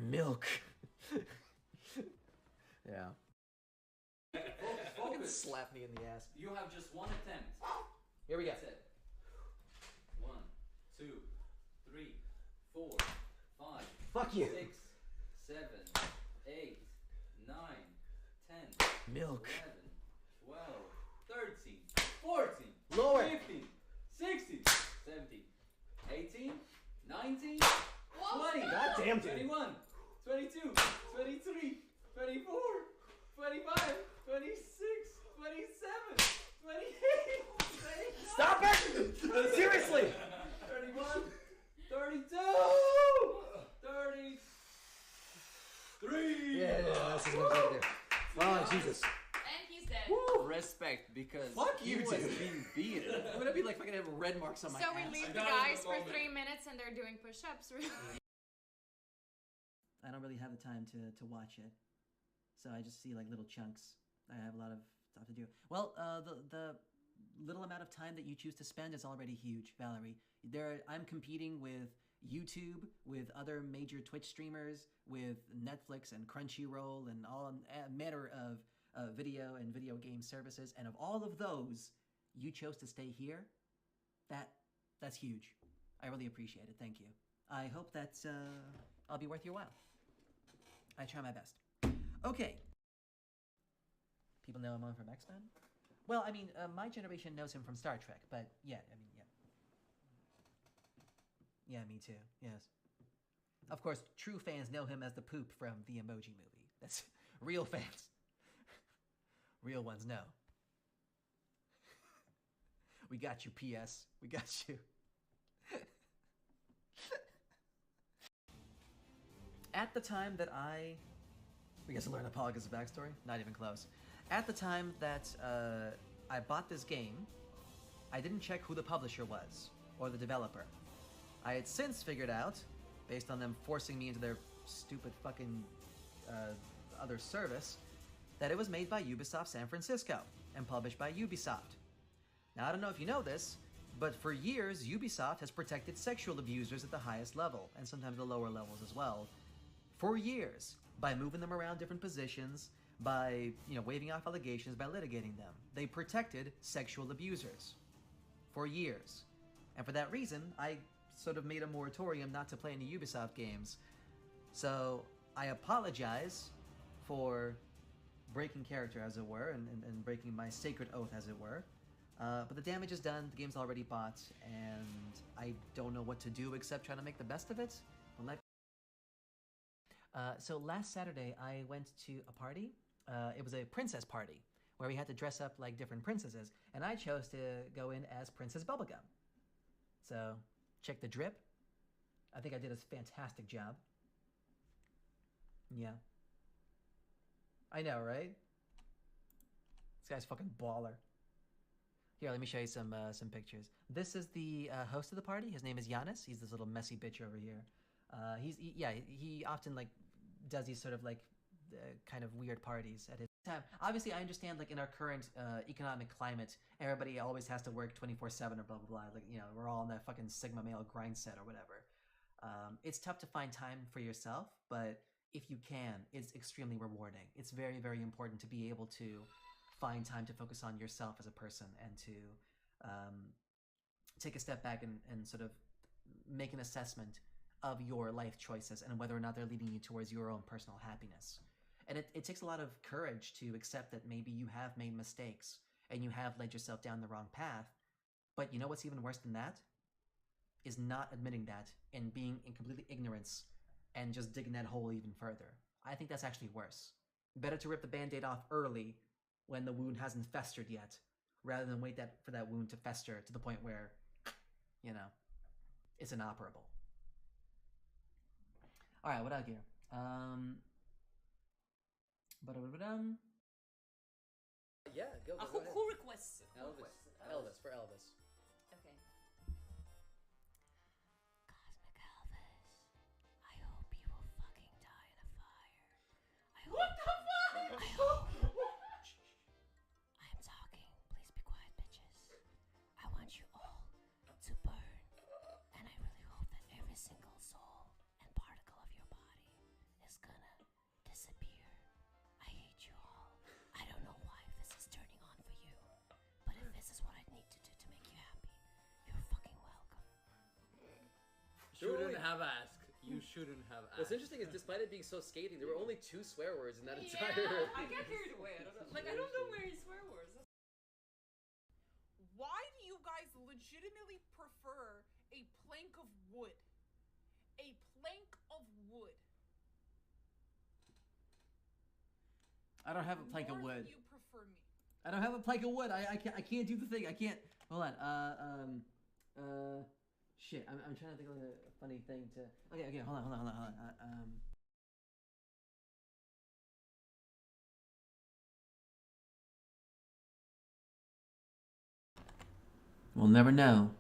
Milk. Yeah. Focus. Slap me in the ass. You have just one attempt. Here we go. That's it. 1, 2, 3, 4, 5. Fuck you. 6, 7, 8, 9, 10. Milk. 11, 12, 13, 14. Lower. 15, 16, 17, 18, 19, 20. God damn, dude. 21, 22, 23, 24, 25, 26, 27, 28, 29. Stop it! Seriously! 31, 32, 33. Yeah, that's as much as I can do. Oh, Jesus. And he's dead. Woo! Respect, because Fuck he you, was dude. being beaten. I'm gonna be like fucking have red marks on my So ass. we leave I the got it guys in for the moment. 3 minutes and they're doing push-ups. I don't really have the time to watch it, so I just see like little chunks. I have a lot of stuff to do. Well, the little amount of time that you choose to spend is already huge, Valerie. I'm competing with YouTube, with other major Twitch streamers, with Netflix and Crunchyroll, and all manner of video and video game services. And of all of those, you chose to stay here. That's huge. I really appreciate it. Thank you. I hope that I'll be worth your while. I try my best. Okay. People know him from X-Men? Well, I mean, my generation knows him from Star Trek, but yeah, I mean, yeah. Yeah, me too, yes. Of course, true fans know him as the poop from the Emoji Movie. That's real fans. Real ones know. We got you, PS. We got you. At the time that we get to learn Apollogus' backstory? Not even close. At the time that I bought this game, I didn't check who the publisher was, or the developer. I had since figured out, based on them forcing me into their stupid fucking other service, that it was made by Ubisoft San Francisco, and published by Ubisoft. Now, I don't know if you know this, but for years, Ubisoft has protected sexual abusers at the highest level, and sometimes the lower levels as well. For years, by moving them around different positions, by, waving off allegations, by litigating them. They protected sexual abusers. For years. And for that reason, I sort of made a moratorium not to play any Ubisoft games. So, I apologize for breaking character, as it were, and breaking my sacred oath, as it were. But the damage is done, the game's already bought, and I don't know what to do except try to make the best of it. So last Saturday, I went to a party. It was a princess party, where we had to dress up like different princesses, and I chose to go in as Princess Bubblegum. So, check the drip. I think I did a fantastic job. Yeah. I know, right? This guy's fucking baller. Here, let me show you some pictures. This is the host of the party. His name is Giannis. He's this little messy bitch over here. He often does these sort of kind of weird parties at his time. Obviously, I understand in our current economic climate, everybody always has to work 24/7 or blah blah blah. We're all on that fucking Sigma male grind set or whatever. It's tough to find time for yourself, but if you can, it's extremely rewarding. It's very, very important to be able to find time to focus on yourself as a person and to take a step back and sort of make an assessment of your life choices and whether or not they're leading you towards your own personal happiness. And it takes a lot of courage to accept that maybe you have made mistakes and you have led yourself down the wrong path. But you know what's even worse than that? Is not admitting that and being in complete ignorance and just digging that hole even further. I think that's actually worse. Better to rip the Band-Aid off early when the wound hasn't festered yet, rather than wait for that wound to fester to the point where, it's inoperable. All right, what out here? Yeah, go Who ahead. requests? Elvis, for Elvis. Okay. Cosmic Elvis, I hope you will fucking die in a fire. What the fuck? I hope. I am talking. Please be quiet, bitches. I want you all to burn. And I really hope that every single soul and particle of your body have asked. You shouldn't have asked. What's interesting is, despite it being so scathing, there were only 2 swear words in that Yeah, entire. I got carried away. I don't know. Like, I don't know many swear words. Why do you guys legitimately prefer a plank of wood? A plank of wood. I don't have a plank of More wood. than you prefer me. I don't have a plank of wood. I can't do the thing. I can't. Hold on. Shit. I'm trying to think of a funny thing to. Okay. Hold on. We'll never know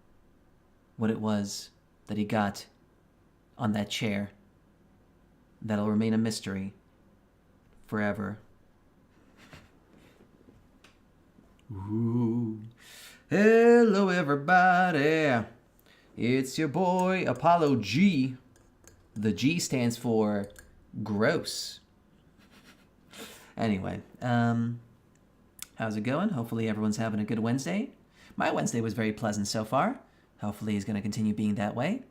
what it was that he got on that chair. That'll remain a mystery forever. Ooh. Hello, everybody. It's your boy, Apollo G. The G stands for gross. Anyway, how's it going? Hopefully everyone's having a good Wednesday. My Wednesday was very pleasant so far. Hopefully it's going to continue being that way.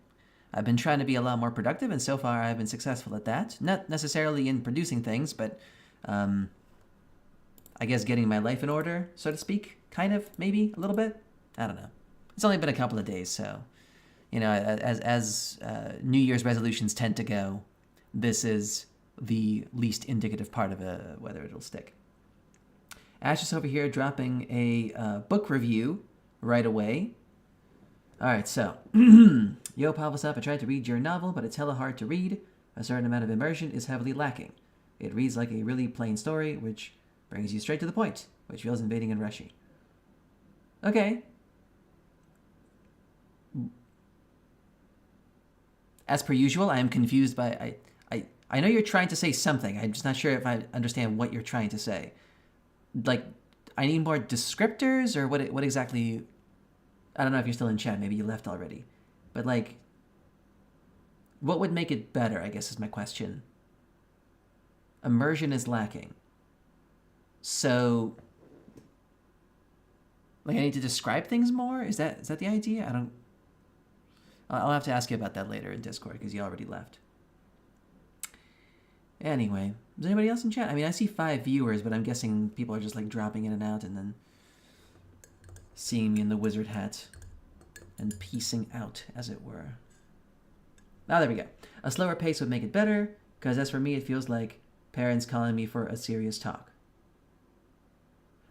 I've been trying to be a lot more productive, and so far I've been successful at that. Not necessarily in producing things, but I guess getting my life in order, so to speak. Kind of, maybe, a little bit. I don't know. It's only been a couple of days, so, you know, as New Year's resolutions tend to go, this is the least indicative part of whether it'll stick. Ash is over here dropping a book review right away. Alright, so, yo, Paul, what's up? I tried to read your novel, but it's hella hard to read. A certain amount of immersion is heavily lacking. It reads like a really plain story, which brings you straight to the point, which feels invading and rushy. Okay. As per usual, I am confused by... I know you're trying to say something. I'm just not sure if I understand what you're trying to say. Like, I need more descriptors, or what exactly... I don't know if you're still in chat. Maybe you left already. But, like, what would make it better, I guess, is my question. Immersion is lacking. So, like, I need to describe things more? Is that the idea? I don't... I'll have to ask you about that later in Discord, because you already left. Anyway, is anybody else in chat? I mean, I see 5 viewers, but I'm guessing people are just, like, dropping in and out and then seeing me in the wizard hat and piecing out, as it were. Ah, there we go. A slower pace would make it better, because as for me, it feels like parents calling me for a serious talk.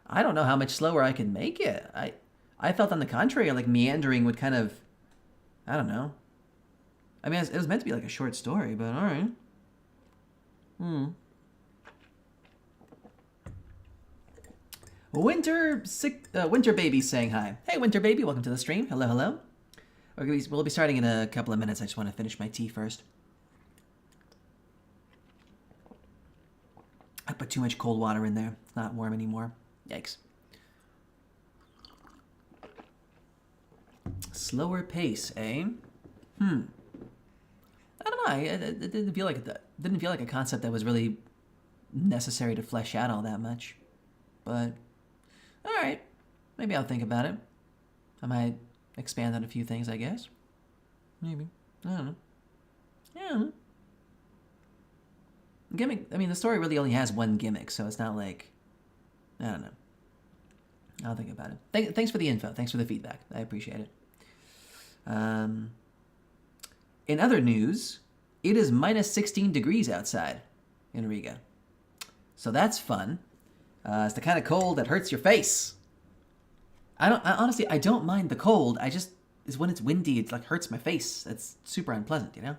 I don't know how much slower I can make it. I felt on the contrary, like meandering would kind of, I don't know. I mean, it was meant to be like a short story, but all right. Winter Baby saying hi. Hey, Winter Baby, welcome to the stream. Hello, hello. We'll be starting in a couple of minutes. I just want to finish my tea first. I put too much cold water in there. It's not warm anymore. Yikes. Slower pace, eh? I don't know. It didn't feel like a concept that was really necessary to flesh out all that much. But all right, maybe I'll think about it. I might expand on a few things, I guess. Maybe. I don't know. Yeah. Gimmick. I mean, the story really only has one gimmick, so it's not like, I don't know. I'll think about it. Thanks for the info. Thanks for the feedback. I appreciate it. In other news, it is minus 16 degrees outside in Riga. So that's fun. It's the kind of cold that hurts your face. Honestly, I don't mind the cold. It's when it's windy, it like hurts my face. It's super unpleasant, you know?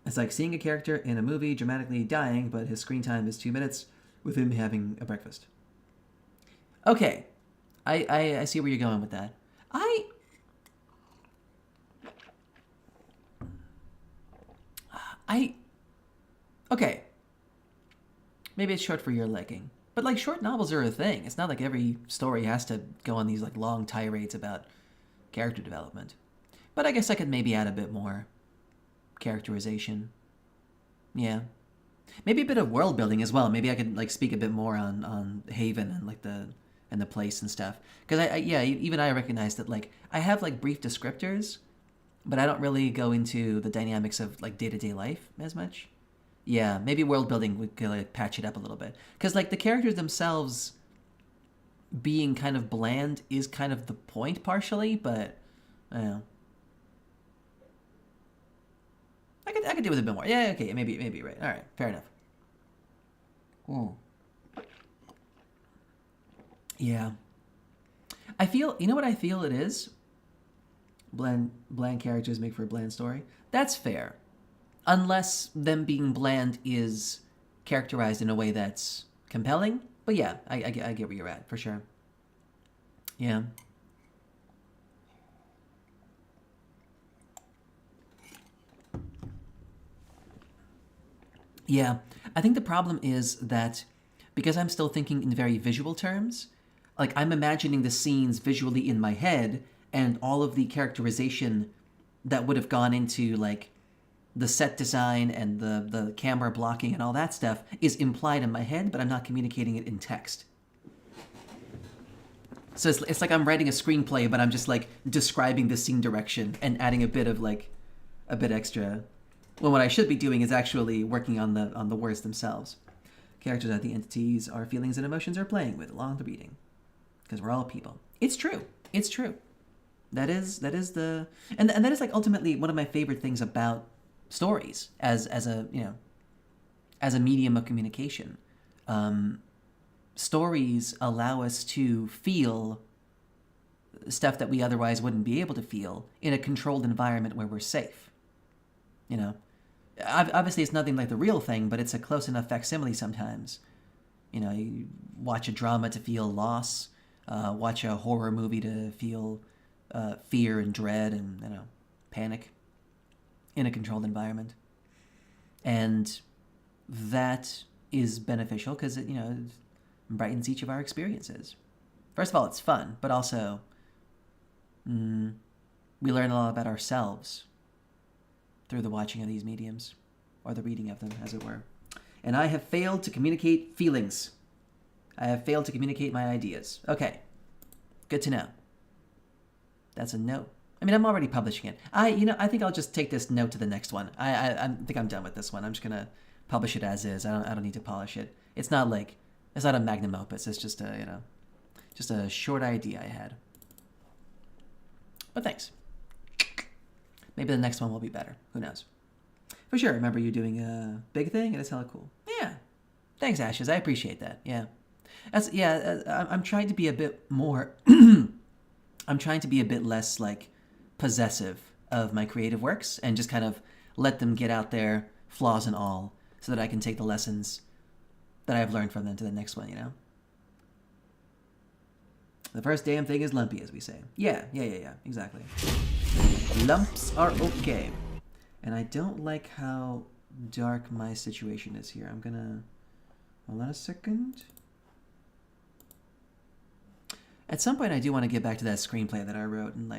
It's like seeing a character in a movie dramatically dying, but his screen time is 2 minutes with him having a breakfast. Okay. I see where you're going with that. Okay. Maybe it's short for your liking. But, like, short novels are a thing. It's not like every story has to go on these, like, long tirades about character development. But I guess I could maybe add a bit more characterization. Yeah. Maybe a bit of world building as well. Maybe I could, like, speak a bit more on Haven and, like, the place and stuff. Because, even I recognize that, like, I have, like, brief descriptors, but I don't really go into the dynamics of like day-to-day life as much. Yeah, maybe world building would like patch it up a little bit, because like the characters themselves being kind of bland is kind of the point partially, but I don't know. I could do with a bit more. Yeah, okay, maybe you're right. All right, fair enough. Ooh. Yeah. I feel, you know what I feel it is? Bland characters make for a bland story. That's fair. Unless them being bland is characterized in a way that's compelling. But yeah, I get where you're at, for sure. Yeah. Yeah, I think the problem is that because I'm still thinking in very visual terms, like I'm imagining the scenes visually in my head, and all of the characterization that would have gone into like the set design and the camera blocking and all that stuff is implied in my head, but I'm not communicating it in text. So it's like I'm writing a screenplay, but I'm just like describing the scene direction and adding a bit extra. Well, what I should be doing is actually working on the words themselves. Characters are the entities our feelings and emotions are playing with along the reading, because we're all people. It's true. It's true. That is the and that is like ultimately one of my favorite things about stories as a as a medium of communication. Stories allow us to feel stuff that we otherwise wouldn't be able to feel in a controlled environment where we're safe. You know, obviously it's nothing like the real thing, but it's a close enough facsimile sometimes. You know, you watch a drama to feel loss, watch a horror movie to feel fear and dread and panic in a controlled environment, and that is beneficial because it brightens each of our experiences. First of all, it's fun, but also we learn a lot about ourselves through the watching of these mediums, or the reading of them, as it were. And I have failed to communicate feelings. I have failed to communicate my ideas. Okay, good to know. That's a no. I mean, I'm already publishing it. I think I'll just take this note to the next one. I think I'm done with this one. I'm just gonna publish it as is. I don't need to polish it. It's not a magnum opus. It's just a short idea I had. But thanks. Maybe the next one will be better. Who knows? For sure. Remember you doing a big thing? It is hella cool. Yeah. Thanks, Ashes. I appreciate that. Yeah. I'm trying to be a bit more. I'm trying to be a bit less possessive of my creative works and just kind of let them get out there, flaws and all, so that I can take the lessons that I've learned from them to the next one. The first damn thing is lumpy, as we say. Yeah, exactly. Lumps are okay. And I don't like how dark my situation is here. I'm gonna... Hold on a second. At some point, I do want to get back to that screenplay that I wrote and,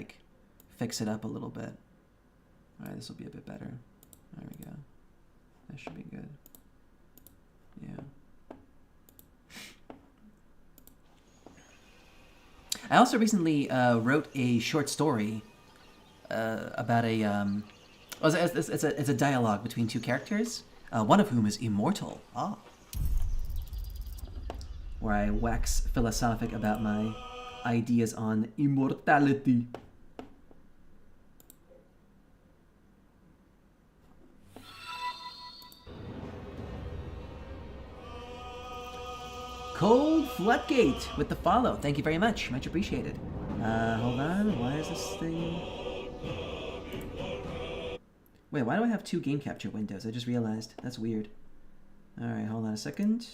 fix it up a little bit. Alright, this will be a bit better. There we go. That should be good. Yeah. I also recently wrote a short story about a it's a dialogue between two characters, one of whom is immortal. Where I wax philosophic about my ideas on immortality. Cold Floodgate with the follow. Thank you very much. Much appreciated. Hold on. Why is this thing... Wait, why do I have two game capture windows? I just realized. That's weird. Alright, hold on a second.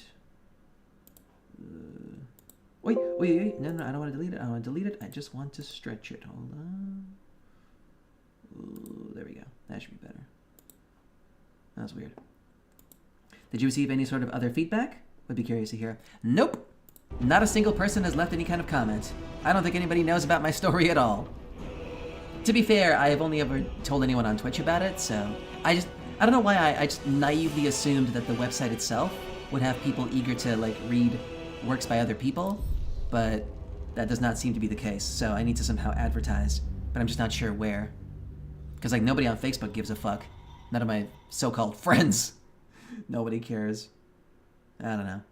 Wait. No, I don't want to delete it. I don't want to delete it. I just want to stretch it. Hold on. Ooh, there we go. That should be better. That was weird. Did you receive any sort of other feedback? Would be curious to hear. Nope. Not a single person has left any kind of comment. I don't think anybody knows about my story at all. To be fair, I have only ever told anyone on Twitch about it, so I don't know why I just naively assumed that the website itself would have people eager to read works by other people, but that does not seem to be the case, so I need to somehow advertise, but I'm just not sure where. Because, like, nobody on Facebook gives a fuck. None of my so-called friends. Nobody cares. I don't know.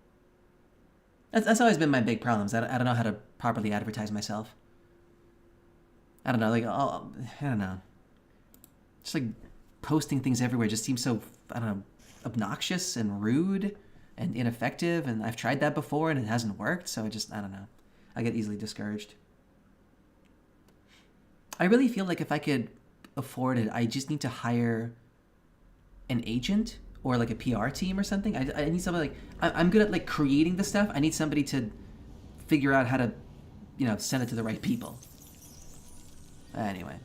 That's always been my big problems. I don't know how to properly advertise myself. I don't know, like, I don't know. Just, like, posting things everywhere just seems so, I don't know, obnoxious and rude and ineffective, and I've tried that before and it hasn't worked, so I don't know. I get easily discouraged. I really feel like if I could afford it, I just need to hire an agent or like a PR team or something. I need somebody like, I'm good at like creating the stuff. I need somebody to figure out how to, you know, send it to the right people. Anyway.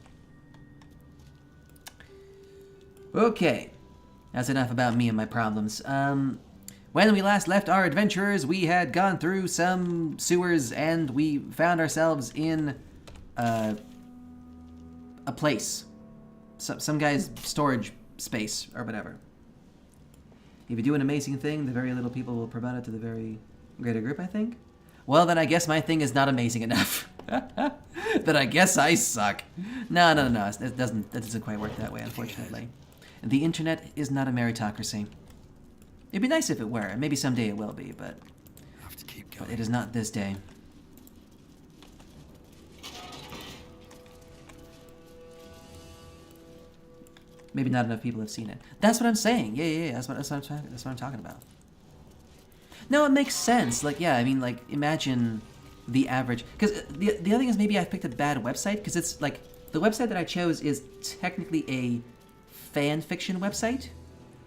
Okay. That's enough about me and my problems. When we last left our adventurers, we had gone through some sewers and we found ourselves in a place. Some guy's storage space or whatever. If you do an amazing thing, the very little people will promote it to the very greater group, I think. Well, then I guess my thing is not amazing enough. Then I guess I suck. No. It doesn't quite work that way, unfortunately. The internet is not a meritocracy. It'd be nice if it were. Maybe someday it will be, but it is not this day. Maybe not enough people have seen it. That's what I'm saying. Yeah. That's what I'm talking about. No, it makes sense. Like, yeah, I mean, like, imagine the average. Because the other thing is maybe I picked a bad website. Because it's like the website that I chose is technically a fan fiction website.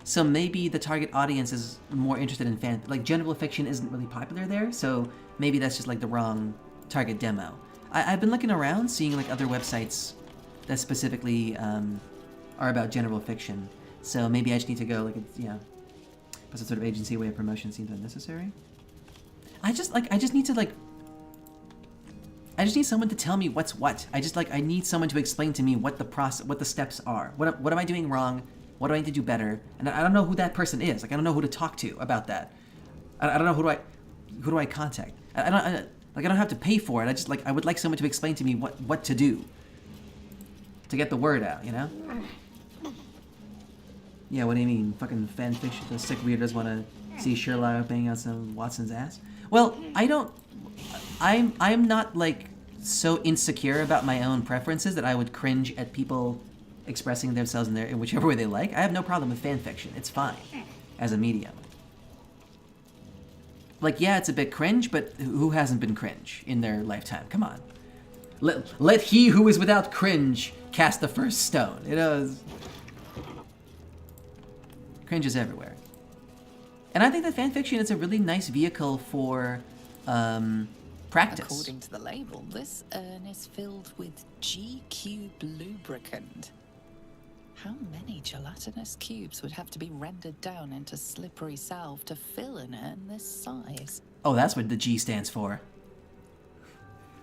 So maybe the target audience is more interested in like general fiction isn't really popular there. So maybe that's just like the wrong target demo. I've been looking around, seeing like other websites that specifically are about general fiction. So maybe I just need to go like, you know, but some sort of agency way of promotion seems unnecessary. I just need someone to tell me what's what. I need someone to explain to me what the process, what the steps are. What am I doing wrong? What do I need to do better? And I don't know who that person is. Like, I don't know who to talk to about that. I don't know who do I contact. I don't have to pay for it. I would like someone to explain to me what to do to get the word out, you know? Yeah, what do you mean? Fucking fanfiction, the sick weirdos want to see Sherlock banging out some Watson's ass? Well, I'm not, like, so insecure about my own preferences that I would cringe at people expressing themselves in whichever way they like. I have no problem with fanfiction. It's fine as a medium. Like, yeah, it's a bit cringe, but who hasn't been cringe in their lifetime? Come on. Let he who is without cringe cast the first stone. You know, cringe is everywhere. And I think that fanfiction is a really nice vehicle for practice. According to the label, this urn is filled with G-cube lubricant. How many gelatinous cubes would have to be rendered down into slippery salve to fill an urn this size? Oh, that's what the G stands for.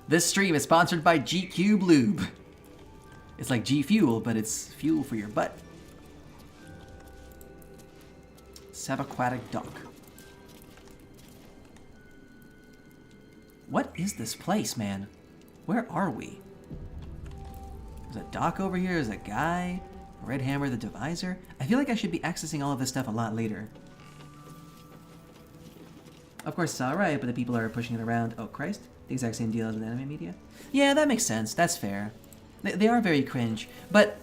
This stream is sponsored by G-Cube Lube. It's like G Fuel, but it's fuel for your butt. Subaquatic dock. What is this place, man? Where are we? There's a dock over here, there's a guy. Red Hammer the Divisor. I feel like I should be accessing all of this stuff a lot later. Of course, it's alright, but the people are pushing it around. Oh, Christ. The exact same deal as with anime media. Yeah, that makes sense. That's fair. They are very cringe. But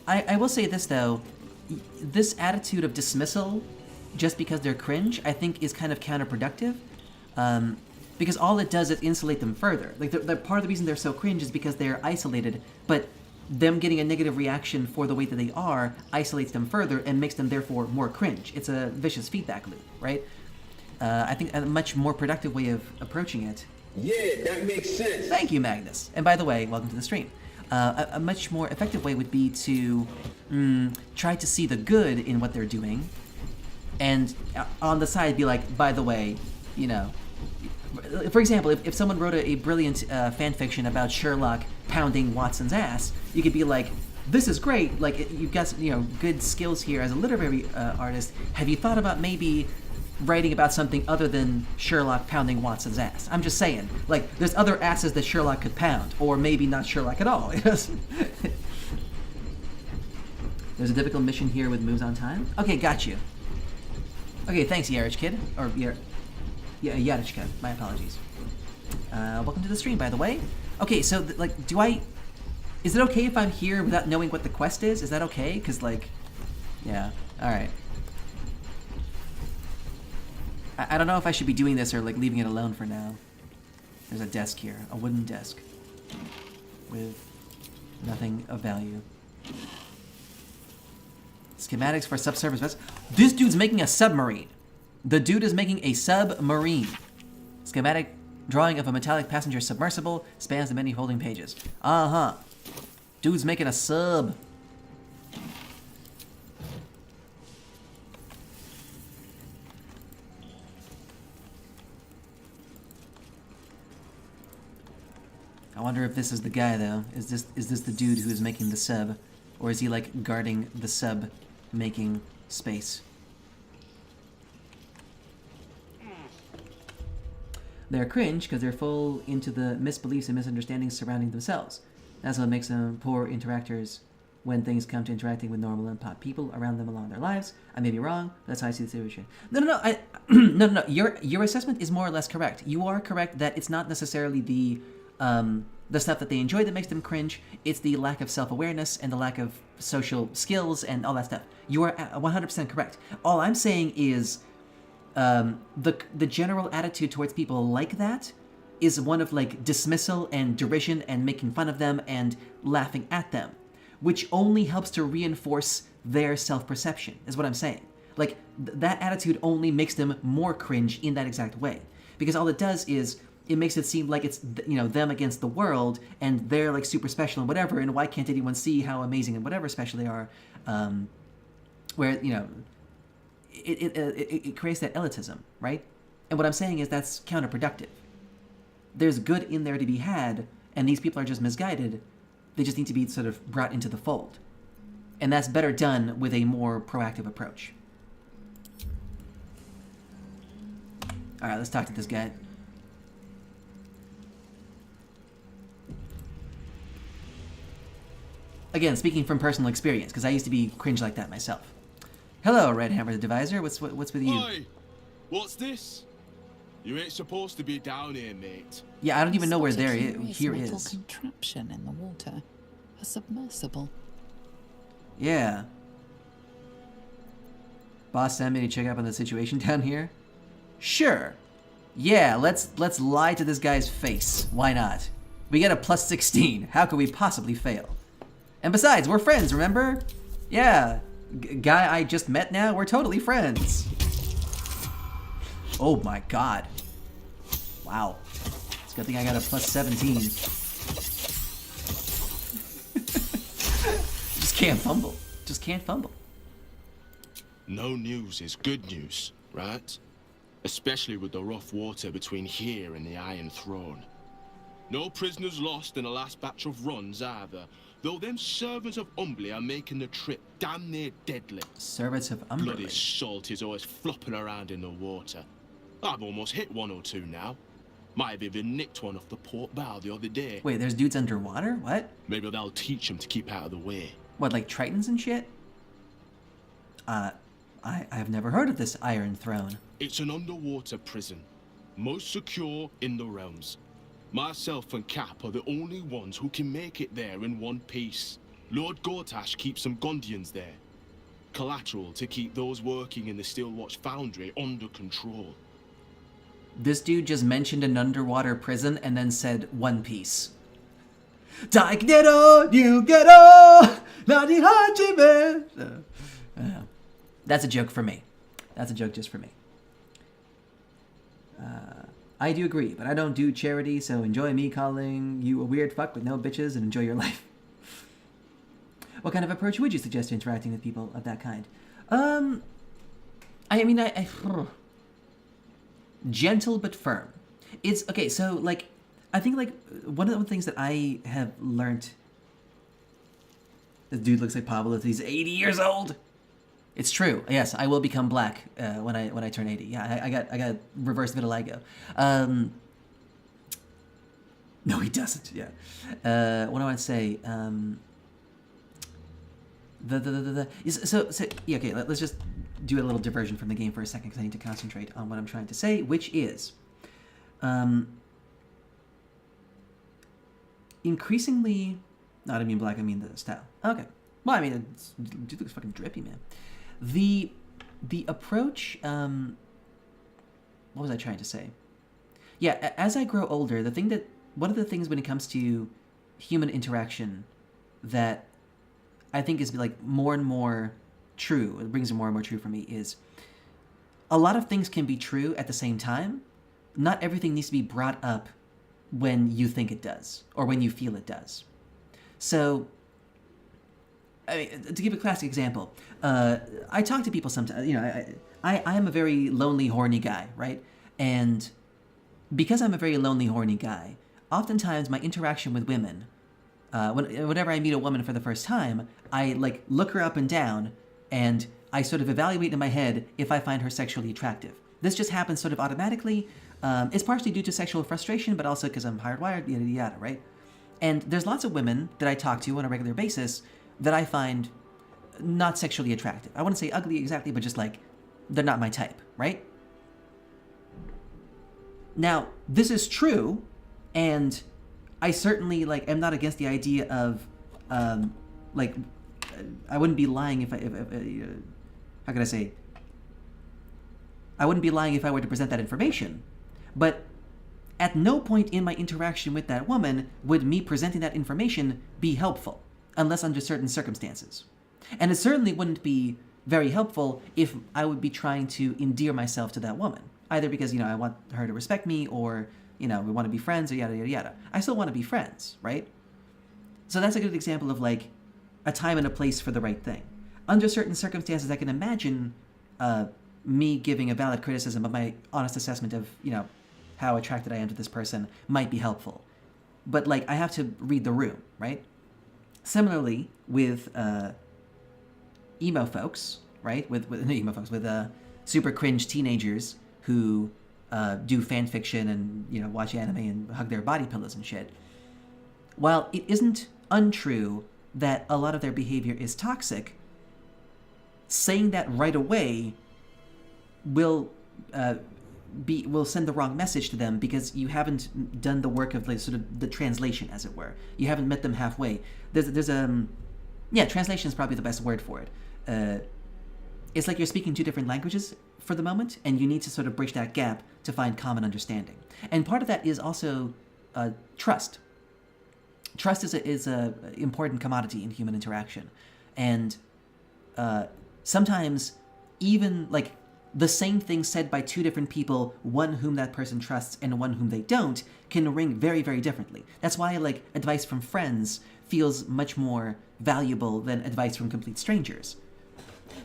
I will say this, though. This attitude of dismissal just because they're cringe, I think, is kind of counterproductive. Because all it does is insulate them further. Like, the part of the reason they're so cringe is because they're isolated, but them getting a negative reaction for the way that they are isolates them further and makes them therefore more cringe. It's a vicious feedback loop, right? I think a much more productive way of approaching it. Yeah, that makes sense. Thank you, Magnus. And by the way, welcome to the stream. A much more effective way would be to try to see the good in what they're doing, and on the side be like, by the way, you know, for example, if someone wrote a brilliant fan fiction about Sherlock pounding Watson's ass, you could be like, this is great, like, you've got, you know, good skills here as a literary artist. Have you thought about maybe writing about something other than Sherlock pounding Watson's ass? I'm just saying, like, there's other asses that Sherlock could pound, or maybe not Sherlock at all. There's a difficult mission here with moves on time. Okay, got you. Okay, thanks, Yarich Kid. Or, Yarichka. My apologies. Welcome to the stream, by the way. Okay, so, like, is it okay if I'm here without knowing what the quest is? Is that okay? Because, like, yeah, alright. I don't know if I should be doing this or, like, leaving it alone for now. There's a desk here, a wooden desk. With nothing of value. Schematics for subsurface vessels. This dude's making a submarine. The dude is making a submarine. Schematic drawing of a metallic passenger submersible spans the many holding pages. Uh-huh. Dude's making a sub. I wonder if this is the guy, though. Is this the dude who is making the sub? Or is he, like, guarding the sub making space? They're cringe because they're full into the misbeliefs and misunderstandings surrounding themselves. That's what makes them poor interactors when things come to interacting with normal and pop people around them along their lives. I may be wrong, but that's how I see the situation. No. No. Your assessment is more or less correct. You are correct that it's not necessarily the stuff that they enjoy that makes them cringe. It's the lack of self-awareness and the lack of social skills and all that stuff. You are 100% correct. All I'm saying is the general attitude towards people like that is one of, like, dismissal and derision and making fun of them and laughing at them, which only helps to reinforce their self-perception, is what I'm saying. Like, that attitude only makes them more cringe in that exact way. Because all it does is, it makes it seem like it's, you know, them against the world, and they're, like, super special and whatever, and why can't anyone see how amazing and whatever special they are, where, you know, it creates that elitism, right? And what I'm saying is that's counterproductive. There's good in there to be had, and these people are just misguided. They just need to be sort of brought into the fold. And that's better done with a more proactive approach. Alright, let's talk to this guy. Again, speaking from personal experience, because I used to be cringe like that myself. Hello, Red Hammer the Divisor. What's with you? Oi! What's this? You ain't supposed to be down here, mate. Yeah, I don't even know where there is. Here metal is. Contraption in the water, a submersible. Yeah. Boss sent me to check up on the situation down here. Sure. Yeah, let's lie to this guy's face. Why not? We get a plus 16. How could we possibly fail? And besides, we're friends, remember? Yeah. Guy I just met now, we're totally friends. Oh my god. Wow. It's a good thing I got a plus 17. Just can't fumble. Just can't fumble. No news is good news, right? Especially with the rough water between here and the Iron Throne. No prisoners lost in the last batch of runs either, though them servants of Umberly are making the trip damn near deadly. Servants of Umberly? Bloody salt is always flopping around in the water. I've almost hit one or two now. Might have even nicked one off the port bow the other day. Wait, there's dudes underwater? What? Maybe they'll teach them to keep out of the way. What, like Tritons and shit? I've never heard of this Iron Throne. It's an underwater prison, most secure in the realms. Myself and Cap are the only ones who can make it there in one piece. Lord Gortash keeps some Gondians there. Collateral to keep those working in the Steelwatch Foundry under control. This dude just mentioned an underwater prison and then said One Piece. That's a joke for me. That's a joke just for me. I do agree, but I don't do charity, so enjoy me calling you a weird fuck with no bitches and enjoy your life. What kind of approach would you suggest to interacting with people of that kind? I mean, gentle but firm. It's, okay, so, like, I think, like, one of the things that I have learned... This dude looks like Pablo if he's 80 years old! It's true. Yes, I will become black when I turn 80. Yeah, I got reverse vitiligo. No, he doesn't. Yeah. What do I want to say? So yeah, okay, let's just do a little diversion from the game for a second because I need to concentrate on what I'm trying to say, which is increasingly not I mean black, I mean the style. Okay. Well, I mean it looks fucking drippy, man. The approach what was I trying to say? Yeah, as I grow older, one of the things when it comes to human interaction that I think is like more and more true, it brings more and more true for me, is a lot of things can be true at the same time. Not everything needs to be brought up when you think it does or when you feel it does. So, I mean, to give a classic example, I talk to people sometimes. You know, I am a very lonely, horny guy, right? And because I'm a very lonely, horny guy, oftentimes my interaction with women, whenever I meet a woman for the first time, I like look her up and down, and I sort of evaluate in my head if I find her sexually attractive. This just happens sort of automatically. It's partially due to sexual frustration, but also because I'm hardwired, yada yada, right? And there's lots of women that I talk to on a regular basis that I find not sexually attractive. I wouldn't say ugly exactly, but just like they're not my type, right? Now, this is true, and I certainly like am not against the idea of like I wouldn't be lying if how can I say? I wouldn't be lying if I were to present that information. But at no point in my interaction with that woman would me presenting that information be helpful, unless under certain circumstances. And it certainly wouldn't be very helpful if I would be trying to endear myself to that woman, either because, you know, I want her to respect me, or, you know, we want to be friends, or yada, yada, yada. I still want to be friends, right? So that's a good example of, like, a time and a place for the right thing. Under certain circumstances, I can imagine me giving a valid criticism of my honest assessment of, you know, how attracted I am to this person might be helpful. But, like, I have to read the room, right? Similarly, with emo folks, right? With emo folks, with super cringe teenagers who do fan fiction and, you know, watch anime and hug their body pillows and shit. While it isn't untrue that a lot of their behavior is toxic, saying that right away will send the wrong message to them, because you haven't done the work of, like, sort of the translation, as it were. You haven't met them halfway. There's translation is probably the best word for it. It's like you're speaking two different languages for the moment, and you need to sort of bridge that gap to find common understanding. And part of that is also trust. Trust is a important commodity in human interaction, and sometimes even like the same thing said by two different people, one whom that person trusts and one whom they don't, can ring very, very differently. That's why, like, advice from friends feels much more valuable than advice from complete strangers.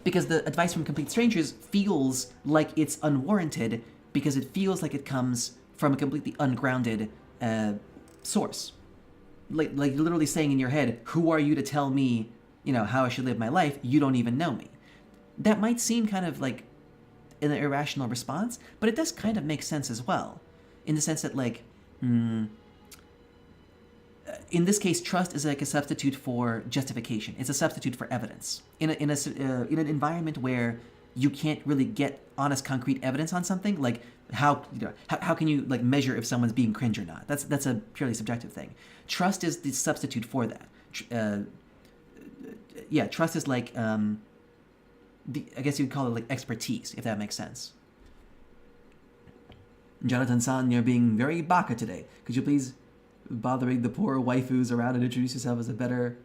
Because the advice from complete strangers feels like it's unwarranted, because it feels like it comes from a completely ungrounded source. Like you're literally saying in your head, who are you to tell me, you know, how I should live my life? You don't even know me. That might seem kind of like an irrational response, but it does kind of make sense as well, in the sense that, like, in this case, trust is like a substitute for justification. It's a substitute for evidence. In an environment where you can't really get honest, concrete evidence on something, like how can you, like, measure if someone's being cringe or not? That's a purely subjective thing. Trust is the substitute for that. Trust is like I guess you'd call it like expertise, if that makes sense. Jonathan-san, you're being very baka today. Could you please bothering the poor waifus around and introduce yourself as a better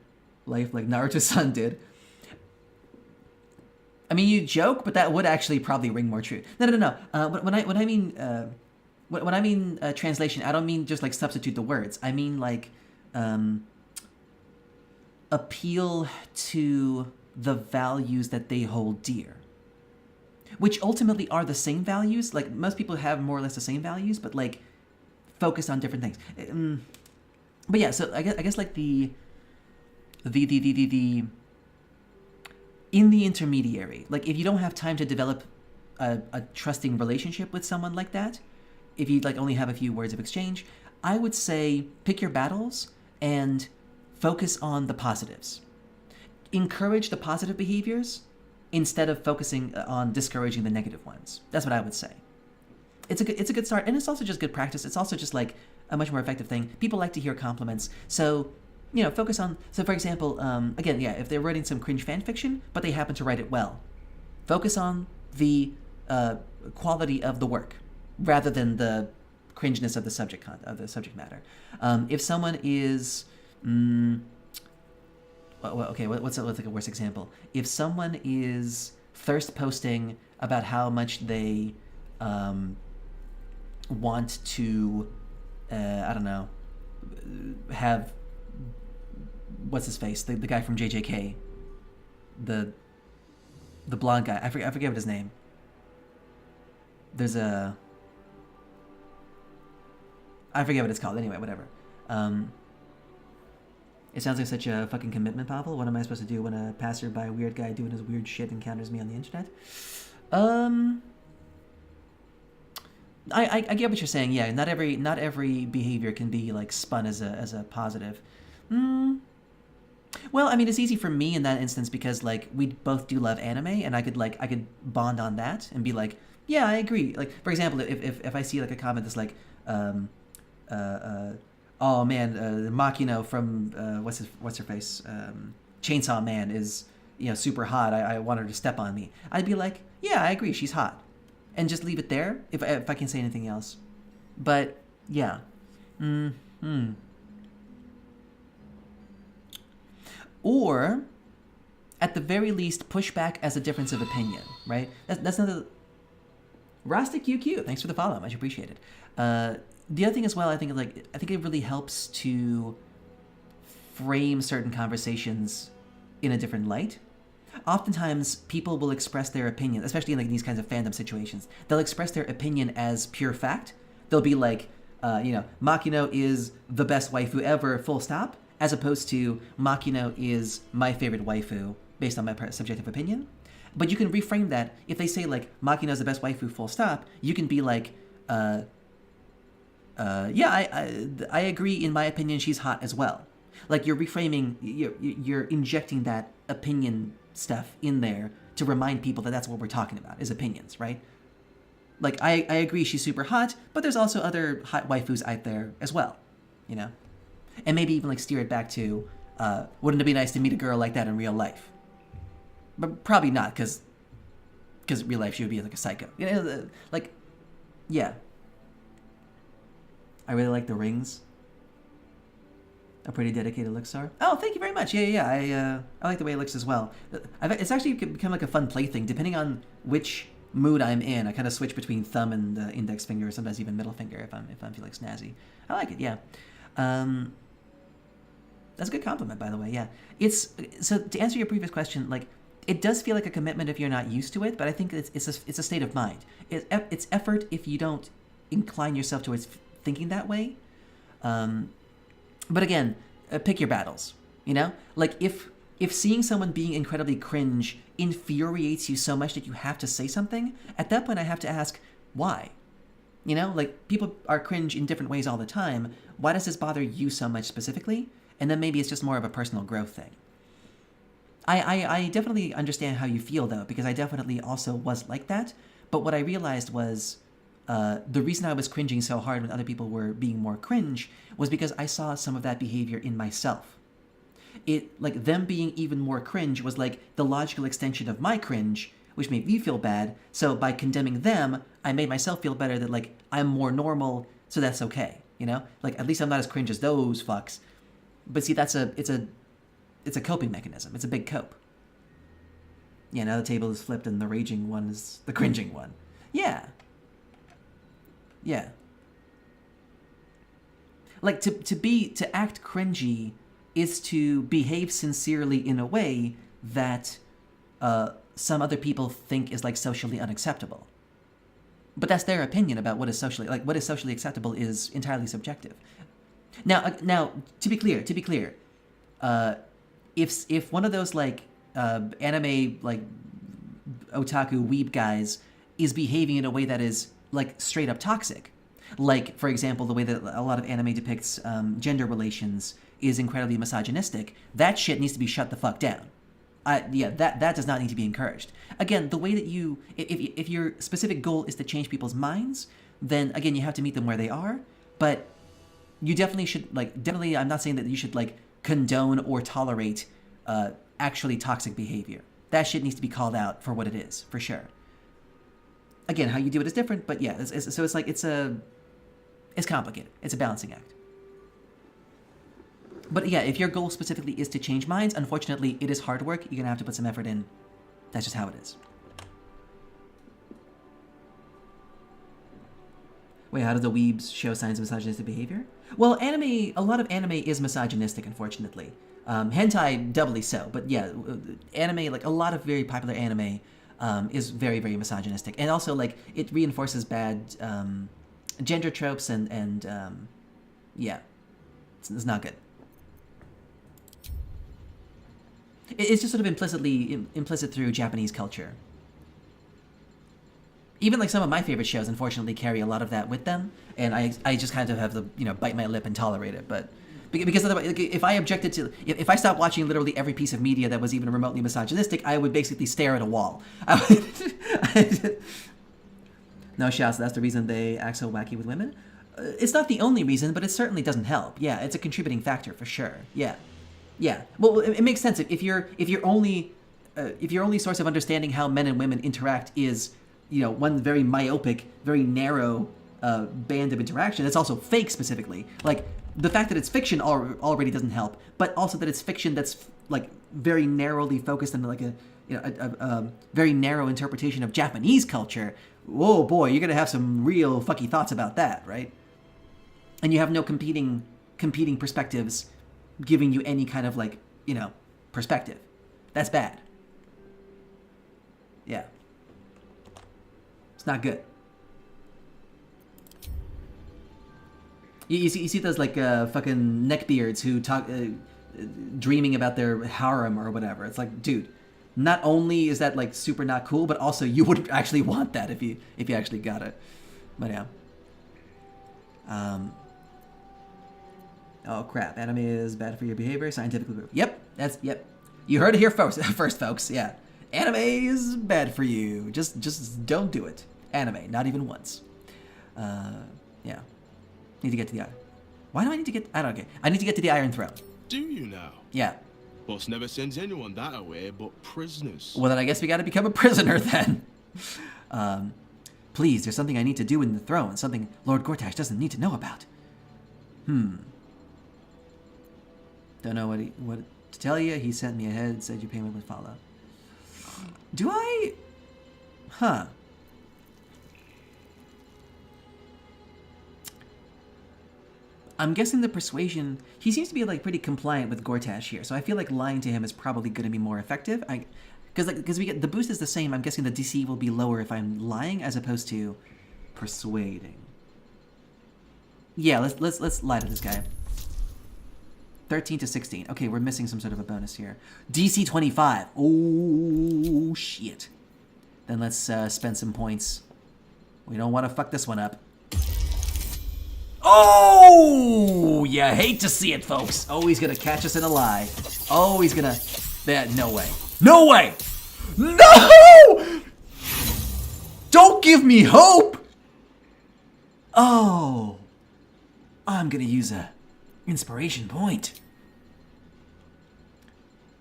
life like Naruto-san did? I mean, you joke, but that would actually probably ring more true. No. When I mean translation, I don't mean just like substitute the words. I mean like appeal to the values that they hold dear, which ultimately are the same values. Like, most people have more or less the same values, but like focused on different things. But yeah, so I guess like the in the intermediary, like, if you don't have time to develop a trusting relationship with someone like that, if you like only have a few words of exchange, I would say pick your battles and focus on the positives. encourage the positive behaviors instead of focusing on discouraging the negative ones. That's what I would say. It's a good start, and it's also just good practice. It's also just like a much more effective thing. People like to hear compliments, so focus on. So, for example, again, if they're writing some cringe fan fiction, but they happen to write it well, focus on the quality of the work rather than the cringeness of the subject matter. If someone is, what's like a worse example? If someone is thirst posting about how much they want to, I don't know, have, what's his face? The guy from JJK, the blonde guy. I forget what his name. There's I forget what it's called. Anyway, whatever. It sounds like such a fucking commitment, Pavel. What am I supposed to do when a passerby weird guy doing his weird shit encounters me on the internet? I get what you're saying. Yeah, not every behavior can be like spun as a positive. Well, I mean, it's easy for me in that instance because like we both do love anime, and I could bond on that and be like, yeah, I agree. Like, for example, if I see like a comment that's like, oh man, Makino from what's her face, Chainsaw Man is super hot. I want her to step on me. I'd be like, yeah, I agree, she's hot, and just leave it there if I can say anything else. But yeah, or at the very least, push back as a difference of opinion. Right? That's not the Rustic UQ. Thanks for the follow. Much appreciated. The other thing as well, I think it really helps to frame certain conversations in a different light. Oftentimes, people will express their opinion, especially in like these kinds of fandom situations. They'll express their opinion as pure fact. They'll be like, Makino is the best waifu ever, full stop, as opposed to Makino is my favorite waifu based on my subjective opinion. But you can reframe that. If they say like Makino is the best waifu, full stop, you can be like, yeah, I agree. In my opinion, she's hot as well. Like you're reframing, you're injecting that opinion stuff in there to remind people that that's what we're talking about is opinions, right? Like I agree she's super hot, but there's also other hot waifus out there as well, and maybe even like steer it back to, wouldn't it be nice to meet a girl like that in real life? But probably not, because real life she would be like a psycho, like, yeah. I really like the rings. A pretty dedicated look, sir. Oh, thank you very much. Yeah. I like the way it looks as well. It's actually become like a fun plaything. Depending on which mood I'm in, I kind of switch between thumb and the index finger, or sometimes even middle finger if I'm feeling snazzy. I like it. Yeah. That's a good compliment, by the way. Yeah. So to answer your previous question, like it does feel like a commitment if you're not used to it, but I think it's a state of mind. It's effort if you don't incline yourself towards thinking that way. But again, pick your battles, like if seeing someone being incredibly cringe infuriates you so much that you have to say something, at that point I have to ask why. Like people are cringe in different ways all the time. Why does this bother you so much specifically? And then maybe it's just more of a personal growth thing. I definitely understand how you feel though, because I definitely also was like that. But what I realized was the reason I was cringing so hard when other people were being more cringe was because I saw some of that behavior in myself. It, like, them being even more cringe was like the logical extension of my cringe, which made me feel bad. So by condemning them, I made myself feel better that, like, I'm more normal, so that's okay, Like, at least I'm not as cringe as those fucks. But see, it's a coping mechanism. It's a big cope. Yeah, now the table is flipped and the raging one is the cringing one. Yeah. Yeah. Like to act cringy is to behave sincerely in a way that some other people think is like socially unacceptable. But that's their opinion about what is socially acceptable is entirely subjective. Now to be clear, if one of those like anime like otaku weeb guys is behaving in a way that is like straight up toxic, like for example the way that a lot of anime depicts gender relations is incredibly misogynistic, that shit needs to be shut the fuck down. yeah, that does not need to be encouraged. Again, the way that you, if your specific goal is to change people's minds, then again you have to meet them where they are. But you definitely should definitely. I'm not saying that you should condone or tolerate actually toxic behavior. That shit needs to be called out for what it is, for sure. Again, how you do it is different, but yeah, so it's complicated. It's a balancing act. But yeah, if your goal specifically is to change minds, unfortunately, it is hard work. You're gonna have to put some effort in. That's just how it is. Wait, how do the weebs show signs of misogynistic behavior? Well, a lot of anime is misogynistic, unfortunately. Hentai doubly so, but yeah, anime, a lot of very popular anime is very, very misogynistic. And also, it reinforces bad gender tropes and yeah, it's not good. It's just sort of implicit through Japanese culture. Even some of my favorite shows, unfortunately, carry a lot of that with them, and I just kind of have to bite my lip and tolerate it. But because otherwise, if I stopped watching literally every piece of media that was even remotely misogynistic, I would basically stare at a wall. No shouts. That's the reason they act so wacky with women. It's not the only reason, but it certainly doesn't help. Yeah, it's a contributing factor for sure. Yeah. Well, it makes sense if your only source of understanding how men and women interact is one very myopic, very narrow band of interaction. That's also fake specifically. The fact that it's fiction already doesn't help, but also that it's fiction that's very narrowly focused on a very narrow interpretation of Japanese culture. Whoa, boy, you're gonna have some real fucky thoughts about that, right? And you have no competing perspectives giving you any kind of perspective. That's bad. Yeah. It's not good. You see those fucking neckbeards who talk dreaming about their harem or whatever. It's dude, not only is that super not cool, but also you wouldn't actually want that if you actually got it. But yeah. Oh crap! Anime is bad for your behavior. Scientifically proven. Yep. You heard it here first, folks. Yeah, anime is bad for you. Just don't do it. Anime, not even once. Yeah. Need to get to the iron. Why do I need to get? I don't know. I need to get to the Iron Throne. Do you now? Yeah. Boss never sends anyone that away but prisoners. Well, then I guess we got to become a prisoner then. Please, there's something I need to do in the throne. Something Lord Gortash doesn't need to know about. Don't know what to tell you. He sent me ahead, said your payment would follow. Do I? Huh. I'm guessing the persuasion. He seems to be pretty compliant with Gortash here, so I feel like lying to him is probably going to be more effective. Because we get the boost is the same. I'm guessing the DC will be lower if I'm lying as opposed to persuading. Yeah, let's lie to this guy. 13 to 16. Okay, we're missing some sort of a bonus here. DC 25. Oh, shit. Then let's spend some points. We don't want to fuck this one up. Oh, you hate to see it, folks. Oh, he's gonna catch us in a lie. Oh, he's gonna... No way. No way! No! Don't give me hope! Oh. I'm gonna use a inspiration point.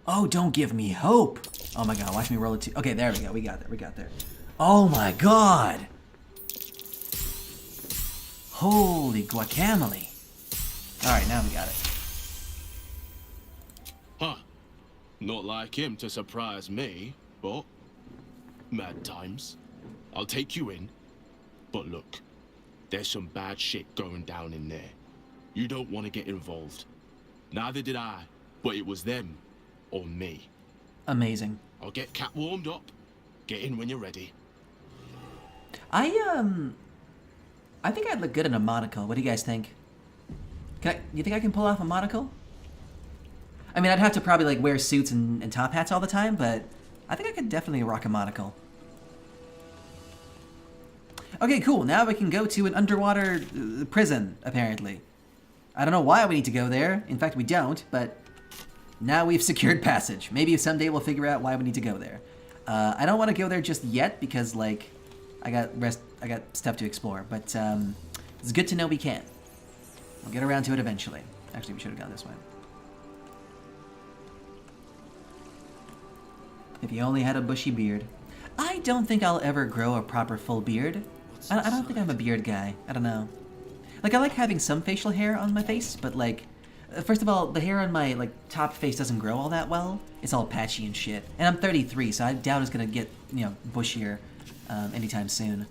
Oh, don't give me hope. Oh my god, watch me roll it too. Okay, there we go. We got there. Oh my god. Holy guacamole. Alright, now we got it. Huh. Not like him to surprise me, but mad times. I'll take you in. But look, there's some bad shit going down in there. You don't want to get involved. Neither did I, but it was them or me. Amazing. I'll get Cat warmed up. Get in when you're ready. I think I'd look good in a monocle. What do you guys think? You think I can pull off a monocle? I mean, I'd have to probably wear suits and top hats all the time, but I think I could definitely rock a monocle. Okay, cool. Now we can go to an underwater prison, apparently. I don't know why we need to go there. In fact, we don't, but Now we've secured passage. Maybe someday we'll figure out why we need to go there. I don't want to go there just yet because, like, I got stuff to explore. But it's good to know we can. We'll get around to it eventually. Actually, we should have gone this way. If you only had a bushy beard. I don't think I'll ever grow a proper full beard. I don't think I'm a beard guy. I don't know. Like, I like having some facial hair on my face, but, like, first of all, the hair on my, like, top face doesn't grow all that well. It's all patchy and shit. And I'm 33, so I doubt it's gonna get, you know, bushier anytime soon.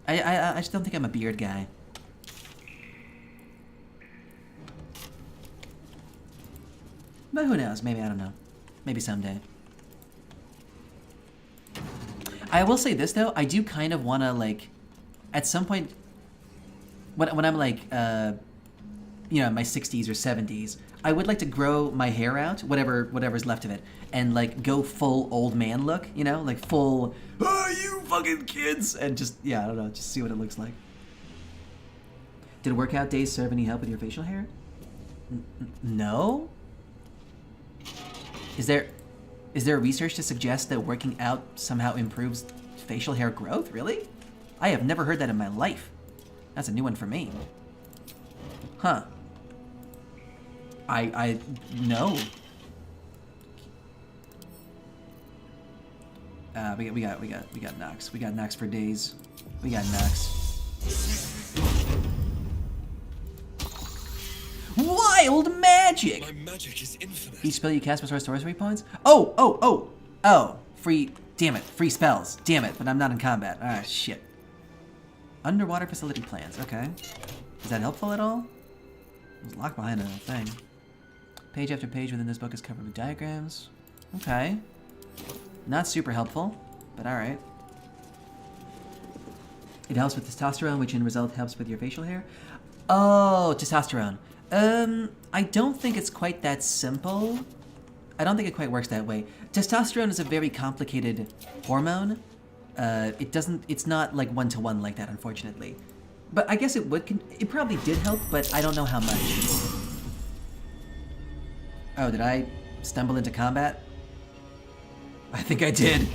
I just don't think I'm a beard guy. But who knows? Maybe, I don't know. Maybe someday. I will say this, though. I do kind of want to, like, at some point, when I'm, like, you know, in my 60s or 70s, I would like to grow my hair out, whatever's left of it, and, like, go full old man look, you know? Like, full, oh, you fucking kids! And just, yeah, I don't know, just see what it looks like. Did workout days serve any help with your facial hair? No? Is there research to suggest that working out somehow improves facial hair growth? Really? I have never heard that in my life. That's a new one for me. Huh. I no. We got Nox. We got Nox for days. We got Nox. Wild magic! My magic is infinite. Each spell you cast restores sorcery points? Oh! Free, damn it, free spells. Damn it, but I'm not in combat. Ah, shit. Underwater facility plans, okay. Is that helpful at all? It's locked behind a thing. Page after page within this book is covered with diagrams. Okay. Not super helpful, but alright. It helps with testosterone, which in result helps with your facial hair. Oh, testosterone. I don't think it's quite that simple. I don't think it quite works that way. Testosterone is a very complicated hormone. It's not like one-to-one like that, unfortunately. But I guess it probably did help, but I don't know how much. Oh, did I stumble into combat? I think I did.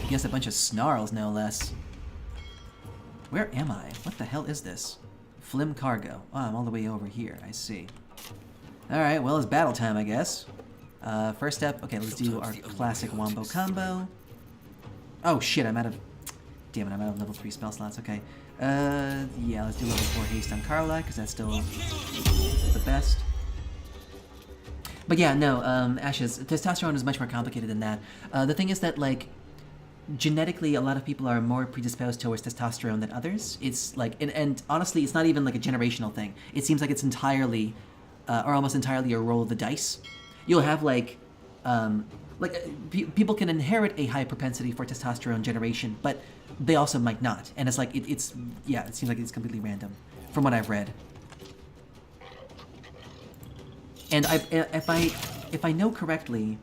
Against a bunch of snarls, no less. Where am I? What the hell is this? Flim cargo. Oh, I'm all the way over here. I see. Alright, well, it's battle time, I guess. First step. Okay, let's do our classic wombo combo. Oh, shit, I'm out of... Damn it, I'm out of level 3 spell slots. Okay. Yeah, let's do level 4 haste on Carla, because that's still the best. But yeah, no, Ashes, testosterone is much more complicated than that. The thing is that, like, genetically, a lot of people are more predisposed towards testosterone than others. It's like, and honestly, it's not even like a generational thing. It seems like it's entirely, or almost entirely a roll of the dice. You'll have like people can inherit a high propensity for testosterone generation, but they also might not. And it's like, it seems like it's completely random from what I've read. And if I know correctly,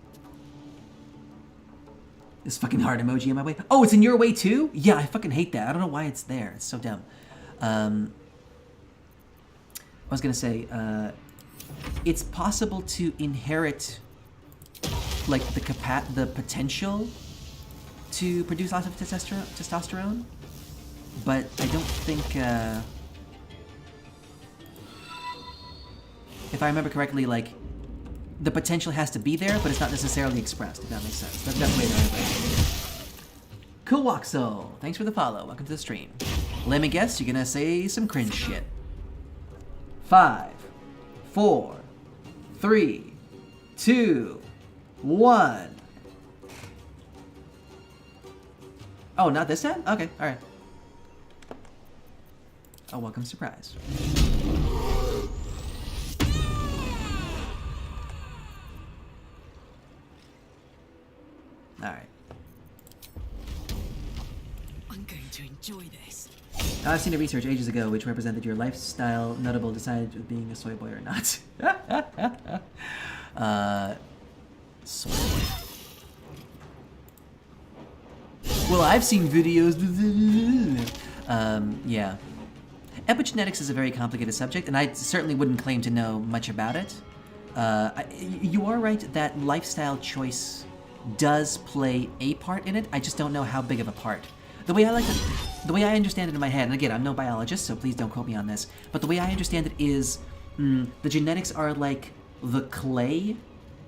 this fucking heart emoji in my way. Oh, it's in your way too? Yeah, I fucking hate that. I don't know why it's there. It's so dumb. I was gonna say, it's possible to inherit, like, the potential to produce lots of testosterone, but I don't think, if I remember correctly, like, the potential has to be there, but it's not necessarily expressed, if that makes sense. That's the way that I read it. Cool Waxel, thanks for the follow. Welcome to the stream. Let me guess, you're gonna say some cringe shit. 5, 4, 3, 2, 1. Oh, not this time? Okay, alright. Oh, welcome surprise. Alright. I'm going to enjoy this. I've seen a research ages ago which represented your lifestyle notable decided with being a soy boy or not. Soy boy. Well, I've seen videos. Yeah. Epigenetics is a very complicated subject, and I certainly wouldn't claim to know much about it. You are right that lifestyle choice does play a part in it. I just don't know how big of a part. The way I understand it in my head, and again, I'm no biologist, so please don't quote me on this, but the way I understand it is the genetics are like the clay,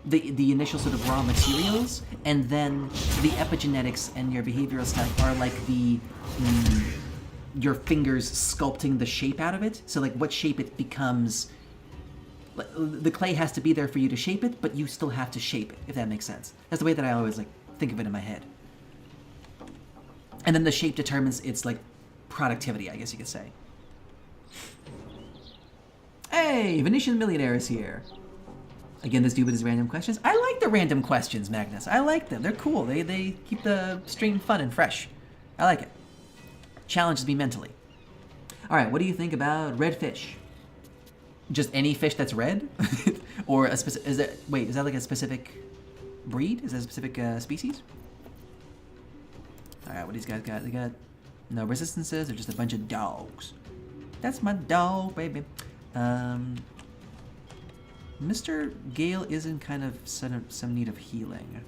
the initial sort of raw materials, and then the epigenetics and your behavioral stuff are like your fingers sculpting the shape out of it. So like what shape it becomes. The clay has to be there for you to shape it, but you still have to shape it, if that makes sense. That's the way that I always like think of it in my head. And then the shape determines its like productivity, I guess you could say. Hey, Venetian Millionaire is here. Again, this dude with his random questions. I like the random questions, Magnus. I like them. They're cool. They keep the stream fun and fresh. I like it. Challenges me mentally. All right, what do you think about red fish? Just any fish that's red, or a specific? Is that like a specific breed? Is that a specific species? All right, what these guys got? They got no resistances. They're just a bunch of dogs. That's my dog, baby. Mr. Gale is in kind of some need of healing.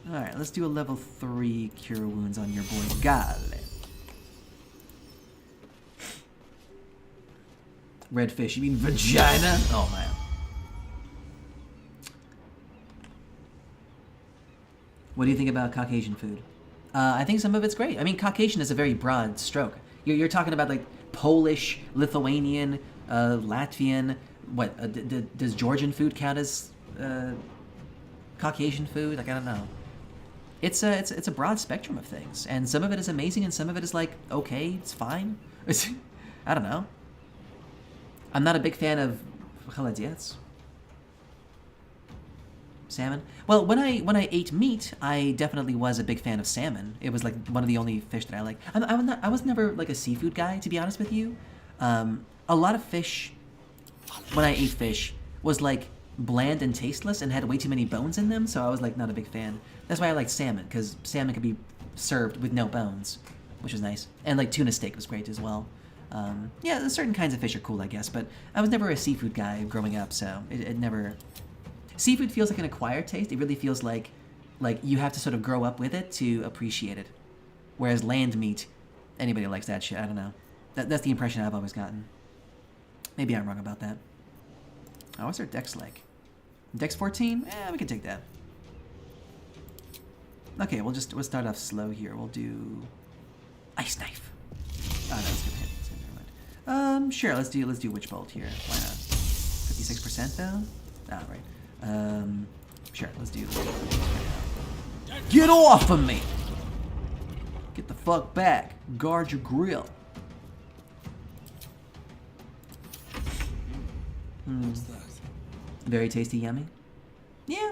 All right, let's do a level 3 cure wounds on your boy Gale. Red fish, you mean vagina? Oh, man. What do you think about Caucasian food? I think some of it's great. I mean, Caucasian is a very broad stroke. You're talking about, like, Polish, Lithuanian, Latvian. What, does Georgian food count as Caucasian food? Like, I don't know. It's a broad spectrum of things. And some of it is amazing, and some of it is, like, okay, it's fine. I don't know. I'm not a big fan of chaladiets. Salmon. Well, when I ate meat, I definitely was a big fan of salmon. It was like one of the only fish that I like. I was never like a seafood guy, to be honest with you. A lot of fish, when I ate fish, was like bland and tasteless and had way too many bones in them. So I was like not a big fan. That's why I liked salmon, because salmon could be served with no bones, which was nice. And like tuna steak was great as well. Yeah, certain kinds of fish are cool, I guess, but I was never a seafood guy growing up, so it never... Seafood feels like an acquired taste. It really feels like you have to sort of grow up with it to appreciate it. Whereas land meat, anybody likes that shit, I don't know. That's the impression I've always gotten. Maybe I'm wrong about that. Oh, what's our dex like? Dex 14? We can take that. Okay, we'll start off slow here. We'll do... Ice Knife. Oh, no, it's gonna hit. Sure, let's do Witch Bolt here. Why not? 56% though? Oh, right. Sure, let's do Get off of me! Get the fuck back. Guard your grill. What's that? Very tasty, yummy? Yeah.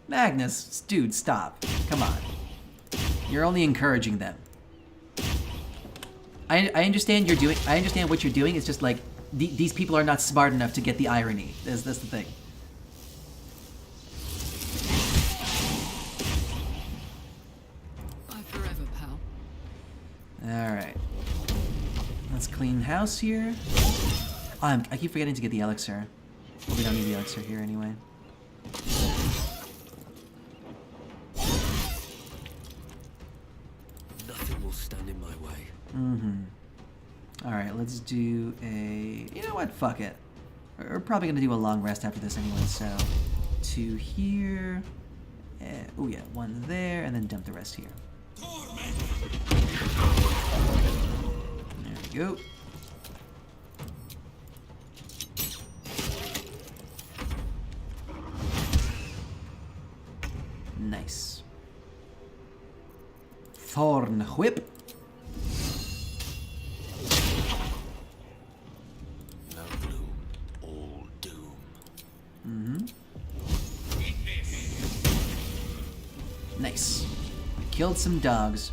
Magnus, dude, stop. Come on. You're only encouraging them. I understand I understand what you're doing. It's just like these people are not smart enough to get the irony. That's the thing. Bye forever, pal. All right. Let's clean house here. I keep forgetting to get the elixir. Well, we don't need the elixir here anyway. Nothing will stand in my way. Mm-hmm. Alright, let's do a... You know what? Fuck it. We're probably going to do a long rest after this anyway, so... 2 here... Oh yeah, 1 there, and then dump the rest here. There we go. Nice. Thorn Whip. No gloom, all doom. Mm-hmm. Nice. We killed some dogs.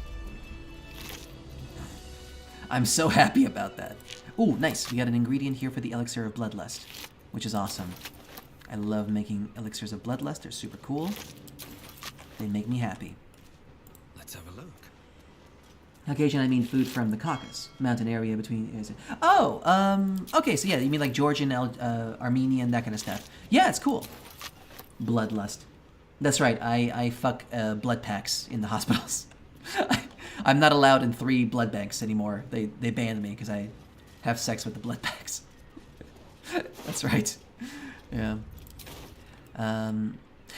I'm so happy about that. Ooh, nice. We got an ingredient here for the elixir of bloodlust, which is awesome. I love making elixirs of bloodlust. They're super cool. They make me happy. Let's have a look. Caucasian, I mean food from the Caucasus mountain area between. Oh, okay. So yeah, you mean like Georgian, Armenian, that kind of stuff. Yeah, it's cool. Bloodlust. That's right. I fuck blood packs in the hospitals. I'm not allowed in 3 blood banks anymore. They banned me because I have sex with the blood packs. That's right. Yeah.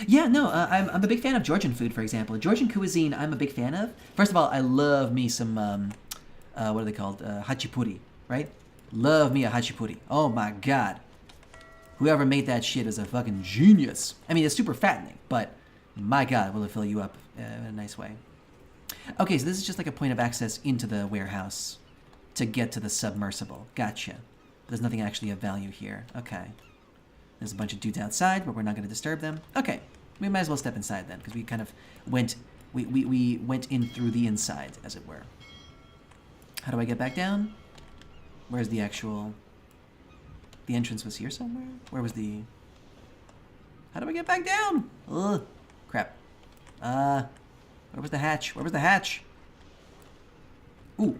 Yeah, no, I'm a big fan of Georgian food, for example. Georgian cuisine, I'm a big fan of. First of all, I love me some, what are they called? Hachipuri, right? Love me a hachipuri. Oh my god. Whoever made that shit is a fucking genius. I mean, it's super fattening, but my god, will it fill you up in a nice way. Okay, so this is just like a point of access into the warehouse to get to the submersible. Gotcha. There's nothing actually of value here. Okay. There's a bunch of dudes outside, but we're not going to disturb them. Okay, we might as well step inside then, because we kind of went, we went in through the inside, as it were. How do I get back down? Where's the actual... The entrance was here somewhere? Where was the... How do I get back down? Ugh, crap. Where was the hatch? Where was the hatch? Ooh,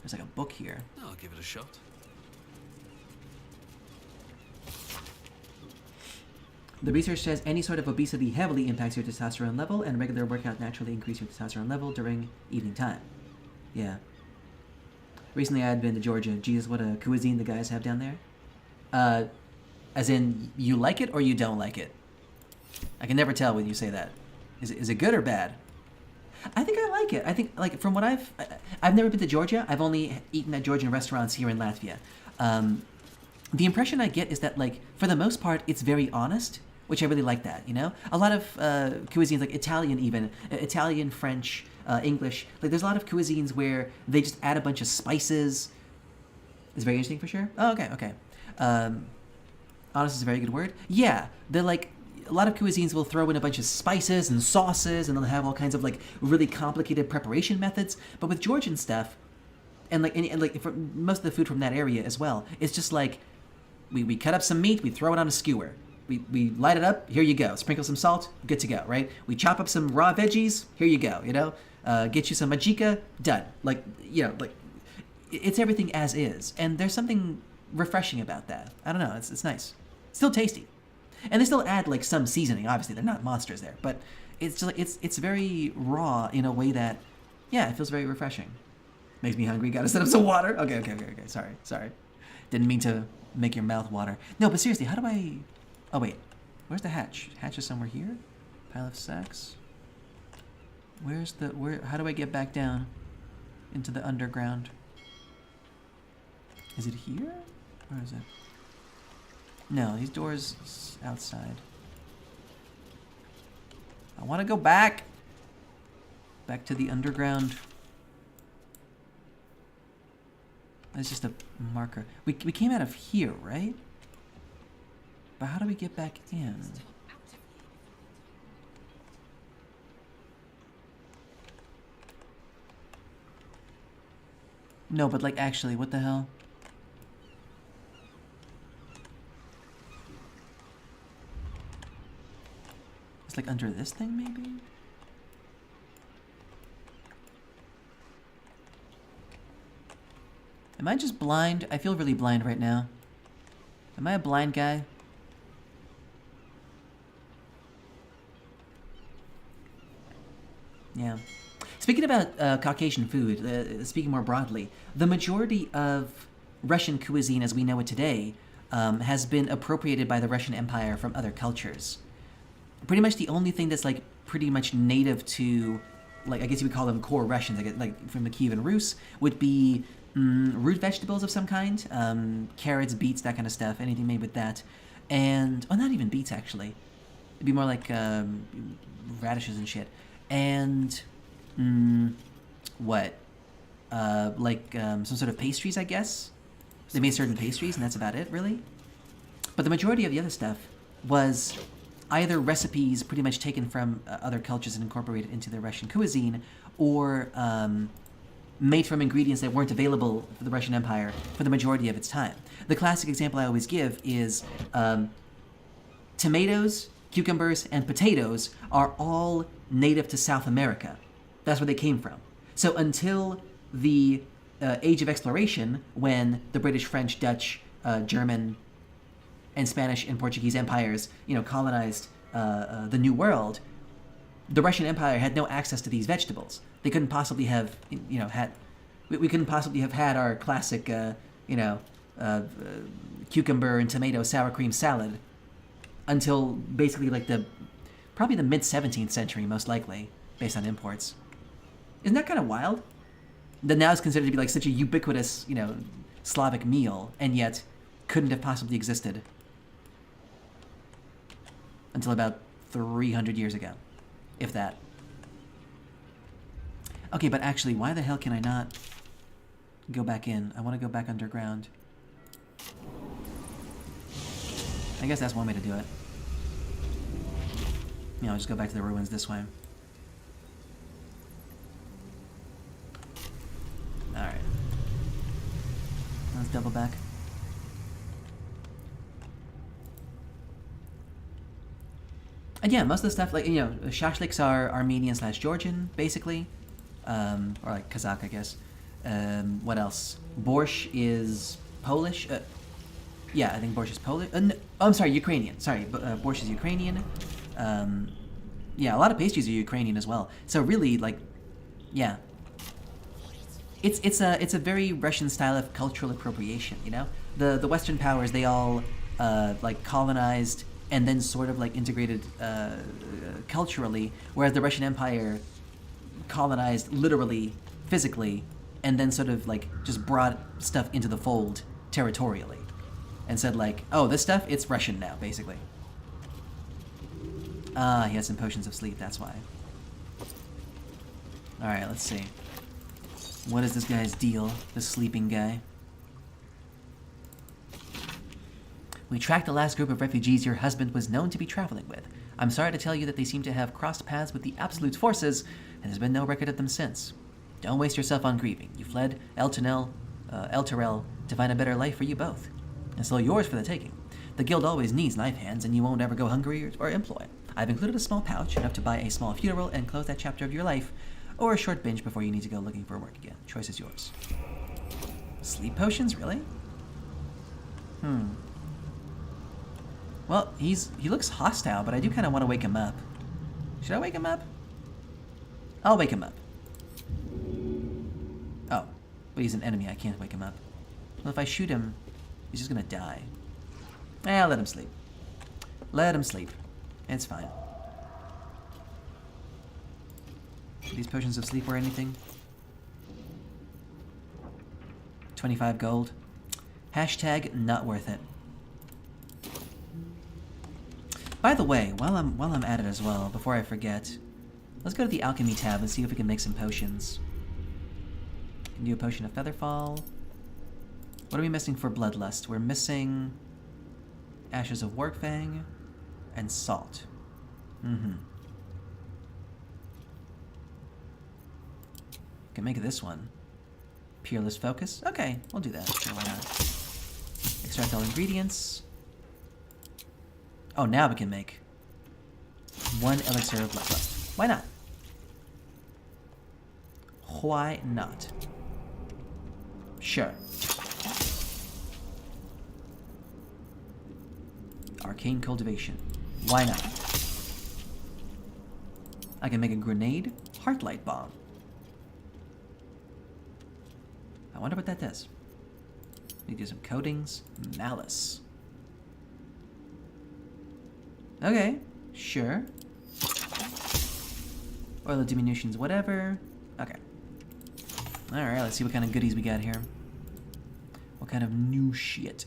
there's like a book here. I'll give it a shot. The research says any sort of obesity heavily impacts your testosterone level, and regular workout naturally increases your testosterone level during evening time. Yeah. Recently I had been to Georgia. Jesus, what a cuisine the guys have down there. As in, you like it or you don't like it? I can never tell when you say that. Is it good or bad? I think I like it. I think, like, from what I've never been to Georgia. I've only eaten at Georgian restaurants here in Latvia. The impression I get is that, like, for the most part, it's very honest, which I really like that, you know? A lot of cuisines, like Italian even, Italian, French, English, like there's a lot of cuisines where they just add a bunch of spices. It's very interesting for sure. Oh, okay, okay. Honest is a very good word. Yeah, they're like, a lot of cuisines will throw in a bunch of spices and sauces, and they'll have all kinds of like really complicated preparation methods. But with Georgian stuff, and like for most of the food from that area as well, it's just like we cut up some meat, we throw it on a skewer. We light it up, here you go. Sprinkle some salt, good to go, right? We chop up some raw veggies, here you go, you know? Get you some majika, done. Like, you know, like, it's everything as is. And there's something refreshing about that. I don't know, it's nice. Still tasty. And they still add, like, some seasoning, obviously. They're not monsters there. But it's just, like, it's very raw in a way that, yeah, it feels very refreshing. Makes me hungry, gotta set up some water. Okay, sorry. Didn't mean to make your mouth water. No, but seriously, how do I... Oh, wait. Where's the hatch? Hatch is somewhere here? Pile of sacks? Where's the... How do I get back down into the underground? Is it here? Where is it? No, these doors outside. I want to go back. Back to the underground. That's just a marker. We came out of here, right? But how do we get back in? No, but like actually, what the hell? It's like under this thing, maybe? Am I just blind? I feel really blind right now. Am I a blind guy? Yeah. Speaking about Caucasian food, speaking more broadly, the majority of Russian cuisine as we know it today has been appropriated by the Russian Empire from other cultures. Pretty much the only thing that's like pretty much native to, like, I guess you would call them core Russians, like from the Kievan Rus, would be root vegetables of some kind, carrots, beets, that kind of stuff, anything made with that. And, oh, not even beets actually. It'd be more like radishes and shit. And what? Some sort of pastries, I guess. They made certain pastries, and that's about it, really. But the majority of the other stuff was either recipes pretty much taken from other cultures and incorporated into the Russian cuisine, or made from ingredients that weren't available for the Russian Empire for the majority of its time. The classic example I always give is tomatoes, cucumbers, and potatoes are all native to South America. That's where they came from. So until the Age of Exploration, when the British, French, Dutch, German, and Spanish and Portuguese empires, colonized the New World, the Russian Empire had no access to these vegetables. They couldn't possibly have, we couldn't possibly have had our classic, cucumber and tomato sour cream salad until basically like probably the mid 17th century, most likely, based on imports. Isn't that kind of wild? That now is considered to be like such a ubiquitous, Slavic meal, and yet couldn't have possibly existed until about 300 years ago, if that. Okay, but actually, why the hell can I not go back in? I want to go back underground. I guess that's one way to do it. I'll just go back to the ruins this way. Alright. Let's double back. And yeah, most of the stuff, like, shashliks are Armenian/Georgian, basically. Or like Kazakh, I guess. What else? Borscht is Polish. Yeah, I think borscht is Polish. No, I'm sorry, Ukrainian. Sorry, borscht is Ukrainian. Yeah, a lot of pastries are Ukrainian as well. So really, like, yeah, it's a very Russian style of cultural appropriation. The Western powers, they all like colonized and then sort of like integrated culturally, whereas the Russian Empire colonized literally, physically, and then sort of like just brought stuff into the fold territorially, and said like, oh, this stuff, it's Russian now, basically. Ah, he had some potions of sleep, that's why. Alright, let's see. What is this guy's deal, this sleeping guy? We tracked the last group of refugees your husband was known to be traveling with. I'm sorry to tell you that they seem to have crossed paths with the Absolute's forces, and there's been no record of them since. Don't waste yourself on grieving. You fled El Terrell to find a better life for you both. It's all yours for the taking. The guild always needs knife hands, and you won't ever go hungry or employ. I've included a small pouch, enough to buy a small funeral and close that chapter of your life, or a short binge before you need to go looking for work again. Choice is yours. Sleep potions, really? Well, he looks hostile, but I do kind of want to wake him up. Should I wake him up? I'll wake him up. Oh, but he's an enemy. I can't wake him up. Well, if I shoot him, he's just gonna die. Let him sleep. Let him sleep. It's fine. Are these potions of sleep or anything? 25 gold. Hashtag not worth it. By the way, while I'm at it as well, before I forget, let's go to the alchemy tab and see if we can make some potions. Can do a potion of Featherfall. What are we missing for Bloodlust? We're missing Ashes of Warfang and Salt. Can make this one. Peerless Focus. Okay, we'll do that. Sure, why not? Extract all ingredients. Oh, now we can make 1 elixir of Bloodlust. Why not? Why not? Sure. Arcane Cultivation. Why not? I can make a grenade. Heartlight Bomb. I wonder what that does. We do some coatings. Malice. Okay, sure. Oil of diminutions, whatever. Okay. Alright, let's see what kind of goodies we got here. What kind of new shit?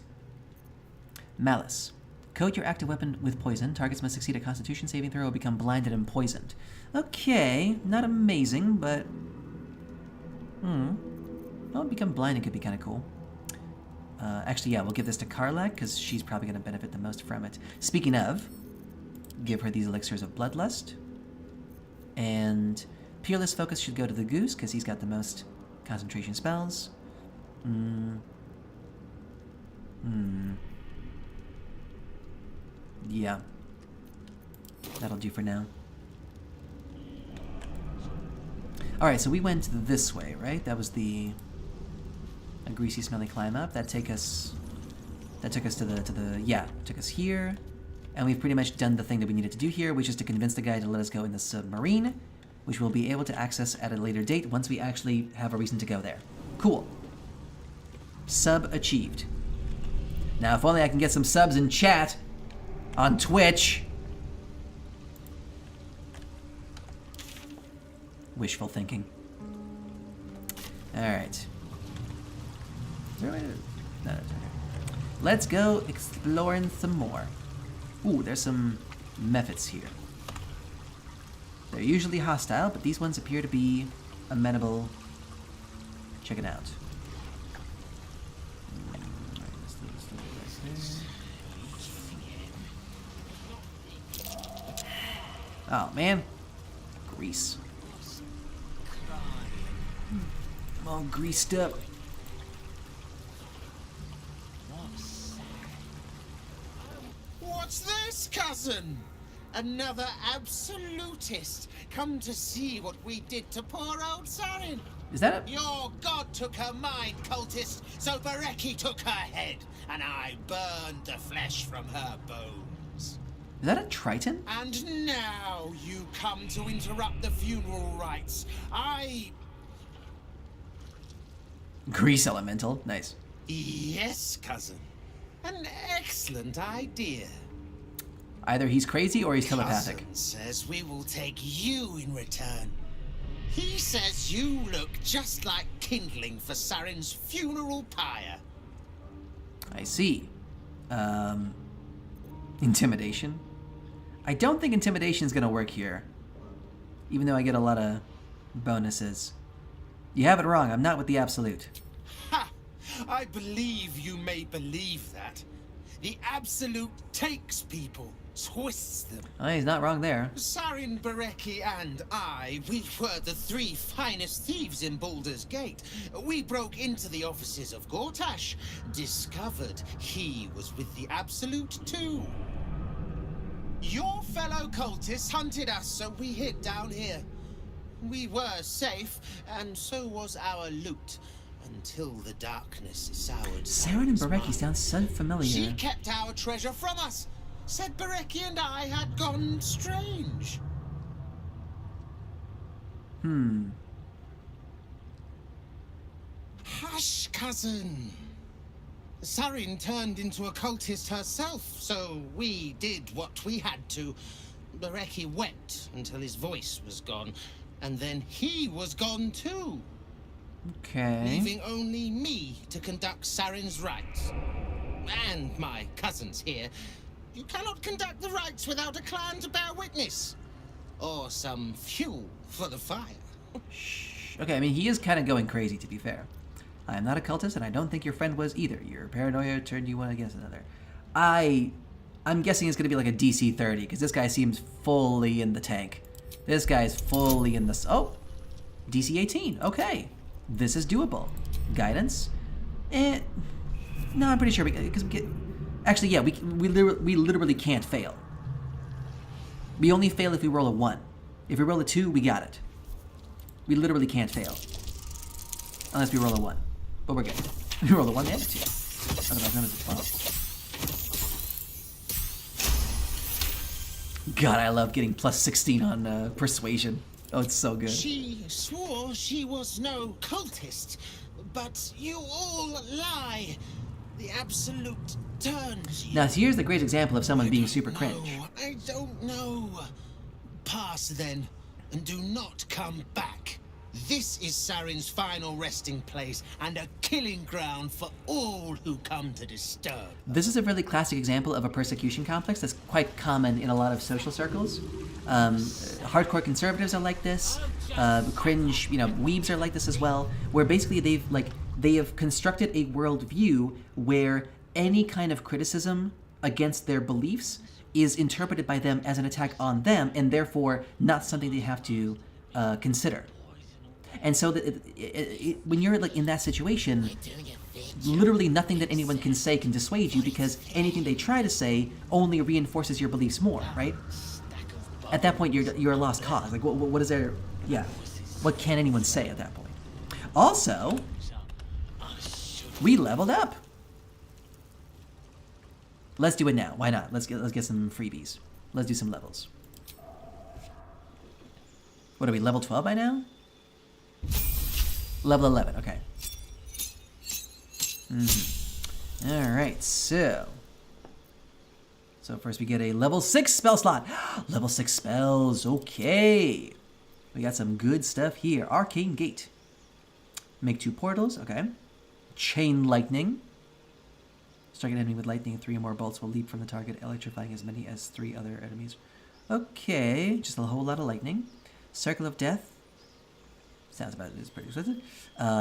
Malice. Coat your active weapon with poison. Targets must succeed a constitution saving throw or become blinded and poisoned. Okay, not amazing, but... Well, become blinded could be kind of cool. Actually, yeah, we'll give this to Karlak, because she's probably going to benefit the most from it. Speaking of, give her these elixirs of Bloodlust. And Peerless Focus should go to the Goose, because he's got the most concentration spells. Yeah. That'll do for now. All right, so we went this way, right? That was a greasy, smelly climb up. That took us to the took us here, and we've pretty much done the thing that we needed to do here, which is to convince the guy to let us go in the submarine, which we'll be able to access at a later date once we actually have a reason to go there. Cool. Sub achieved. Now, if only I can get some subs in chat on Twitch. Wishful thinking. All right. Is there a way to... No, that's okay. Let's go exploring some more. Ooh, there's some mephits here. They're usually hostile, but these ones appear to be amenable. Check it out. Oh, man. Grease. I'm all greased up. What's this, cousin? Another absolutist. Come to see what we did to poor old Sarin. Is that a... Your god took her mind, cultist, so Bereki took her head, and I burned the flesh from her bones. Is that a Triton? And now you come to interrupt the funeral rites. Grease elemental. Nice. Yes, cousin. An excellent idea. Either he's crazy or he's telepathic. Cousin says we will take you in return. He says you look just like kindling for Sarin's funeral pyre. I see. Intimidation. I don't think intimidation is going to work here. Even though I get a lot of bonuses. You have it wrong. I'm not with the Absolute. Ha! I believe you may believe that. The Absolute takes people, twists them. Oh, he's not wrong there. Sarin, Bereki, and I, we were the three finest thieves in Baldur's Gate. We broke into the offices of Gortash, discovered he was with the Absolute too. Your fellow cultists hunted us, so we hid down here. We were safe, and so was our loot, until the darkness soured. Sarin and Bereki sound so familiar. She kept our treasure from us. Said Bereki and I had gone strange. Hush, cousin. Sarin turned into a cultist herself, so we did what we had to. Bereki wept until his voice was gone, and then he was gone too. Okay. Leaving only me to conduct Sarin's rites. And my cousins here. You cannot conduct the rites without a clan to bear witness. Or some fuel for the fire. Okay, I mean, he is kind of going crazy, to be fair. I am not a cultist, and I don't think your friend was either. Your paranoia turned you one against another. I'm guessing it's going to be like a DC 30, because this guy seems fully in the tank. This guy's fully in the... Oh! DC 18. Okay. This is doable. Guidance? No, I'm pretty sure because we get... Actually, yeah, we literally can't fail. We only fail if we roll a 1. If we roll a 2, we got it. We literally can't fail. Unless we roll a 1. But we're good. We roll a 1 and a 2. Otherwise known as a 12. God, I love getting plus 16 on persuasion. Oh, it's so good. She swore she was no cultist, but you all lie. The Absolute turns you. Now, here's the great example of someone being super cringe. I don't know. Pass then, and do not come back. This is Sarin's final resting place, and a killing ground for all who come to disturb. This is a really classic example of a persecution complex that's quite common in a lot of social circles. Hardcore conservatives are like this. Cringe, weebs are like this as well. Where basically they have constructed a worldview where any kind of criticism against their beliefs is interpreted by them as an attack on them, and therefore not something they have to consider. And so when you're like in that situation, literally nothing that anyone can say can dissuade you, because anything they try to say only reinforces your beliefs more, right? At that point, you're a lost cause. Like, what is there? Yeah. What can anyone say at that point? Also, we leveled up. Let's do it now. Why not? Let's get some freebies. Let's do some levels. What are we, level 12 by now? Level 11, okay. Alright, so first we get a level 6 spell slot. Level 6 spells, okay. We got some good stuff here. Arcane Gate. Make 2 portals, okay. Chain Lightning. Strike an enemy with lightning, 3 or more bolts will leap from the target, electrifying as many as 3 other enemies. Okay, just a whole lot of lightning. Circle of Death. Sounds about it. It's pretty expensive.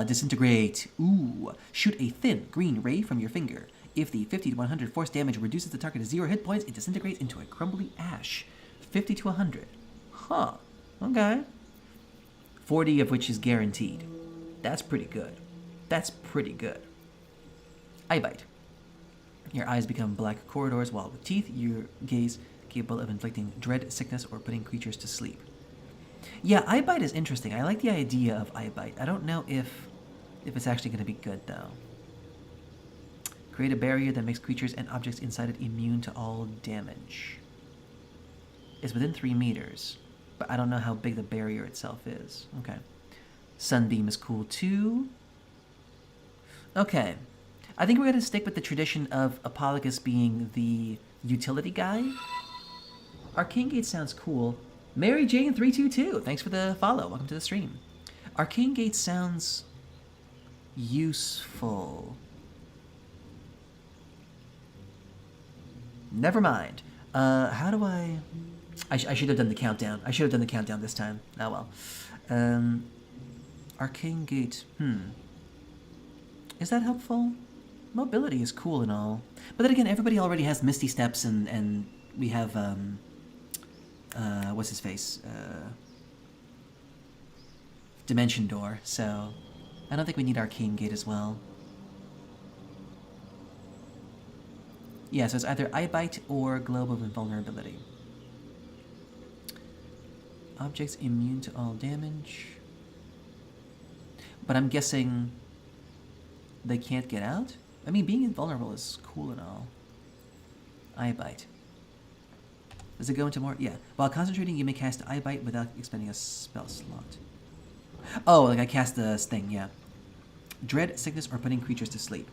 Disintegrate. Ooh. Shoot a thin green ray from your finger. If the 50 to 100 force damage reduces the target to 0 hit points, it disintegrates into a crumbly ash. 50 to 100. Huh. Okay. 40 of which is guaranteed. That's pretty good. That's pretty good. Eye Bite. Your eyes become black corridors, while with teeth, your gaze capable of inflicting dread, sickness, or putting creatures to sleep. Yeah, Eye Bite is interesting. I like the idea of Eye Bite. I don't know if it's actually going to be good, though. Create a barrier that makes creatures and objects inside it immune to all damage. It's within 3 meters, but I don't know how big the barrier itself is. Okay. Sunbeam is cool, too. Okay. I think we're going to stick with the tradition of Apollogus being the utility guy. Arcane Gate sounds cool. Mary Jane 322, thanks for the follow. Welcome to the stream. Arcane Gate sounds useful. Never mind. How do I should have done the countdown. I should have done the countdown this time. Oh well. Arcane Gate. Is that helpful? Mobility is cool and all. But then again, everybody already has Misty Steps and we have, what's his face? Dimension Door, so I don't think we need Arcane Gate as well. Yeah, so it's either Eye Bite or Globe of Invulnerability. Objects immune to all damage. But I'm guessing they can't get out? I mean, being invulnerable is cool and all. Eye Bite. Does it go into more? Yeah. While concentrating, you may cast Eye Bite without expending a spell slot. Oh, like I cast the thing, yeah. Dread, sickness, or putting creatures to sleep.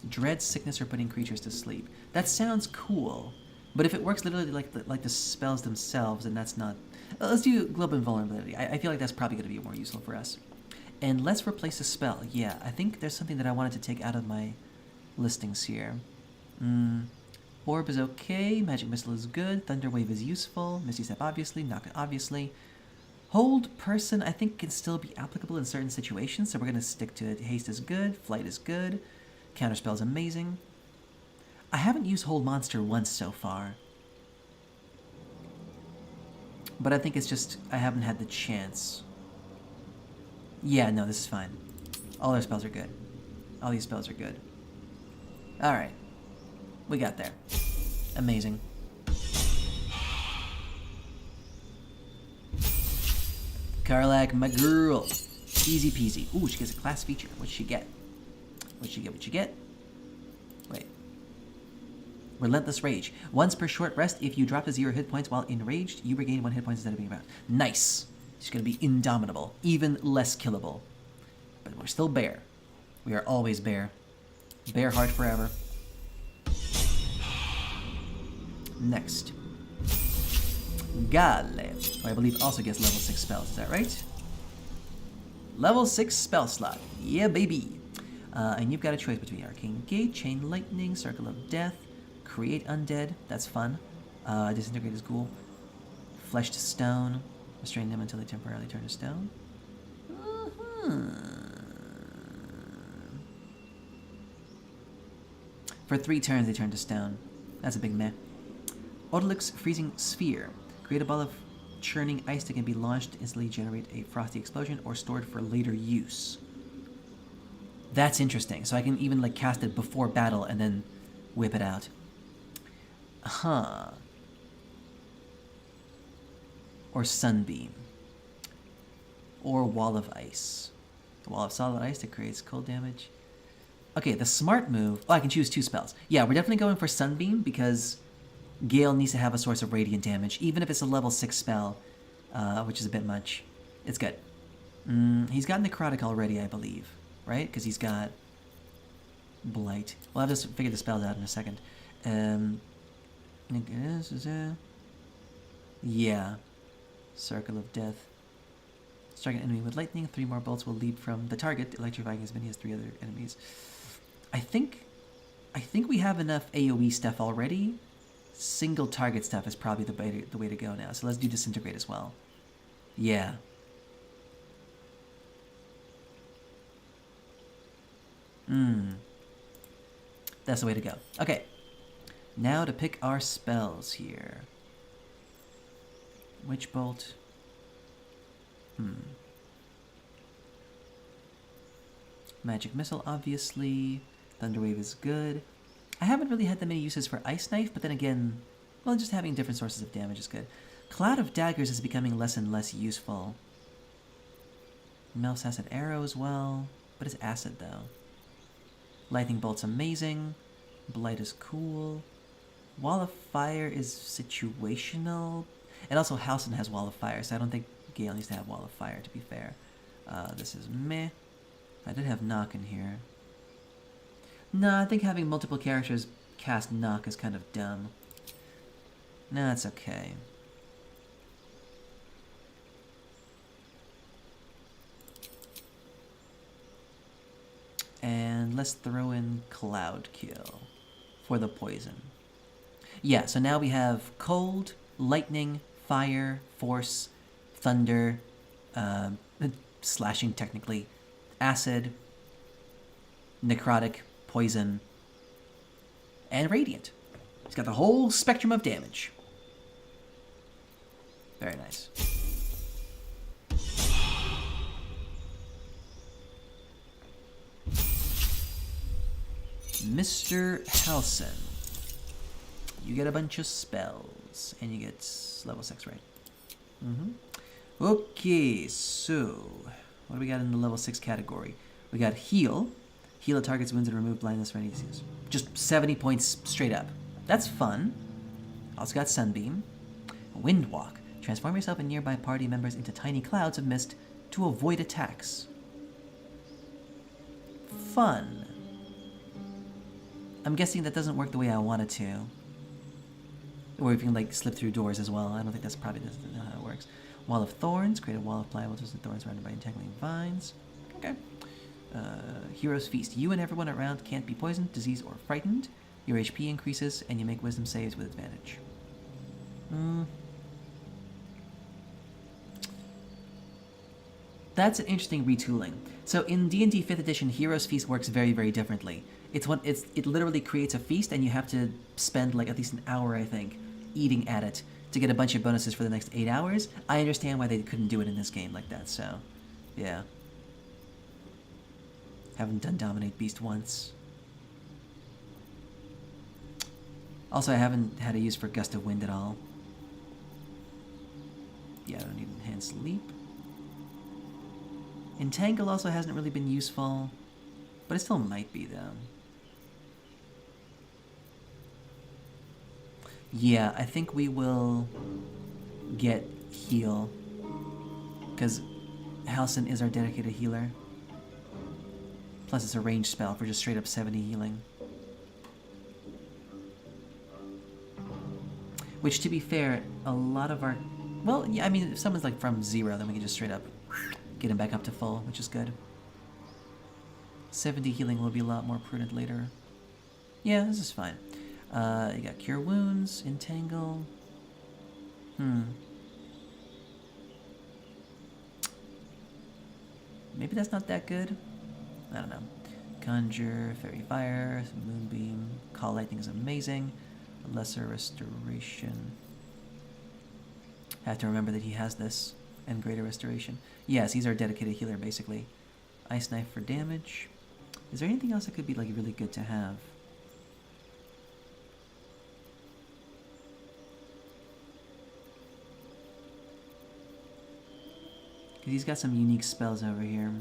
Dread, sickness, or putting creatures to sleep. That sounds cool. But if it works literally like the spells themselves, then that's not... Let's do Global Invulnerability. I feel like that's probably going to be more useful for us. And let's replace a spell. Yeah, I think there's something that I wanted to take out of my listings here. Orb is okay. Magic Missile is good. Thunder Wave is useful. Misty Step obviously. Knock it obviously. Hold Person I think can still be applicable in certain situations, so we're going to stick to it. Haste is good. Flight is good. Counterspell is amazing. I haven't used Hold Monster once so far. But I think it's just I haven't had the chance. Yeah, no, this is fine. All our spells are good. All these spells are good. Alright. We got there. Amazing. Karlak, my girl. Easy peasy. Ooh, she gets a class feature. What'd she get? What'd she get? Wait. Relentless Rage. Once per short rest, if you drop to 0 hit points while enraged, you regain 1 hit point instead of being bound. Nice. She's going to be indomitable. Even less killable. But we're still bear. We are always bear. Bear heart forever. Next. Gale. Who I believe also gets level 6 spells. Is that right? Level 6 spell slot. Yeah, baby. And you've got a choice between Arcane Gate, Chain Lightning, Circle of Death, Create Undead. That's fun. Disintegrate is cool. Flesh to Stone. Restrain them until they temporarily turn to stone. For 3 turns, they turn to stone. That's a big meh. Odalix Freezing Sphere. Create a ball of churning ice that can be launched to instantly generate a frosty explosion or stored for later use. That's interesting. So I can even like cast it before battle and then whip it out. Huh. or Sunbeam, or Wall of Ice. The Wall of Solid Ice that creates cold damage. Okay, the smart move. Oh, I can choose 2 spells. Yeah, we're definitely going for Sunbeam because Gale needs to have a source of radiant damage, even if it's a level 6 spell, which is a bit much. It's good. He's got Necrotic already, I believe, right? Because he's got Blight. Well, I'll just figure the spells out in a second. Yeah. Circle of Death. Strike an enemy with lightning. 3 more bolts will leap from the target, electrifying as many as 3 other enemies. I think we have enough AoE stuff already. Single target stuff is probably the way to go now. So let's do Disintegrate as well. Yeah. That's the way to go. Okay. Now to pick our spells here. Witch Bolt. Magic Missile, obviously. Thunderwave is good. I haven't really had that many uses for Ice Knife, but then again, well, just having different sources of damage is good. Cloud of Daggers is becoming less and less useful. Mel's Acid Arrow as well, but it's acid though. Lightning Bolt's amazing. Blight is cool. Wall of Fire is situational. And also Halcyon has Wall of Fire, so I don't think Gale needs to have Wall of Fire, to be fair. This is meh. I did have Knock in here. No, I think having multiple characters cast Knock is kind of dumb. No, it's okay. And let's throw in Cloud Kill for the poison. Yeah, so now we have Cold, Lightning, Fire, Force, Thunder, slashing technically, Acid, Necrotic, Poison, and Radiant. He's got the whole spectrum of damage. Very nice. Mr. Halcyon. You get a bunch of spells, and you get level 6, right? Okay, so what do we got in the level 6 category? We got Heal. Heal a target's wounds and remove blindness for any disease. Just 70 points straight up. That's fun. Also got Sunbeam. Windwalk. Transform yourself and nearby party members into tiny clouds of mist to avoid attacks. Fun. I'm guessing that doesn't work the way I want it to. Or if you can like slip through doors as well. I don't think that's probably not how it works. Wall of Thorns. Create a wall of pliable twisted thorns surrounded by entangling vines. Okay. Hero's Feast. You and everyone around can't be poisoned, diseased, or frightened. Your HP increases, and you make wisdom saves with advantage. That's an interesting retooling. So in D&D 5th edition, Hero's Feast works very, very differently. It literally creates a feast, and you have to spend like at least an hour, I think, eating at it to get a bunch of bonuses for the next 8 hours. I understand why they couldn't do it in this game like that, so yeah. Haven't done Dominate Beast once. Also, I haven't had a use for Gust of Wind at all. Yeah, I don't need Enhanced Leap. Entangle also hasn't really been useful, but it still might be, though. Yeah, I think we will get Heal, because Halcyon is our dedicated healer. Plus it's a ranged spell for just straight up 70 healing. Which, to be fair, a lot of our... Well, yeah, I mean, if someone's like from 0, then we can just straight up get him back up to full, which is good. 70 healing will be a lot more prudent later. Yeah, this is fine. You got Cure Wounds, Entangle. Maybe that's not that good. I don't know. Conjure, Fairy Fire, Moonbeam, Call Lightning is amazing. Lesser Restoration. I have to remember that he has this. And Greater Restoration. Yes, he's our dedicated healer, basically. Ice Knife for damage. Is there anything else that could be like really good to have? He's got some unique spells over here.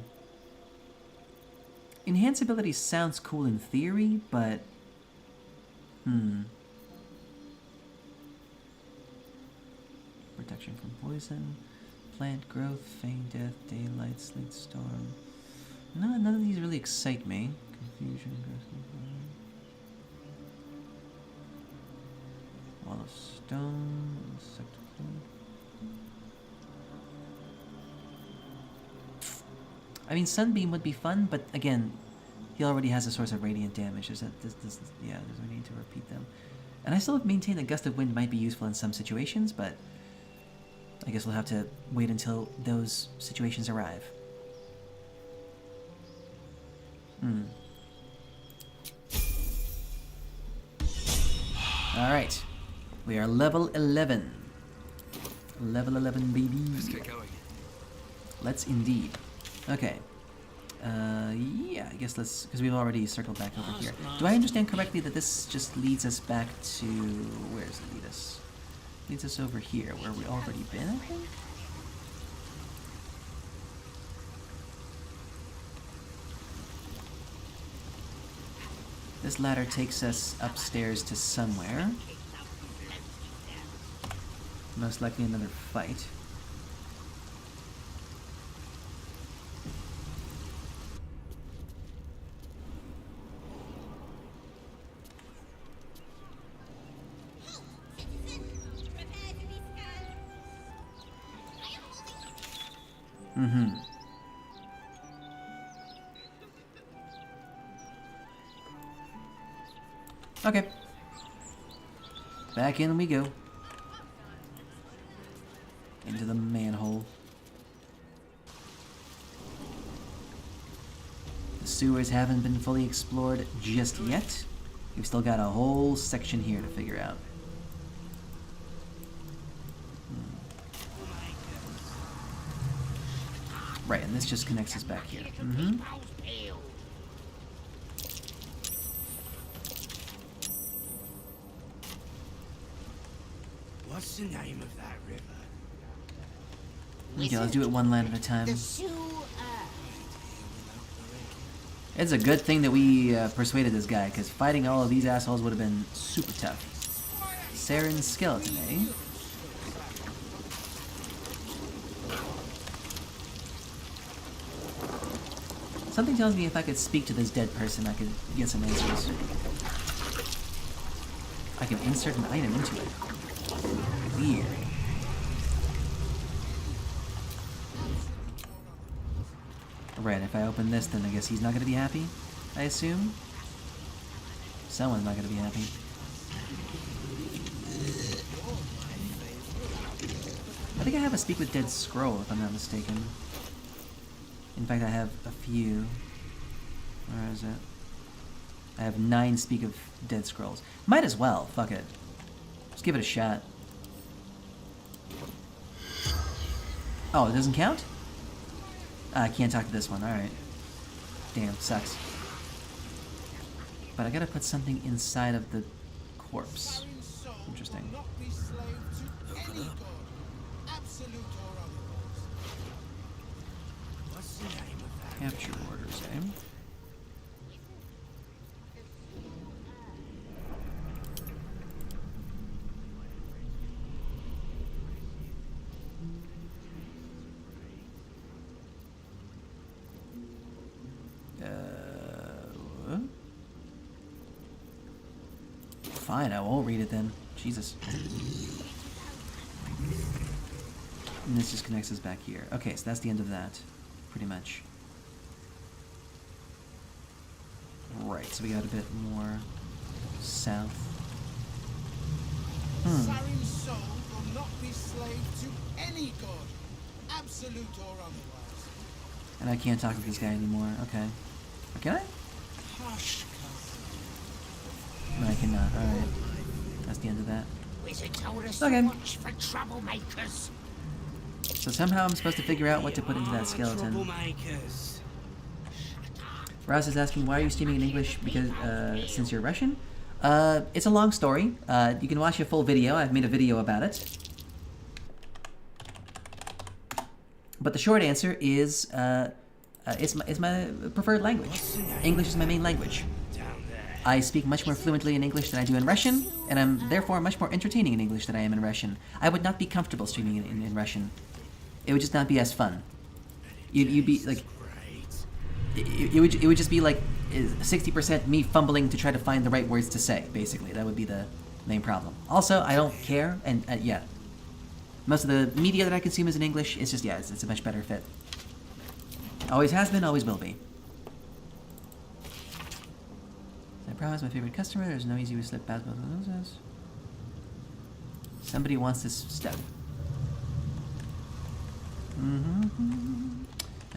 Enhance ability sounds cool in theory, but... Protection from poison, plant growth, feign death, daylight, sleet storm. No, none of these really excite me. Confusion, wall of stone, insect food. I mean, Sunbeam would be fun, but again, he already has a source of radiant damage. There's no need to repeat them. And I still maintain a Gust of Wind might be useful in some situations, but I guess we'll have to wait until those situations arrive. Alright. We are level 11. Level 11, baby. Let's get going. Let's indeed. Okay. Yeah, I guess let's... Because we've already circled back over here. Do I understand correctly that this just leads us back to... Where does it lead us? Leads us over here, where we've already been, I think? This ladder takes us upstairs to somewhere. Most likely another fight. Okay. Back in we go. Into the manhole. The sewers haven't been fully explored just yet. We've still got a whole section here to figure out. Right, and this just connects us back here. What's the name of that river? Okay, let's do it one land at a time. It's a good thing that we persuaded this guy, because fighting all of these assholes would have been super tough. Saren's skeleton, eh? Something tells me if I could speak to this dead person, I could get some answers. I can insert an item into it. Weird. Right, if I open this, then I guess he's not going to be happy, I assume? Someone's not going to be happy. I think I have a Speak with Dead scroll, if I'm not mistaken. In fact, I have a few. Where is it? I have 9 Speak of Dead scrolls. Might as well, fuck it. Let's give it a shot. Oh, it doesn't count? I can't talk to this one, alright. Damn, sucks. But I gotta put something inside of the corpse. Interesting. Capture orders, eh? Fine, I won't read it then. Jesus. And this just connects us back here. Okay, so that's the end of that. Pretty much. Right, so we got a bit more south. Saren's soul will not be slave to any god, absolute or otherwise. And I can't talk to this guy anymore. Okay. Or can I? Hush, No, I cannot. Alright. That's the end of that. okay. So somehow I'm supposed to figure out what to put into that skeleton. Rouse is asking, why are you streaming in English? Because since you're Russian? It's a long story. You can watch a full video. I've made a video about it. But the short answer is it's my preferred language. English is my main language. I speak much more fluently in English than I do in Russian, and I'm therefore much more entertaining in English than I am in Russian. I would not be comfortable streaming in Russian. It would just not be as fun. You'd be like, it would just be like 60% me fumbling to try to find the right words to say. Basically, that would be the main problem. Also, I don't care, and yeah, most of the media that I consume is in English. It's just it's a much better fit. Always has been, always will be. I promise my favorite customer. There's no easy way to slip past both of those. Somebody wants this stuff.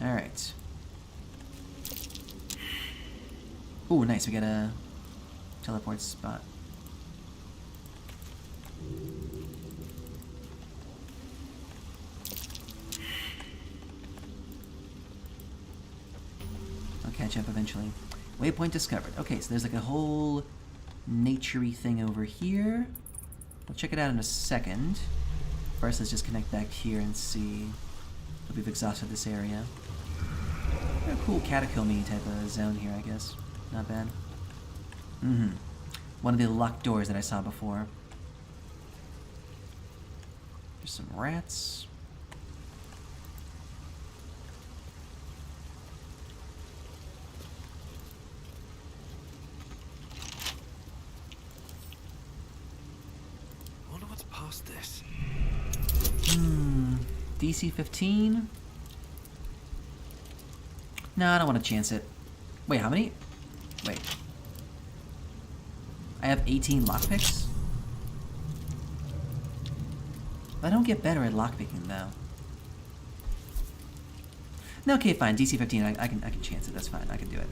All right. Ooh, nice. We got a teleport spot. I'll catch up eventually. Waypoint discovered. Okay, so there's like a whole nature-y thing over here. We'll check it out in a second. First, let's just connect back here and see if we've exhausted this area. A cool catacomb-y type of zone here, I guess. Not bad. One of the locked doors that I saw before. There's some rats. This. DC 15? No, I don't want to chance it. Wait, how many? Wait. I have 18 lockpicks? I don't get better at lockpicking, though. No, okay, fine. DC 15, I can chance it. That's fine. I can do it.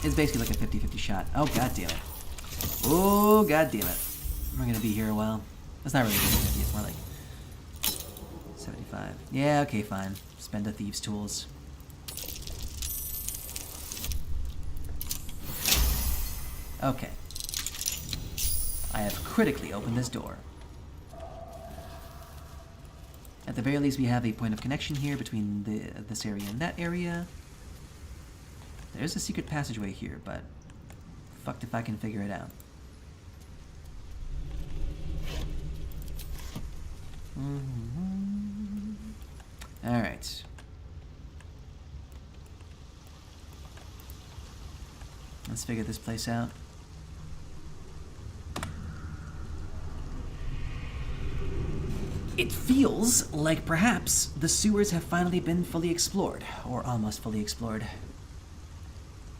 It's basically like a 50-50 shot. Oh, god damn it. Oh, god damn it. We're gonna be here a while. That's not really 50-50, it's more like 75. Yeah, okay, fine. Spend the thieves' tools. Okay. I have critically opened this door. At the very least, we have a point of connection here between this area and that area. There's a secret passageway here, but fucked if I can figure it out. All right. Let's figure this place out. It feels like perhaps the sewers have finally been fully explored, or almost fully explored.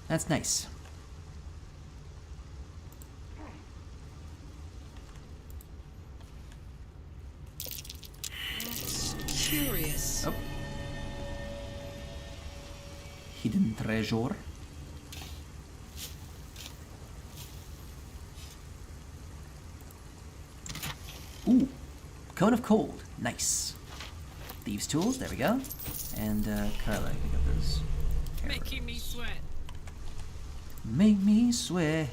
That's nice. Curious. Oh. Hidden treasure. Ooh. Cone of Cold. Nice. Thieves' tools. There we go. And, Carla, pick up those. Making me sweat. Make me sweat.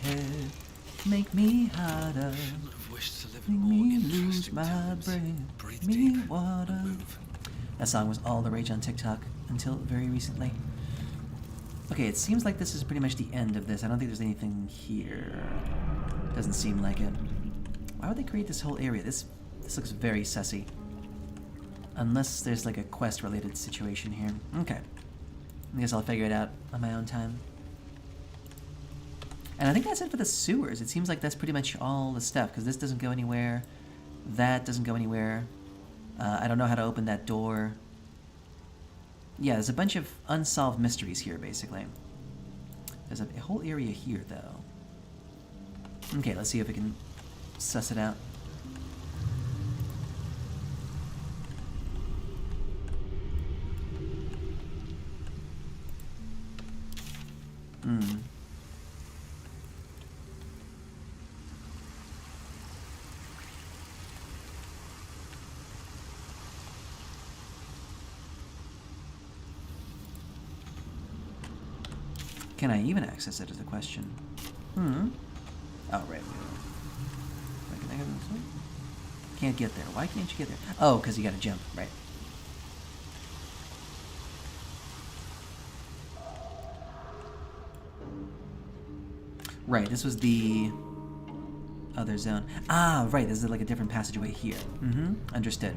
Make me harder. Make me lose my breath. Breathe me water. That song was all the rage on TikTok until very recently. Okay, it seems like this is pretty much the end of this. I don't think there's anything here. Doesn't seem like it. Why would they create this whole area? This looks very sussy. Unless there's like a quest-related situation here. Okay. I guess I'll figure it out on my own time. And I think that's it for the sewers. It seems like that's pretty much all the stuff, because this doesn't go anywhere. That doesn't go anywhere. I don't know how to open that door. Yeah, there's a bunch of unsolved mysteries here, basically. There's a whole area here, though. Okay, let's see if we can suss it out. Can I even access it is a question. Oh, right. Can't get there. Why can't you get there? Oh, because you gotta jump, right. Right, this was the other zone. Ah, right, this is like a different passageway here. Mm-hmm, understood.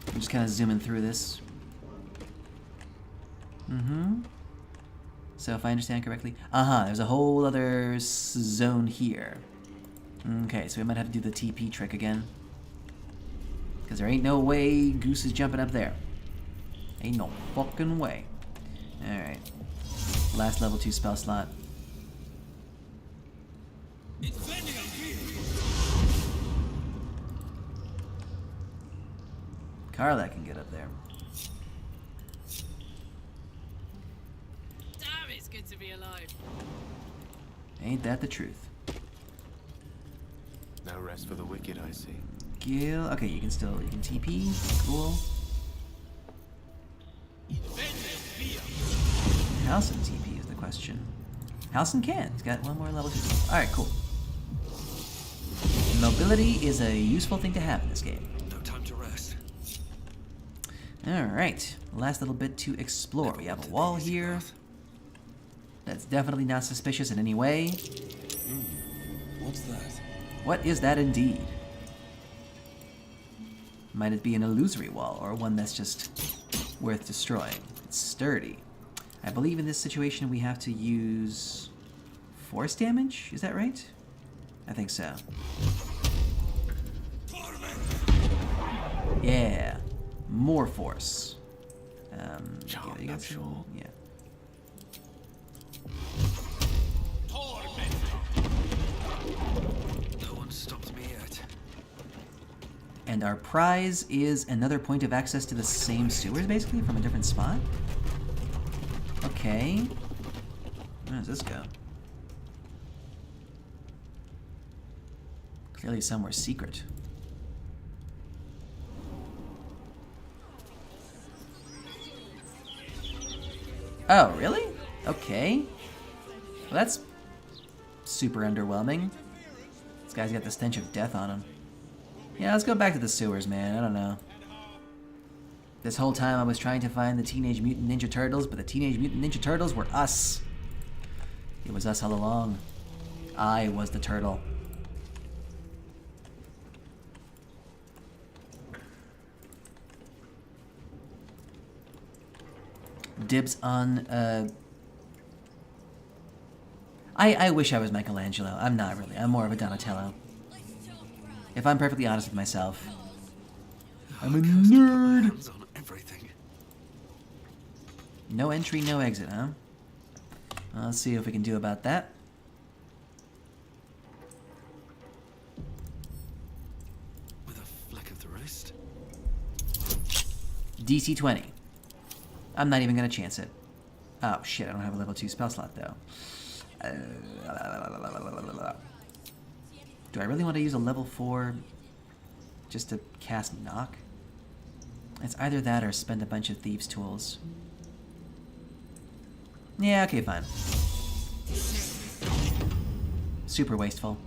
I'm just kind of zooming through this. Mm-hmm. So if I understand correctly, there's a whole other zone here. Okay, so we might have to do the TP trick again. Because there ain't no way Goose is jumping up there. Ain't no fucking way. Alright. Last level 2 spell slot. Carla can get up there. Damn, it's good to be alive. Ain't that the truth? No rest for the wicked, I see. Gil, okay, you can TP. Cool. Halcyon TP is the question. Halcyon can. He's got one more level 2. Alright, cool. Mobility is a useful thing to have in this game. No time to rest. Alright, last little bit to explore. We have a wall here. That's definitely not suspicious in any way. What's that? What is that indeed? Might it be an illusory wall, or one that's just worth destroying? It's sturdy. I believe in this situation we have to use force damage, is that right? I think so. Yeah, more force. You got some, yeah. No one stopped me yet. And our prize is another point of access to the same sewers, basically, from a different spot? Okay. Where does this go? Clearly somewhere secret. Oh, really? Okay. Well, that's super underwhelming. This guy's got the stench of death on him. Yeah, let's go back to the sewers, man. I don't know. This whole time I was trying to find the Teenage Mutant Ninja Turtles, but the Teenage Mutant Ninja Turtles were us. It was us all along. I was the turtle. Dibs on, I wish I was Michelangelo. I'm not really. I'm more of a Donatello. If I'm perfectly honest with myself. I'm a nerd! No entry, no exit, huh? Well, let's see what we can do about that. With a flick of the wrist. DC 20. I'm not even gonna chance it. Oh shit, I don't have a level 2 spell slot though. Do I really want to use a level 4 just to cast knock? It's either that or spend a bunch of thieves' tools. Yeah, okay, fine. Super wasteful.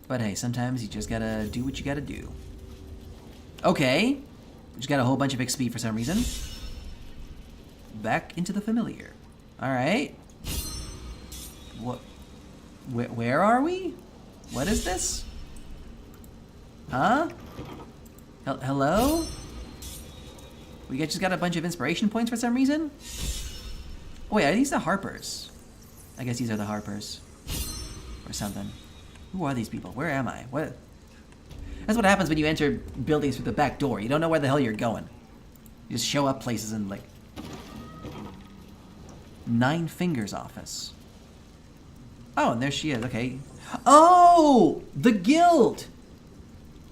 But hey, sometimes you just gotta do what you gotta do. Okay. Just got a whole bunch of XP for some reason. Back into the familiar. Alright. What? Where are we? What is this? Huh? Hello? We just got a bunch of inspiration points for some reason? Oh, wait, are these the Harpers? I guess these are the Harpers. Or something. Who are these people? Where am I? What? That's what happens when you enter buildings through the back door. You don't know where the hell you're going. You just show up places and like... Nine Fingers office. Oh, and there she is. Okay. Oh! The guild!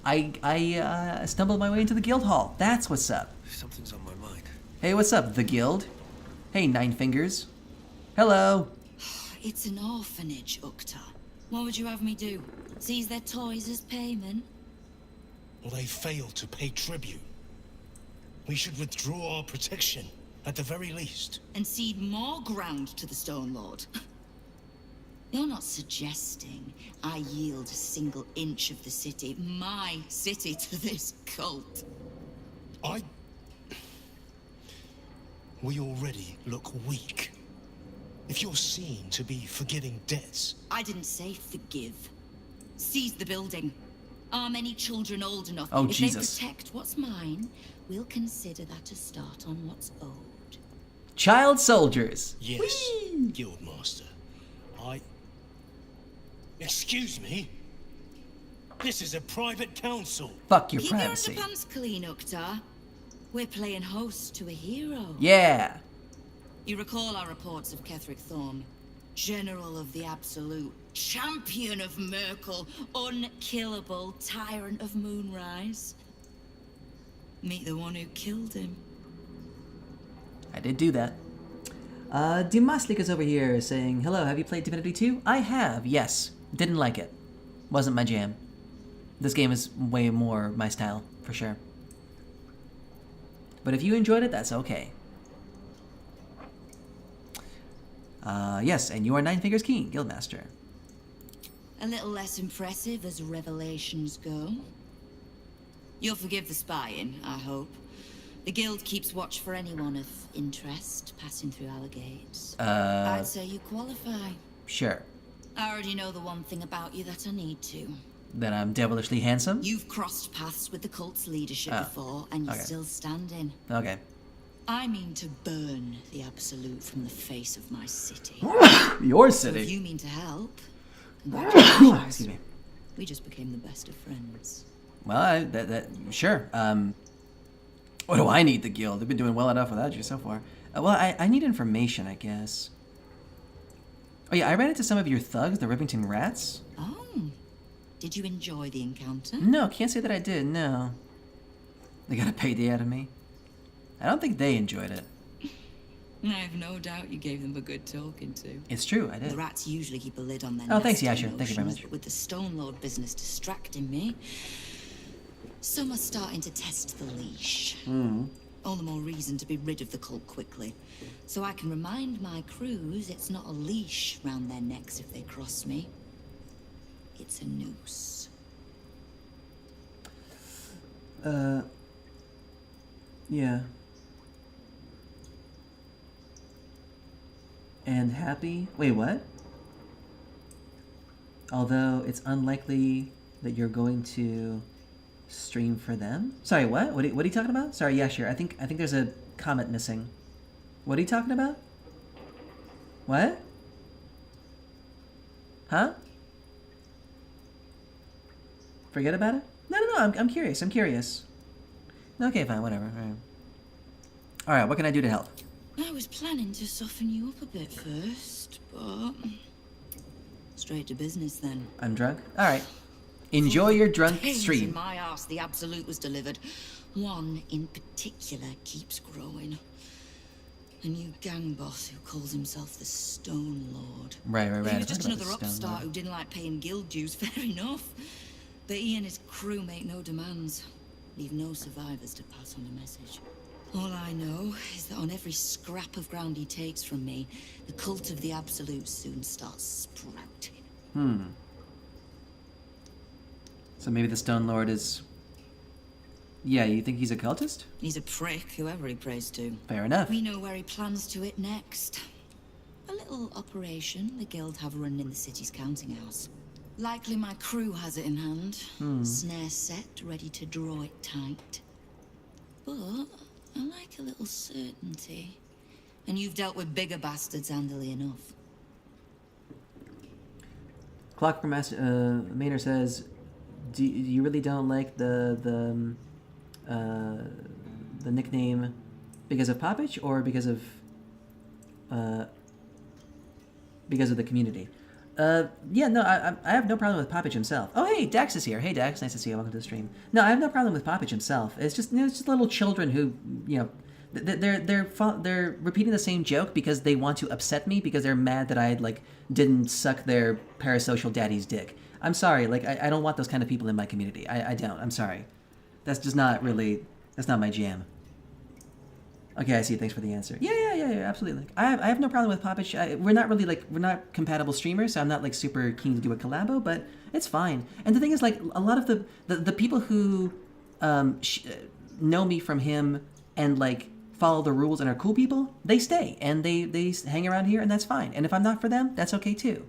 I stumbled my way into the guild hall. That's what's up. Something's on my mind. Hey, what's up, the guild? Hey, Nine Fingers. Hello. It's an orphanage, Ukta. What would you have me do? Seize their toys as payment? Well, they failed to pay tribute. We should withdraw our protection, at the very least. And cede more ground to the Stone Lord. You're not suggesting I yield a single inch of the city, my city, to this cult. We already look weak. If you're seen to be forgiving debts... I didn't say forgive. Seize the building. Arm any children old enough. Oh, if Jesus. they protect what's mine, we'll consider that a start on what's owed. Child soldiers. Yes, Guildmaster. Excuse me? This is a private council. Fuck your Keep privacy. your underpants clean, Uktar. We're playing host to a hero. Yeah. You recall our reports of Ketheric Thorn, General of the Absolute, Champion of Merkel, Unkillable, Tyrant of Moonrise. Meet the one who killed him. I did do that. Dimaslik is over here saying, hello, have you played Divinity 2? I have, yes. Didn't like it. Wasn't my jam. This game is way more my style, for sure. But if you enjoyed it, that's okay. Yes, and you are Nine Fingers King, Guildmaster. A little less impressive as revelations go. You'll forgive the spying, I hope. The guild keeps watch for anyone of interest passing through our gates. I'd say you qualify. Sure. I already know the one thing about you that I need to. That I'm devilishly handsome? You've crossed paths with the cult's leadership before, and you're still standing. Okay. I mean to burn the Absolute from the face of my city. Your So city. if you mean to help, congratulations. Excuse me. We just became the best of friends. Well, sure. What do I need the guild? They've been doing well enough without you so far. Well, I need information, I guess. Oh yeah, I ran into some of your thugs, the Rivington Rats. Oh, did you enjoy the encounter? No, can't say that I did, no. They got a payday out of me. I don't think they enjoyed it. I have no doubt you gave them a good talking to. It's true, I did. The rats usually keep a lid on their Oh, thanks, nasty Yasher. Thank you very emotions, much. But with the Stone Lord business distracting me, some are starting to test the leash. All the more reason to be rid of the cult quickly. So I can remind my crews it's not a leash round their necks if they cross me. It's a noose. Yeah. And happy? Wait, what? Although it's unlikely that you're going to stream for them? Sorry, what? What are you talking about? Sorry, yeah, sure. I think there's a comment missing. What are you talking about? What? Huh? Forget about it? No, I'm curious. I'm curious. Okay, fine, whatever. All right, what can I do to help? I was planning to soften you up a bit first, but straight to business then. I'm drunk? All right. Enjoy your drunk Pains stream. in my ass, the Absolute was delivered. One in particular keeps growing. A new gang boss who calls himself the Stone Lord. Right. He was just another upstart who didn't like paying guild dues, fair enough. But he and his crew make no demands. Leave no survivors to pass on the message. All I know is that on every scrap of ground he takes from me, the cult of the Absolute soon starts sprouting. So maybe the Stone Lord is... Yeah, you think he's a cultist? He's a prick, whoever he prays to. Fair enough. We know where he plans to it next. A little operation the guild have run in the city's counting house. Likely my crew has it in hand. Snare set, ready to draw it tight. But I like a little certainty. And you've dealt with bigger bastards handily enough. Clockwork Master Maynard says, "Do you really don't like the nickname because of Poppage or because of the community?" Yeah, no, I have no problem with Poppage himself. Oh, hey, Dax is here. Hey, Dax, nice to see you. Welcome to the stream. No, I have no problem with Poppage himself. It's just little children who, they're repeating the same joke because they want to upset me because they're mad that I didn't suck their parasocial daddy's dick. I'm sorry, I don't want those kind of people in my community. I don't. I'm sorry. That's just not really. That's not my jam. Okay, I see. Thanks for the answer. Yeah, absolutely. I have no problem with Poppage. We're not compatible streamers, so I'm not like super keen to do a collabo, but it's fine. And the thing is, like, a lot of the people who know me from him and like follow the rules and are cool people, they stay and they hang around here, and that's fine. And if I'm not for them, that's okay too.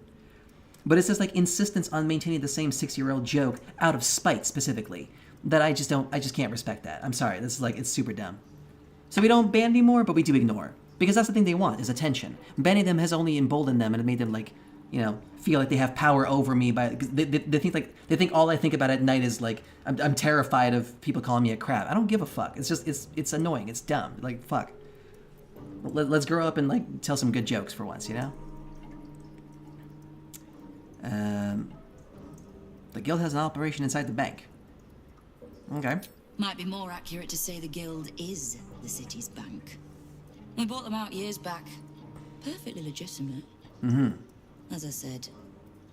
But it's this like insistence on maintaining the same 6-year-old joke out of spite specifically that I just can't respect that. I'm sorry. This is like, it's super dumb. So we don't ban anymore, but we do ignore. Because that's the thing they want, is attention. Banning them has only emboldened them and it made them, like, you know, feel like they have power over me. They think all I think about at night is, like, I'm terrified of people calling me a crap. I don't give a fuck. It's just, it's annoying. It's dumb. Like, fuck. Let's grow up and, like, tell some good jokes for once, you know? The guild has an operation inside the bank. Okay. Might be more accurate to say the guild is the city's bank. We bought them out years back. Perfectly legitimate. Mm-hmm. As I said,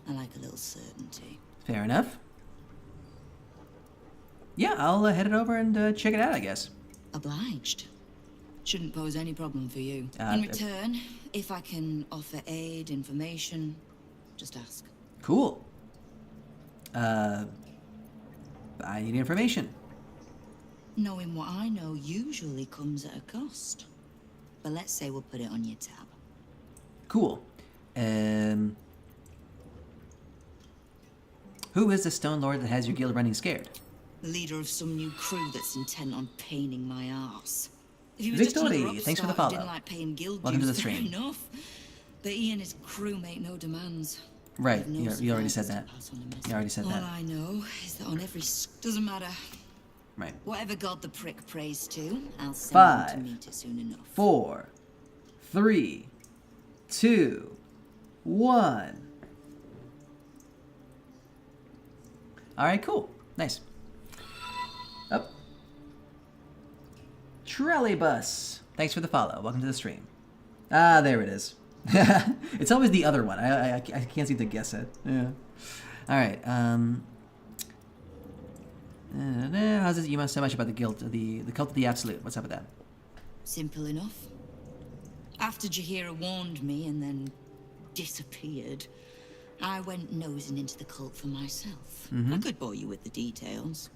I like a little certainty. Fair enough. Yeah, I'll head it over and check it out, I guess. Obliged. Shouldn't pose any problem for you. In return, if I can offer aid, information, just ask. Cool. I need information. Knowing what I know usually comes at a cost. But let's say we'll put it on your tab. Cool. Who is the Stone Lord that has your guild running scared? The leader of some new crew that's intent on paining my ass. If he was Victory, just another thanks for the upstart who follow. didn't like paying guild Welcome to dues, the fair stream. enough. But he and his crew make no demands. Right, No you already said surprises that. to pass on a message. You already said All that. I know is that on every doesn't matter. Right. Whatever god the prick prays to, I'll send 5, him to meet it soon enough. 4, 3, 2, 1. All right, cool. Nice. Up. Trolleybus. Thanks for the follow. Welcome to the stream. Ah, there it is. It's always the other one. I can't seem to guess it. Yeah. All right. How's this email so much about the guild, the cult of the absolute? What's up with that? Simple enough. After Jaheira warned me and then disappeared, I went nosing into the cult for myself. I could bore you with the details.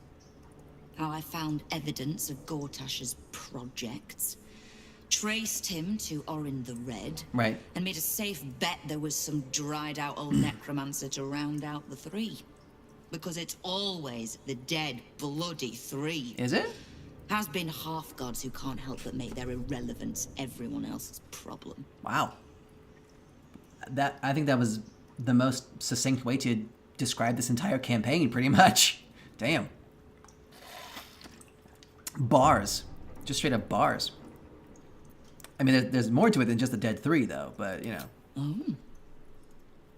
How I found evidence of Gortash's projects, traced him to Orin the Red, Right. and made a safe bet there was some dried out old necromancer to round out the three. Because it's always the dead, bloody three. Is it? Has been half gods who can't help but make their irrelevance everyone else's problem. Wow. I think that was the most succinct way to describe this entire campaign, pretty much. Damn. Bars. Just straight up bars. I mean, there's more to it than just the dead three, though, but, you know. Oh.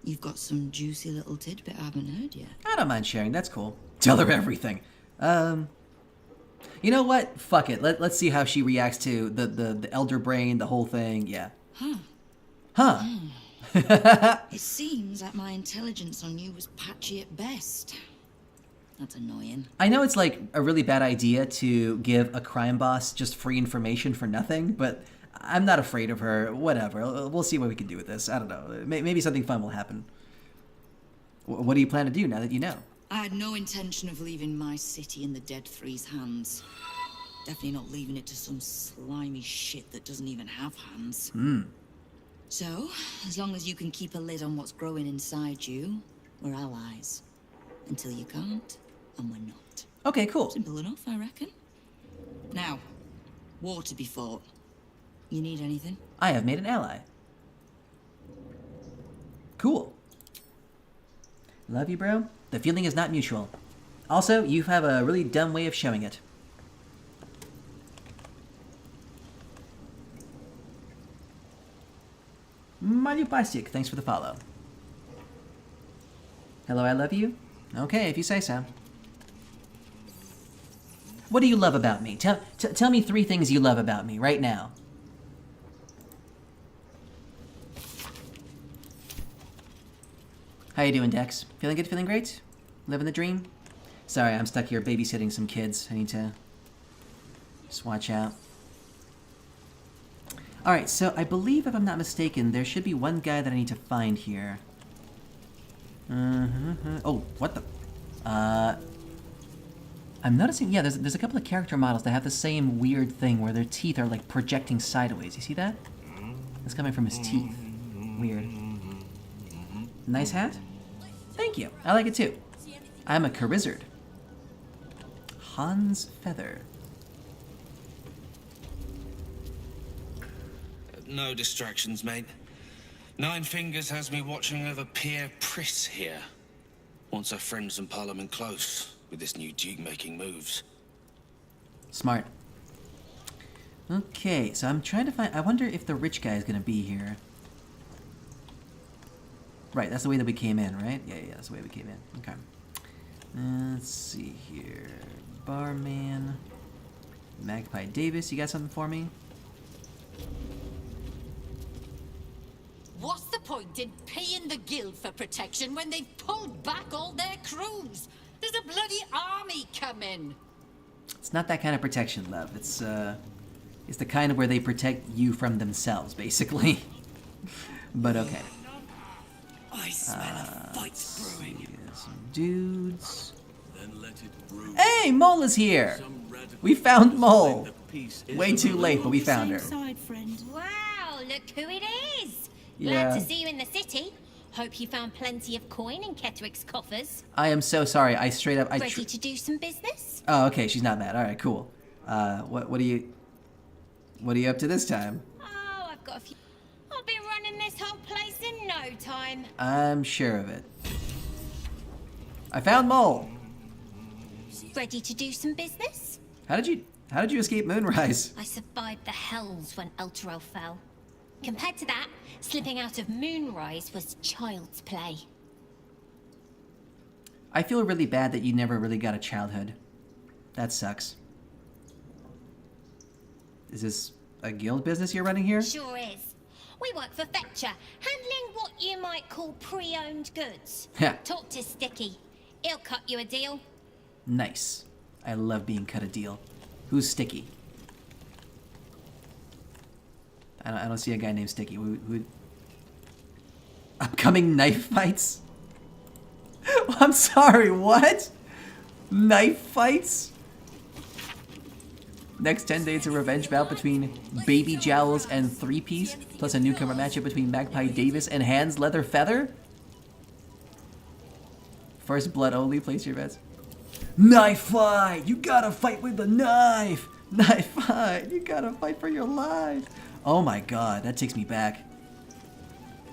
You've got some juicy little tidbit I haven't heard yet. I don't mind sharing. That's cool. Tell her everything. You know what? Fuck it. Let's see how she reacts to the elder brain, the whole thing. Yeah. Huh. It seems like my intelligence on you was patchy at best. That's annoying. I know it's like a really bad idea to give a crime boss just free information for nothing, but I'm not afraid of her. Whatever. We'll see what we can do with this. I don't know. Maybe something fun will happen. What do you plan to do now that you know? I had no intention of leaving my city in the Dead Three's hands. Definitely not leaving it to some slimy shit that doesn't even have hands. So, as long as you can keep a lid on what's growing inside you, we're allies. Until you can't, and we're not. Okay, cool. Simple enough, I reckon. Now, war to be fought. You need anything? I have made an ally. Cool. Love you, bro. The feeling is not mutual. Also, you have a really dumb way of showing it. Mario Plastic, thanks for the follow. Hello, I love you? Okay, if you say so. What do you love about me? Tell me 3 things you love about me right now. How you doing, Dex? Feeling good? Feeling great? Living the dream? Sorry, I'm stuck here babysitting some kids. I need to just watch out. Alright, so I believe, if I'm not mistaken, there should be one guy that I need to find here. Oh, what the... I'm noticing, yeah, there's a couple of character models that have the same weird thing where their teeth are, like, projecting sideways. You see that? That's coming from his teeth. Weird. Nice hat? Thank you. I like it, too. I'm a Charizard. Hans Feather. No distractions, mate. Nine Fingers has me watching over Pierre Priss here. Wants her friends in Parliament close with this new Duke making moves. Smart. Okay, so I'm trying to find... I wonder if the rich guy is going to be here. Right, that's the way that we came in, right? Yeah, that's the way we came in. Okay. Let's see here. Barman. Magpie Davis, you got something for me? What's the point in paying the guild for protection when they've pulled back all their crews? There's a bloody army coming. It's not that kind of protection, love. It's the kind of where they protect you from themselves, basically. But okay. I smell a fight brewing. Some dudes. Then let it brew. Hey, Mole is here. We found Mole. Way too late, but we found her. Side, friend. Wow, look who it is. Yeah. Glad to see you in the city. Hope you found plenty of coin in Ketheric's coffers. I am so sorry. I straight up... Ready to do some business? Oh, okay. She's not mad. All right, cool. What are you up to this time? Oh, I've got a few... I'll be running this whole place in no time. I'm sure of it. I found Mole. Ready to do some business? How did you escape Moonrise? I survived the hells when Elturel fell. Compared to that, slipping out of Moonrise was child's play. I feel really bad that you never really got a childhood. That sucks. Is this a guild business you're running here? Sure is. We work for Fetcher, handling what you might call pre-owned goods. Yeah. Talk to Sticky. He'll cut you a deal. Nice. I love being cut a deal. Who's Sticky? I don't see a guy named Sticky. Who... Upcoming knife fights? I'm sorry, what? Knife fights? Next 10 days, a revenge bout between Baby Jowls and Three Piece, plus a newcomer matchup between Magpie Davis and Hans Leather Feather? First blood only, place your bets. Knife fight! You gotta fight with the knife! Knife fight! You gotta fight for your life! Oh my god, that takes me back.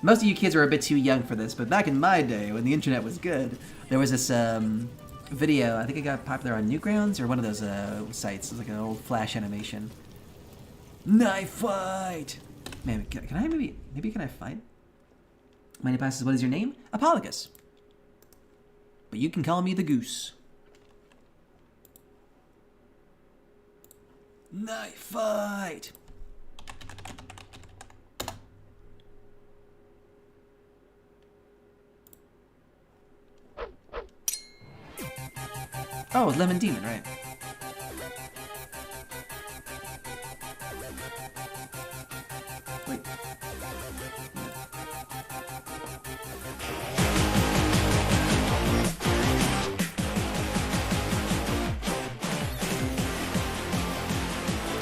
Most of you kids are a bit too young for this, but back in my day, when the internet was good, there was this video, I think it got popular on Newgrounds, or one of those sites. It was like an old Flash animation. Knife fight! Man, can I maybe can I fight? My name passes, what is your name? Apologus. But you can call me the Goose. Knife fight! Oh, it's Lemon Demon, right. Wait.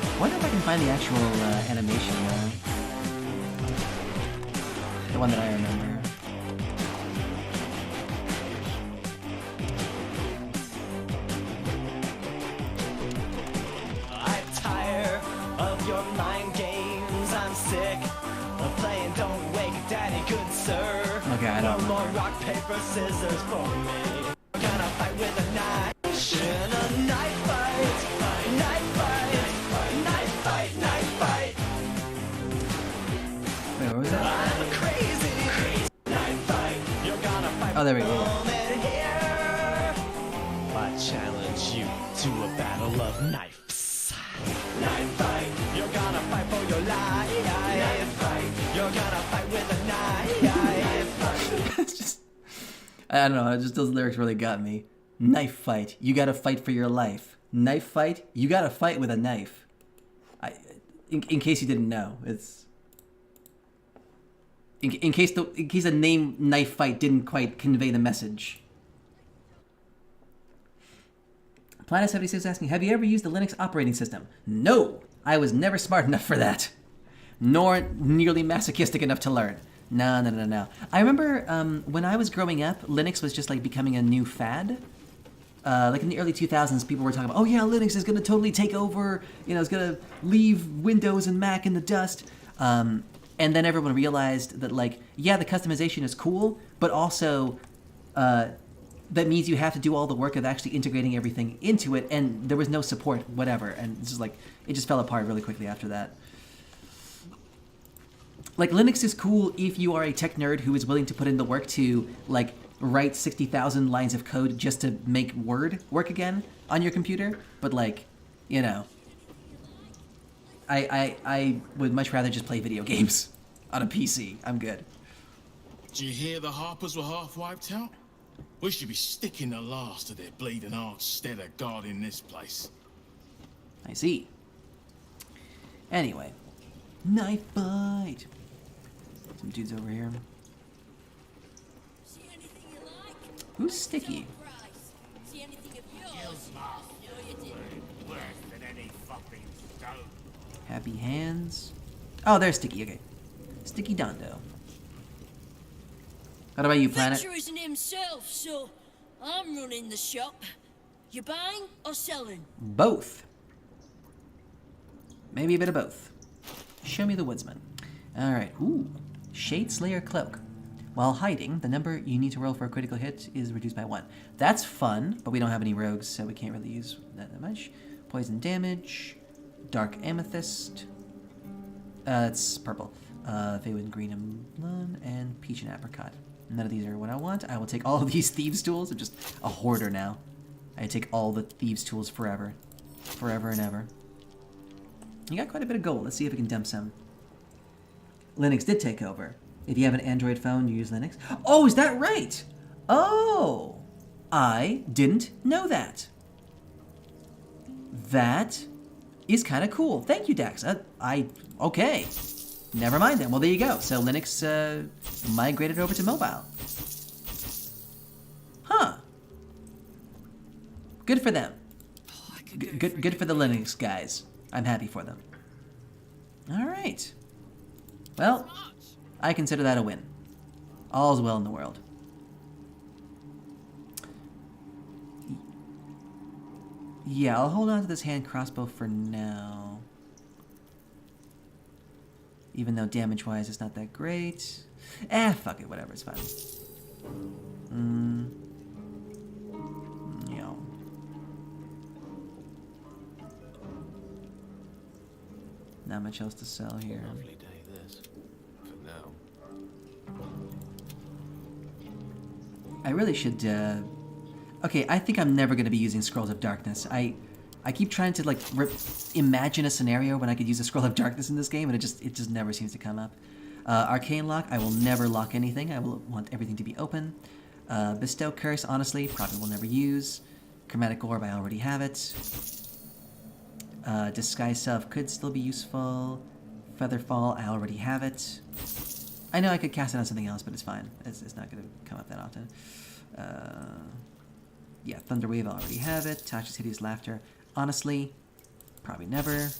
I wonder if I can find the actual animation, the one that I remember. Okay, I don't. No more rock, paper, scissors for me. We're gonna fight with a knife. In a knife fight. Knife fight. Knife fight. Knife fight. Wait, what was that? I'm a crazy knife fight. You're gonna fight. Oh, there we go. I challenge you to a battle of knives. Knife fight. You're gonna fight for your life. Knife fight. You're gonna fight with a knife. It's just, I don't know, just those lyrics really got me. Knife fight, you gotta fight for your life. Knife fight, you gotta fight with a knife. in case you didn't know, it's in case a name knife fight didn't quite convey the message. Planet 76 is asking, have you ever used the Linux operating system? No, I was never smart enough for that, nor nearly masochistic enough to learn. No. I remember when I was growing up, Linux was just like becoming a new fad. Like in the early 2000s, people were talking about, oh yeah, Linux is going to totally take over, you know, it's going to leave Windows and Mac in the dust. And then everyone realized that, like, yeah, the customization is cool, but also that means you have to do all the work of actually integrating everything into it, and there was no support, whatever. And it's just like, it just fell apart really quickly after that. Like, Linux is cool if you are a tech nerd who is willing to put in the work to, like, write 60,000 lines of code just to make Word work again on your computer. But, like, you know, I would much rather just play video games on a PC. I'm good. Did you hear the Harpers were half wiped out? We should be sticking the last of their bleeding hearts instead of guarding this place. I see. Anyway, knife fight. Some dudes over here. Who's Sticky? Happy Hands. Oh, there's Sticky. Okay. Sticky Dondo. What about you, Planet? Victor isn't himself, so I'm running the shop. You buying or selling? Both. Maybe a bit of both. Show me the woodsman. Alright. Ooh. Shade Slayer Cloak. While hiding, the number you need to roll for a critical hit is reduced by 1. That's fun, but we don't have any rogues, so we can't really use that much. Poison damage. Dark Amethyst. It's purple. Feywind Green and Blonde, and Peach and Apricot. None of these are what I want. I will take all of these Thieves' Tools. I'm just a hoarder now. I take all the Thieves' Tools forever. Forever and ever. You got quite a bit of gold. Let's see if we can dump some. Linux did take over. If you have an Android phone, you use Linux. Oh, is that right? Oh, I didn't know that. That is kind of cool. Thank you, Dax. Okay. Never mind then. Well, there you go. So Linux migrated over to mobile. Huh. Good for them. Good for the Linux guys. I'm happy for them. All right. Well, I consider that a win. All's well in the world. Yeah, I'll hold on to this hand crossbow for now. Even though damage-wise it's not that great. Fuck it, whatever, it's fine. Yeah. Not much else to sell here. Lovely day this, for now. I really should, okay, I think I'm never going to be using Scrolls of Darkness. I keep trying to, like, imagine a scenario when I could use a Scroll of Darkness in this game, and it just never seems to come up. Arcane Lock, I will never lock anything. I will want everything to be open. Bestow Curse, honestly, probably will never use. Chromatic Orb, I already have it. Disguise Self could still be useful. Featherfall, I already have it. I know I could cast it on something else, but it's fine. It's not going to come up that often. Yeah, Thunderwave, I already have it. Tasha's Hideous Laughter, honestly, probably never.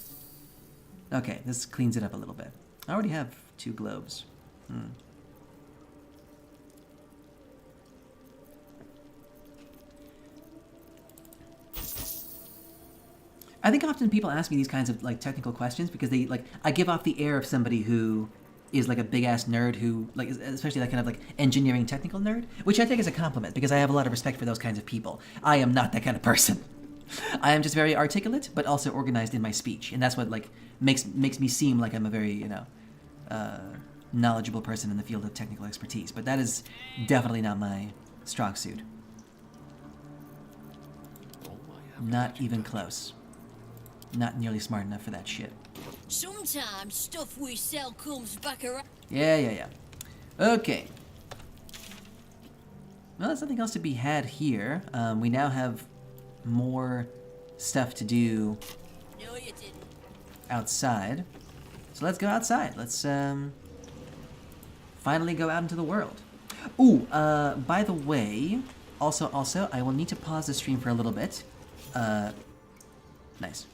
Okay, this cleans it up a little bit. I already have 2 globes. I think often people ask me these kinds of like technical questions because they like I give off the air of somebody who is like a big ass nerd who like especially that kind of like engineering technical nerd, which I take as a compliment because I have a lot of respect for those kinds of people. I am not that kind of person. I am just very articulate but also organized in my speech, and that's what like makes me seem like I'm a very, you know, knowledgeable person in the field of technical expertise, but that is definitely not my strong suit. Not even close. Not nearly smart enough for that shit. Sometimes stuff we sell comes back around. Yeah. Okay. Well, there's nothing else to be had here. We now have more stuff to do. No, you didn't. outside. So let's go outside. Let's finally go out into the world. Ooh, by the way, also, I will need to pause the stream for a little bit. Nice.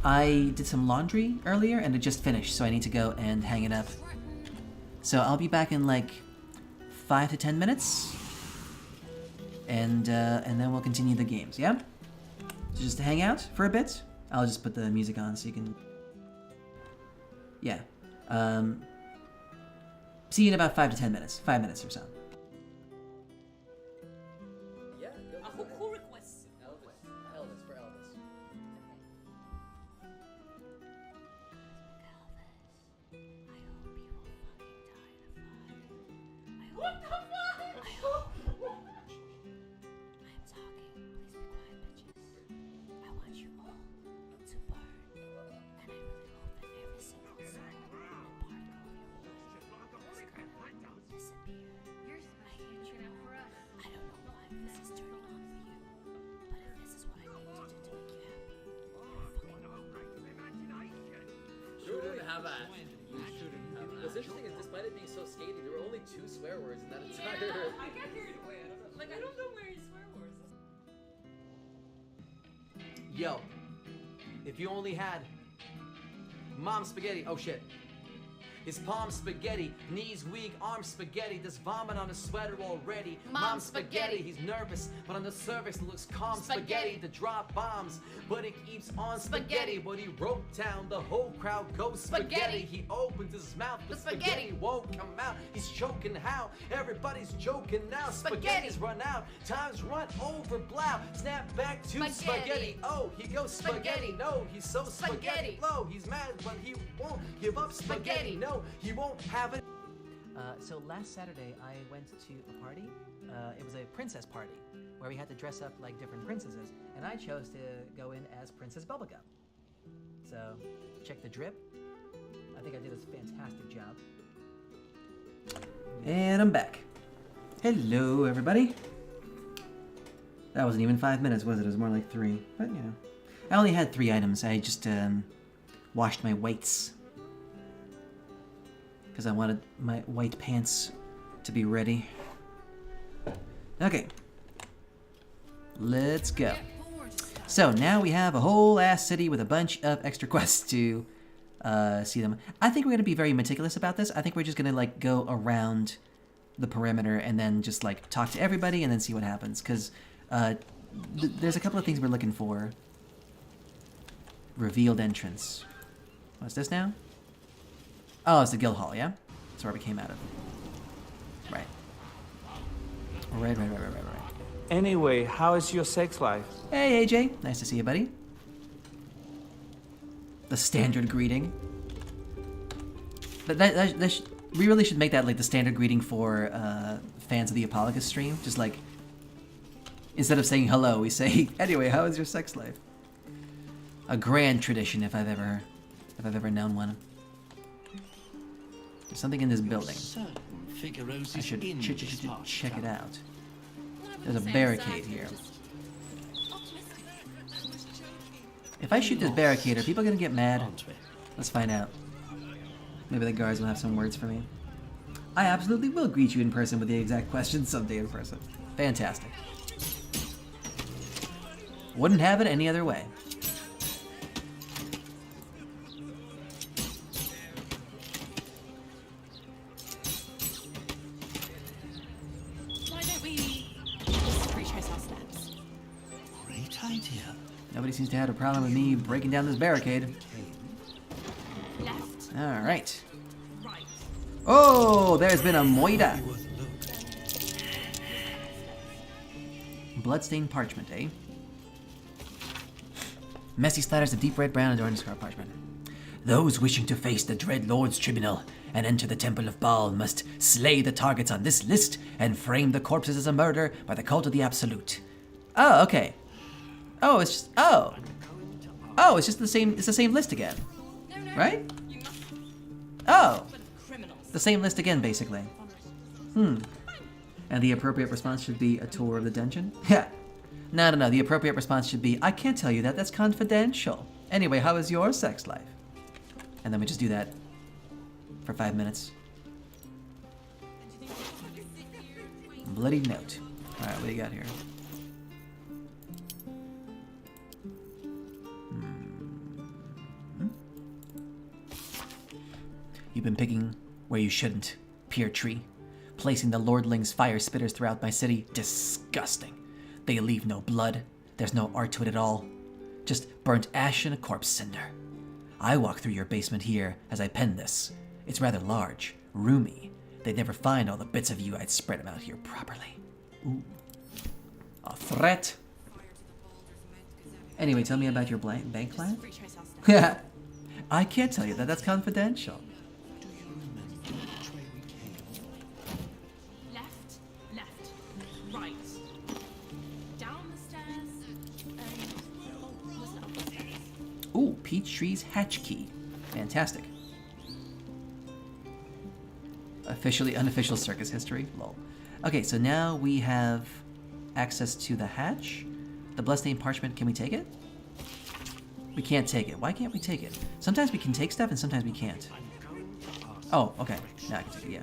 I did some laundry earlier and it just finished, so I need to go and hang it up. So I'll be back in like 5 to 10 minutes. And then we'll continue the games, yeah? So just to hang out for a bit. I'll just put the music on so you can... Yeah. See you in about 5 to 10 minutes. 5 minutes or so. Yeah, go. Who requests? Elvis for Elvis. What the fuck? What's interesting is, despite it being so scathing, there were only 2 swear words in that entire. I got carried away. I don't know where his swear words. Yo, if you only had mom spaghetti. Oh shit. His palm spaghetti, knees weak, arms spaghetti. There's vomit on his sweater already. Mom spaghetti. He's nervous, but on the surface it looks calm. Spaghetti to drop bombs, but it keeps on spaghetti. What he wrote down, the whole crowd goes spaghetti. He opens his mouth, but spaghetti won't come out. He's choking how? Everybody's joking now. Spaghetti's run out, time's run over. Blow, snap back to spaghetti. Oh, he goes spaghetti. No, he's so spaghetti low. He's mad, but he won't give up spaghetti. No, he won't have it. So last Saturday I went to a party. It was a princess party where we had to dress up like different princesses, and I chose to go in as Princess Bubblegum. So check the drip. I think I did a fantastic job. And I'm back. Hello, everybody. That wasn't even 5 minutes, was it? It was more like 3. But, you know. I only had 3 items. I just washed my weights. Because I wanted my white pants to be ready. Okay. Let's go. So now we have a whole ass city with a bunch of extra quests to see them. I think we're going to be very meticulous about this. I think we're just going to like go around the perimeter and then just like talk to everybody and then see what happens. Because there's a couple of things we're looking for. Revealed entrance. What's this now? Oh, it's the guild hall, yeah? That's where we came out of. Right. Right. Anyway, how is your sex life? Hey, AJ. Nice to see you, buddy. The standard greeting. But we really should make that like the standard greeting for fans of the Apologus stream. Just like, instead of saying hello, we say, anyway, how is your sex life? A grand tradition, if I've ever known one. There's something in this building. I should check it out. There's a barricade here. If I shoot this barricade, are people gonna get mad? Let's find out. Maybe the guards will have some words for me. I absolutely will greet you in person with the exact questions someday in person. Fantastic. Wouldn't have it any other way. Why don't we just retrace our steps? Great idea. Nobody seems to have a problem with me breaking down this barricade. Left. All right. Right. Oh, there's been a moida. Bloodstained parchment, eh? Messy splatters of deep red, brown, adorned scarlet parchment. Those wishing to face the Dread Lord's tribunal and enter the Temple of Baal must slay the targets on this list and frame the corpses as a murder by the cult of the Absolute. Oh, okay. Oh, it's just it's just the same. It's the same list again, right? Oh, the same list again, basically. And the appropriate response should be a tour of the dungeon. Yeah. No. The appropriate response should be, I can't tell you that. That's confidential. Anyway, how is your sex life? And then we just do that for 5 minutes. Bloody note. All right, what do you got here? You've been picking where you shouldn't, Pear Tree. Placing the lordling's fire spitters throughout my city. Disgusting. They leave no blood. There's no art to it at all. Just burnt ash and a corpse cinder. I walk through your basement here as I pen this. It's rather large, roomy. They'd never find all the bits of you. I'd spread them out here properly. Ooh. A threat. Anyway, tell me about your bank client. Yeah. I can't tell you that. That's confidential. Ooh, Peachtree's hatch key. Fantastic. Officially unofficial circus history. Lol. Okay, so now we have access to the hatch. The bloodstained parchment, can we take it? We can't take it. Why can't we take it? Sometimes we can take stuff and sometimes we can't. Oh, okay. Now I can take it, yeah.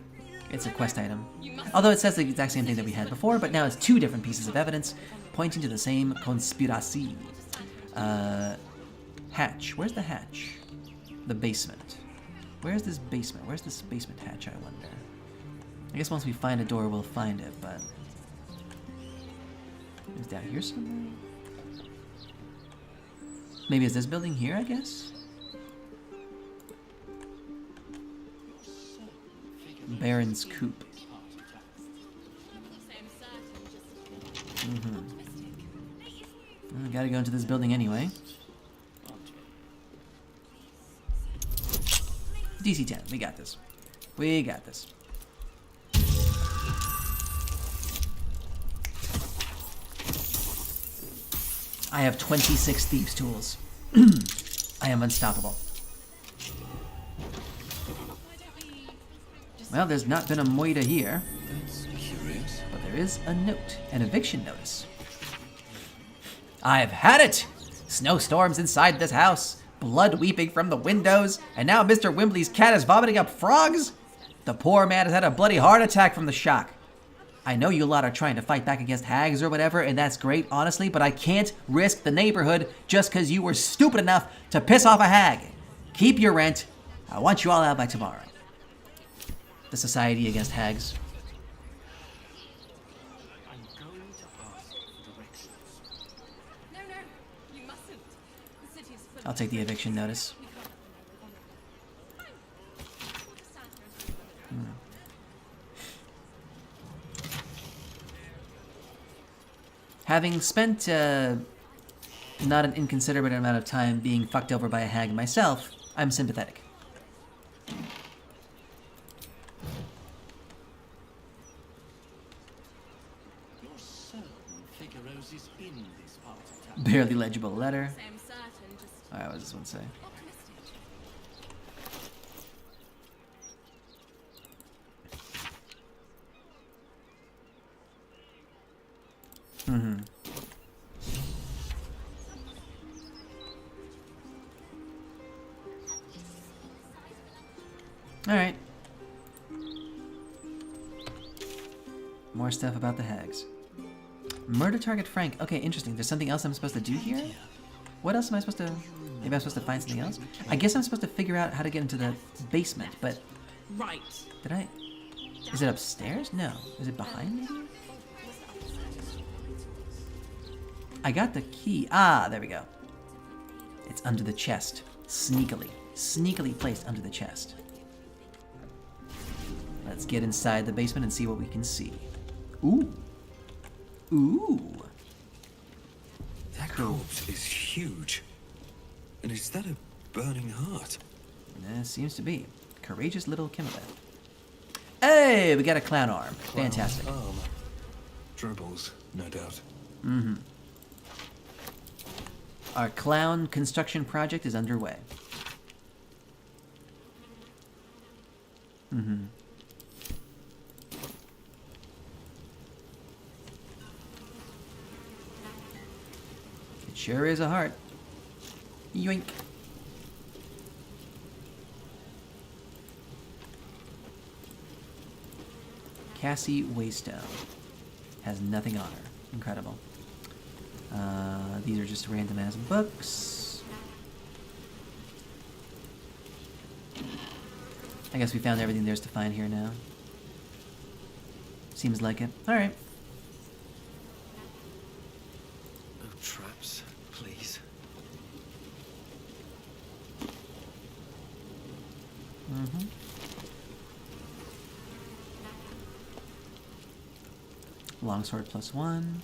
It's a quest item. Although it says the exact same thing that we had before, but now it's 2 different pieces of evidence pointing to the same conspiracy. Hatch. Where's the hatch? The basement. Where's this basement? Where's this basement hatch, I wonder? I guess once we find a door, we'll find it, but... It's down here somewhere? Maybe it's this building here, I guess? Baron's Coop. Well, gotta go into this building anyway. DC-10, we got this. We got this. I have 26 thieves' tools. I am unstoppable. Well, there's not been a moida here. But there is a note, an eviction notice. I've had it! Snowstorms inside this house, blood weeping from the windows, and now Mr. Wimbley's cat is vomiting up frogs? The poor man has had a bloody heart attack from the shock. I know you lot are trying to fight back against hags or whatever, and that's great, honestly, but I can't risk the neighborhood just because you were stupid enough to piss off a hag. Keep your rent. I want you all out by tomorrow. The Society Against Hags. I'll take the eviction notice. Having spent not an inconsiderate amount of time being fucked over by a hag myself, I'm sympathetic. Barely legible letter. Alright, what does this one say? Alright. More stuff about the hags. Murder target Frank. Okay, interesting. There's something else I'm supposed to do here? What else am I supposed to... Maybe I'm supposed to find something else? I guess I'm supposed to figure out how to get into the basement, but... Right. Did I... Is it upstairs? No. Is it behind me? I got the key. Ah, there we go. It's under the chest. Sneakily. Sneakily placed under the chest. Let's get inside the basement and see what we can see. Ooh. Ooh. That corpse is huge. And is that a burning heart? Seems to be. Courageous little Kimberly. Hey, we got a clown arm. Fantastic. Arm. Dribbles, no doubt. Our clown construction project is underway. Sure is a heart. Yoink. Cassie Waystone has nothing on her. Incredible. These are just random ass books. I guess we found everything there's to find here now. Seems like it. Alright. No traps, please. Mm-hmm. Longsword +1.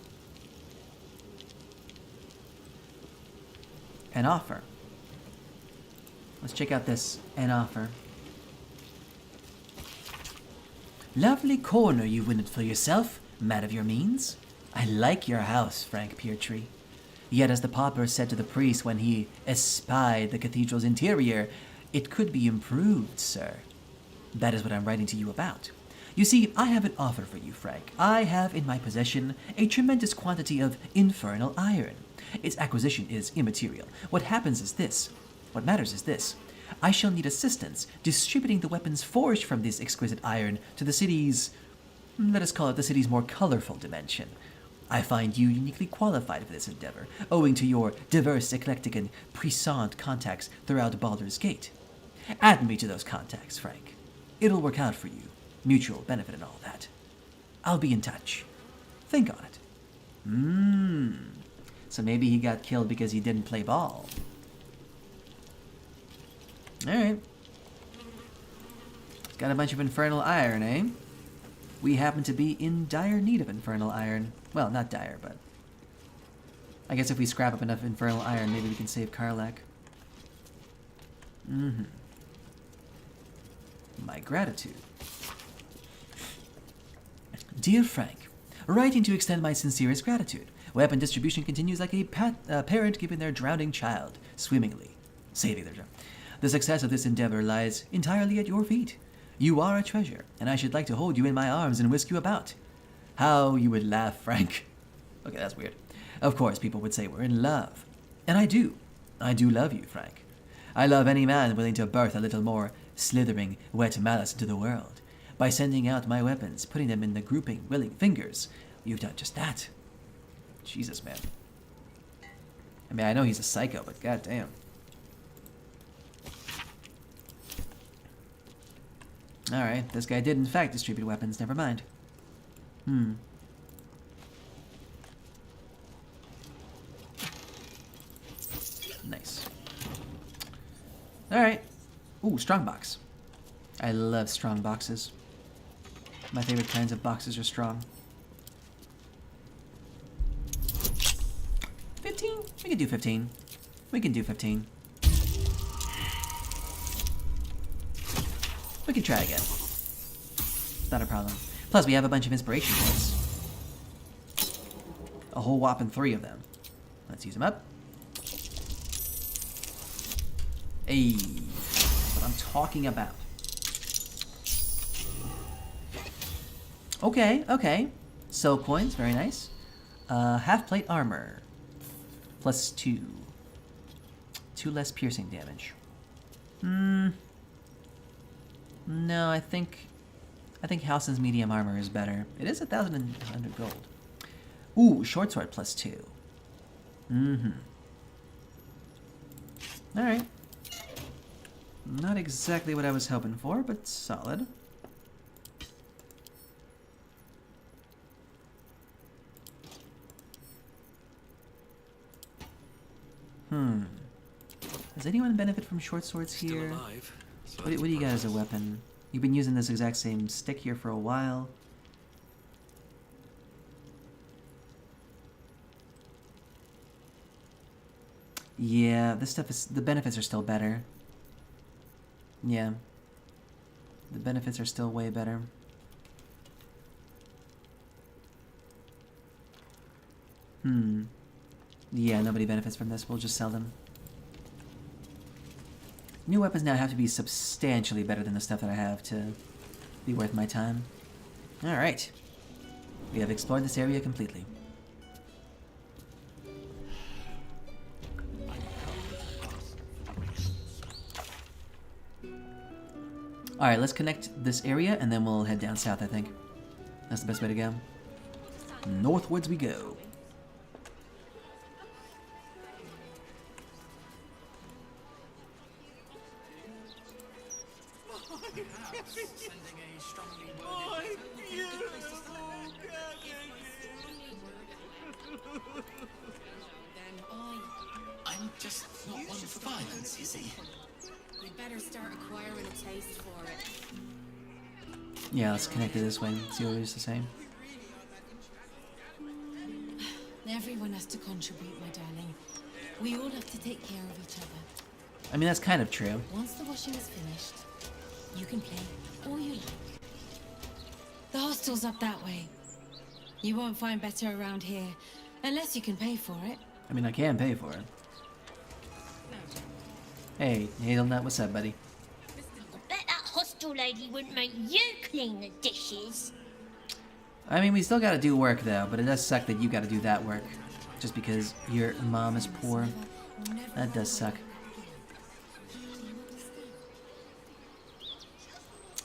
An offer. Let's check out this an offer. Lovely corner you win it for yourself, man of your means. I like your house, Frank Peartree. Yet as the pauper said to the priest when he espied the cathedral's interior, it could be improved, sir. That is what I'm writing to you about. You see, I have an offer for you, Frank. I have in my possession a tremendous quantity of infernal iron. Its acquisition is immaterial. What happens is this. What matters is this. I shall need assistance distributing the weapons forged from this exquisite iron to the city's, let us call it the city's more colorful dimension. I find you uniquely qualified for this endeavor, owing to your diverse, eclectic, and puissant contacts throughout Baldur's Gate. Add me to those contacts, Frank. It'll work out for you. Mutual benefit and all that. I'll be in touch. Think on it. So maybe he got killed because he didn't play ball. Alright. Got a bunch of infernal iron, eh? We happen to be in dire need of infernal iron. Well, not dire, but... I guess if we scrap up enough infernal iron, maybe we can save Karlak. My gratitude. Dear Frank, writing to extend my sincerest gratitude. Weapon distribution continues like a parent giving their drowning child, swimmingly, saving their child. The success of this endeavor lies entirely at your feet. You are a treasure, and I should like to hold you in my arms and whisk you about. How you would laugh, Frank. Okay, that's weird. Of course, people would say we're in love. And I do. I do love you, Frank. I love any man willing to birth a little more slithering, wet malice into the world. By sending out my weapons, putting them in the grouping, willing fingers, you've done just that. Jesus, man. I mean, I know he's a psycho, but goddamn. Alright, this guy did in fact distribute weapons, never mind. Nice. Alright. Ooh, strong box. I love strong boxes. My favorite kinds of boxes are strong. 15? We can do 15. We can do 15. We can try again. Not a problem. Plus, we have a bunch of inspiration points. A whole whopping 3 of them. Let's use them up. Hey, that's what I'm talking about. Okay, okay. Silk coins, very nice. Half plate armor. +2. 2 less piercing damage. No, I think Halsin's medium armor is better. It is 1,100 gold. Ooh, short sword +2. Alright. Not exactly what I was hoping for, but solid. Does anyone benefit from short swords here? What do you got as a weapon? You've been using this exact same stick here for a while. Yeah, this stuff is... the benefits are still better. Yeah. The benefits are still way better. Yeah, nobody benefits from this. We'll just sell them. New weapons now have to be substantially better than the stuff that I have to be worth my time. Alright. We have explored this area completely. Alright, let's connect this area and then we'll head down south, I think. That's the best way to go. Northwards we go. I'm just not one for violence, you see. You better start acquiring a taste for it. Yeah, let's connect it this way and see what it is to say. Everyone has to contribute, my darling. We all have to take care of each other. I mean, that's kind of true. Once the washing is finished, you can play all you like. The hostel's up that way. You won't find better around here, unless you can pay for it. I mean, I can pay for it. Hey, Hazelnut, what's up, buddy? I bet that hostel lady wouldn't make you clean the dishes. I mean, we still gotta do work, though, but it does suck that you gotta do that work. Just because your mom is poor. That does suck.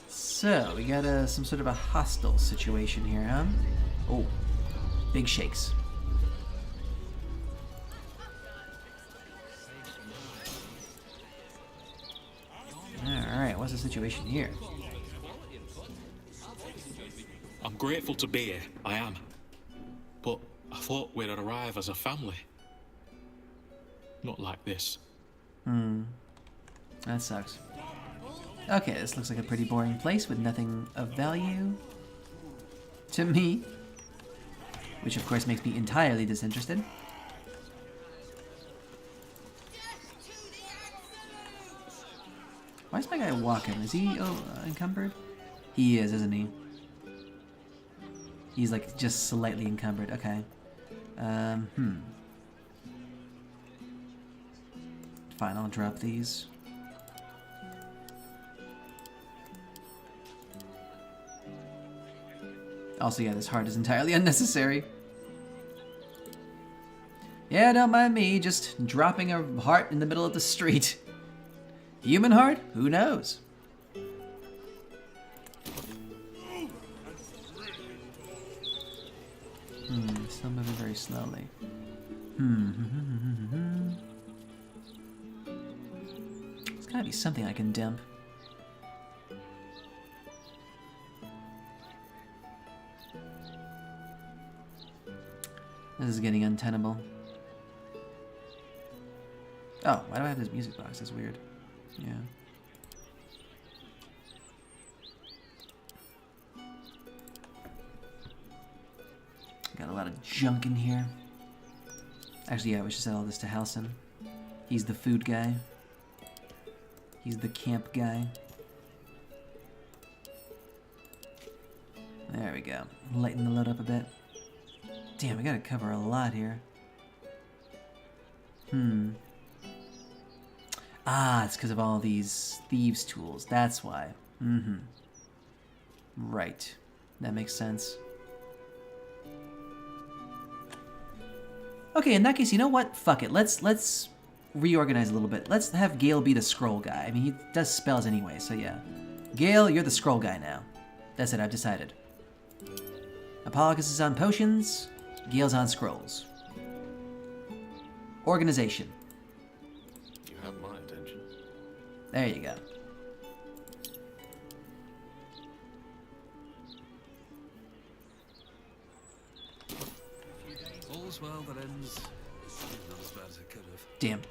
So, we got some sort of a hostile situation here, huh? Oh, big shakes. Alright, what's the situation here? I'm grateful to be here, I am. But I thought we'd arrive as a family. Not like this. That sucks. Okay, this looks like a pretty boring place with nothing of value to me. Which of course makes me entirely disinterested. Why is my guy walking? Is he encumbered? He is, isn't he? He's like just slightly encumbered. Okay. Fine, I'll drop these. Also, yeah, this heart is entirely unnecessary. Yeah, don't mind me just dropping a heart in the middle of the street. Human heart? Who knows? Still moving very slowly. There's gotta be something I can dump. This is getting untenable. Oh, why do I have this music box? That's weird. Yeah. Got a lot of junk in here. Actually, yeah, we should sell all this to Halcyon. He's the food guy. He's the camp guy. There we go. Lighten the load up a bit. Damn, we gotta cover a lot here. Ah, it's because of all these thieves' tools. That's why. Right. That makes sense. Okay, in that case, you know what? Fuck it. Let's reorganize a little bit. Let's have Gale be the scroll guy. I mean, he does spells anyway, so yeah. Gale, you're the scroll guy now. That's it, I've decided. Apolycus is on potions. Gale's on scrolls. Organization. You have my attention. There you go. All's well that ends not as bad as it could have. Damn.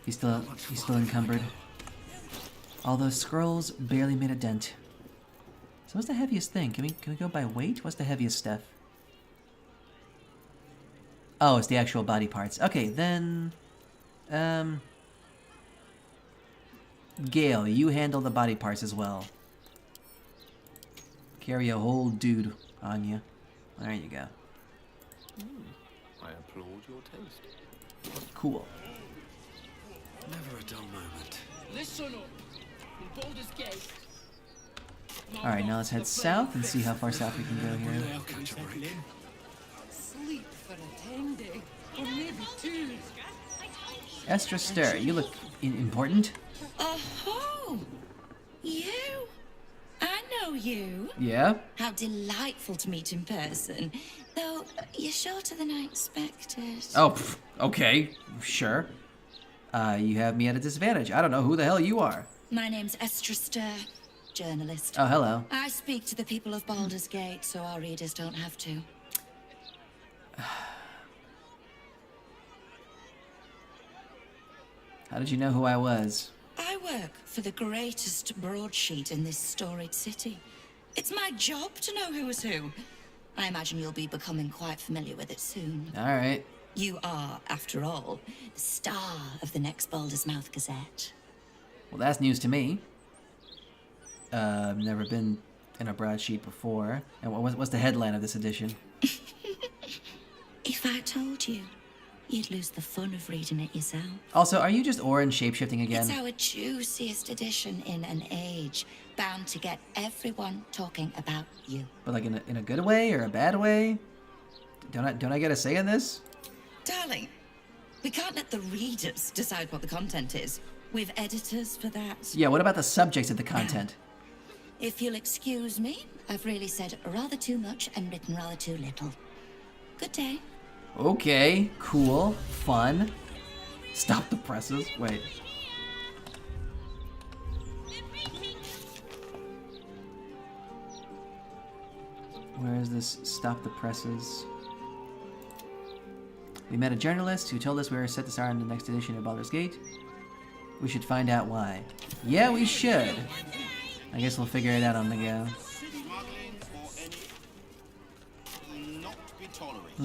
He's still encumbered. All those scrolls barely made a dent. So what's the heaviest thing? Can we go by weight? What's the heaviest stuff? Oh, it's the actual body parts. Okay, then Gale, you handle the body parts as well. Carry a whole dude on you. There you go. I applaud your taste. Cool. Never a dull moment. Listen up. In Baldur's Gate. Alright, now let's head south and see how far south we can go here. I'll catch a break. Sleep for a 10 day, or maybe 2. Estra Stir, you look important. Oh, you? know you. Yeah? How delightful to meet in person. Though, you're shorter than I expected. Oh, okay. Sure. You have me at a disadvantage. I don't know who the hell you are. My name's Estra Stir, journalist. Oh, hello. I speak to the people of Baldur's Gate, so our readers don't have to. How did you know who I was? I work for the greatest broadsheet in this storied city. It's my job to know who is who. I imagine you'll be becoming quite familiar with it soon. All right. You are, after all, the star of the next Baldur's Mouth Gazette. Well, that's news to me. I've never been in a broadsheet before. And what's the headline of this edition? If I told you, you'd lose the fun of reading it yourself. Also, are you just orange shapeshifting again? It's our juiciest edition in an age bound to get everyone talking about you. But like in a good way or a bad way? Don't I get a say in this? Darling, we can't let the readers decide what the content is. We've editors for that. Yeah, what about the subjects of the content? If you'll excuse me, I've really said rather too much and written rather too little. Good day. Okay, cool, fun. Stop the presses. Wait. Where is this stop the presses? We met a journalist who told us we were set to star in the next edition of Baldur's Gate. We should find out why. Yeah, we should. I guess we'll figure it out on the go.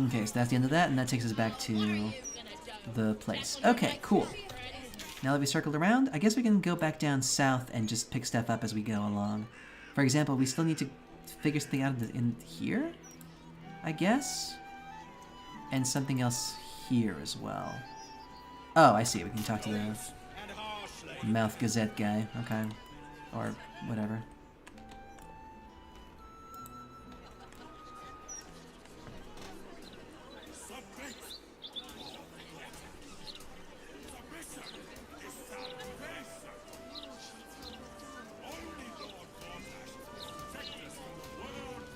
Okay, so that's the end of that, and that takes us back to the place. Okay, cool. Now that we circled around, I guess we can go back down south and just pick stuff up as we go along. For example, we still need to figure something out in here, I guess? And something else here as well. Oh, I see. We can talk to the Mouth Gazette guy. Okay. Or whatever.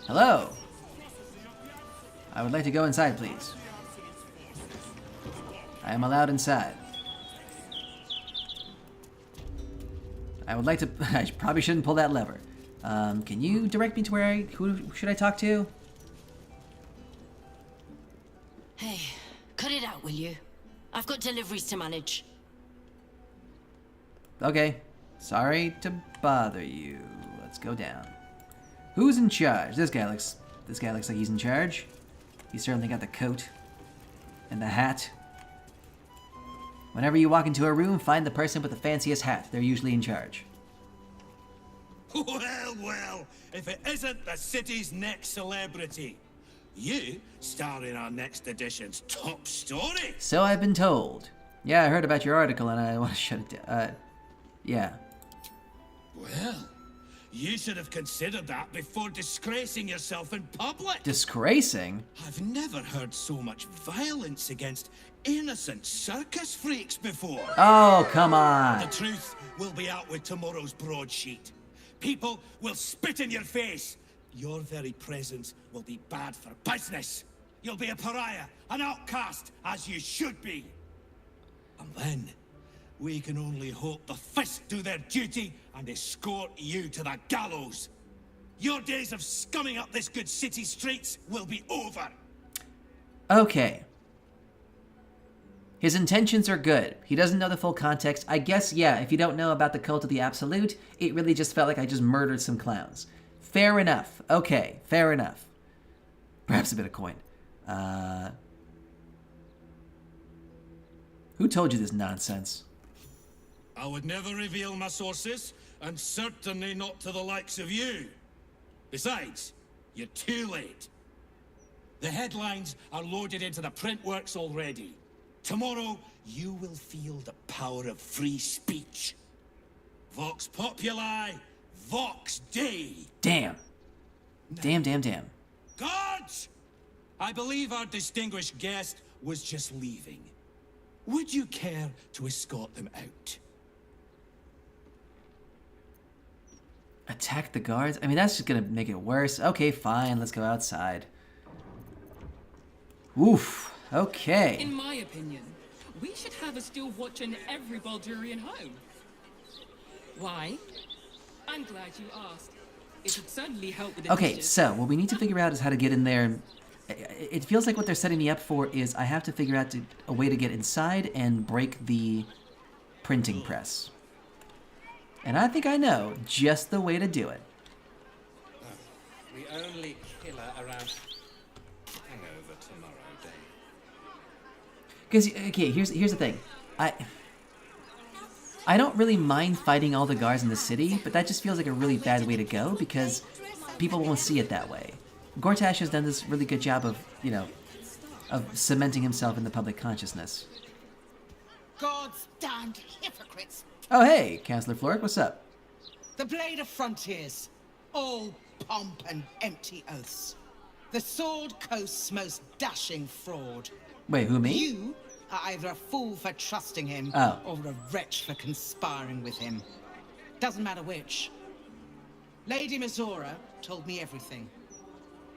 Hello. I would like to go inside, please. I am allowed inside. I would like to... I probably shouldn't pull that lever. Can you direct me to where who should I talk to? Hey, cut it out, will you? I've got deliveries to manage. Okay. Sorry to bother you. Let's go down. Who's in charge? This guy looks like he's in charge. He's certainly got the coat and the hat. Whenever you walk into a room, find the person with the fanciest hat. They're usually in charge. Well, well, if it isn't the city's next celebrity. You star in our next edition's top story. So I've been told. Yeah, I heard about your article and I want to shut it down. Yeah. Well, you should have considered that before disgracing yourself in public. Disgracing? I've never heard so much violence against innocent circus freaks before. Oh, come on. The truth will be out with tomorrow's broadsheet. People will spit in your face. Your very presence will be bad for business. You'll be a pariah, an outcast, as you should be. And then, we can only hope the fist do their duty and escort you to the gallows. Your days of scumming up this good city streets will be over. Okay. His intentions are good. He doesn't know the full context. I guess, yeah, if you don't know about the cult of the Absolute, it really just felt like I just murdered some clowns. Fair enough. Okay, fair enough. Perhaps a bit of coin. Who told you this nonsense? I would never reveal my sources, and certainly not to the likes of you. Besides, you're too late. The headlines are loaded into the print works already. Tomorrow, you will feel the power of free speech. Vox Populi, Vox Dei. Damn. Damn. Guards! I believe our distinguished guest was just leaving. Would you care to escort them out? A Attack the guards? I mean, that's just gonna make it worse. Okay, fine. Let's go outside. Oof. Okay. In my opinion, we should have a steel watch in every Baldurian home. Why? I'm glad you asked. It would certainly help with the Okay, so what we need to figure out is how to get in there. It feels like what they're setting me up for is I have to figure out a way to get inside and break the printing press. And I think I know just the way to do it. The only killer around hangover tomorrow day. Because, okay, here's the thing. I don't really mind fighting all the guards in the city, but that just feels like a really bad way to go because people won't see it that way. Gortash has done this really good job of, you know, of cementing himself in the public consciousness. God's damned hypocrites! Oh, hey, Councillor Floric, what's up? The Blade of Frontiers. All pomp and empty oaths. The Sword Coast's most dashing fraud. Wait, who, me? You are either a fool for trusting him, or a wretch for conspiring with him. Doesn't matter which. Lady Mizora told me everything.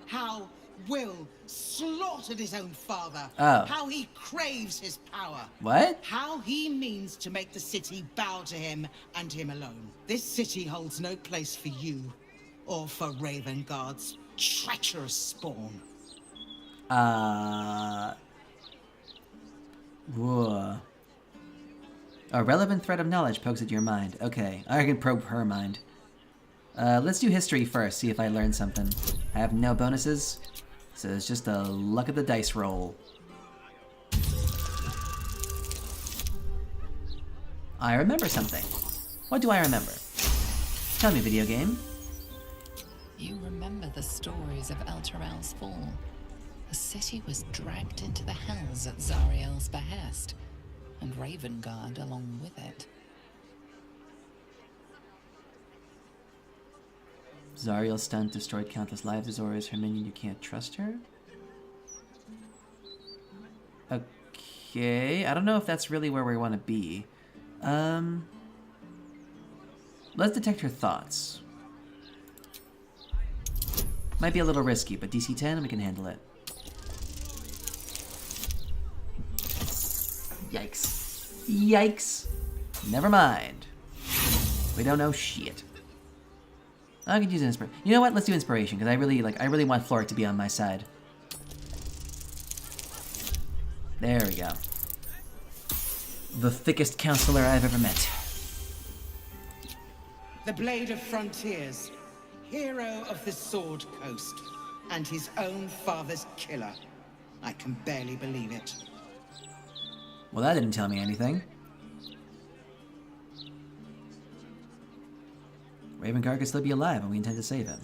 How Will slaughtered his own father. How he craves his power. What? How he means to make the city bow to him and him alone. This city holds no place for you or for Ravengard's treacherous spawn. Whoa. A relevant thread of knowledge pokes at your mind. Okay, I can probe her mind. Let's do history first, see if I learn something. I have no bonuses, so it's just a luck of the dice roll. I remember something. What do I remember? Tell me, video game. You remember the stories of Elturel's fall. The city was dragged into the hells at Zariel's behest, and Ravengard along with it. Zariel's stunt destroyed countless lives. Azora is her minion. You can't trust her? Okay, I don't know if that's really where we want to be. Let's detect her thoughts. Might be a little risky, but DC 10 and we can handle it. Yikes. Yikes. Never mind. We don't know shit. I could use an inspiration. You know what? Let's do inspiration because I really want Floric to be on my side. There we go. The thickest counselor I've ever met. The Blade of Frontiers, hero of the Sword Coast, and his own father's killer. I can barely believe it. Well, that didn't tell me anything. Ravengard could still be alive, and we intend to save him.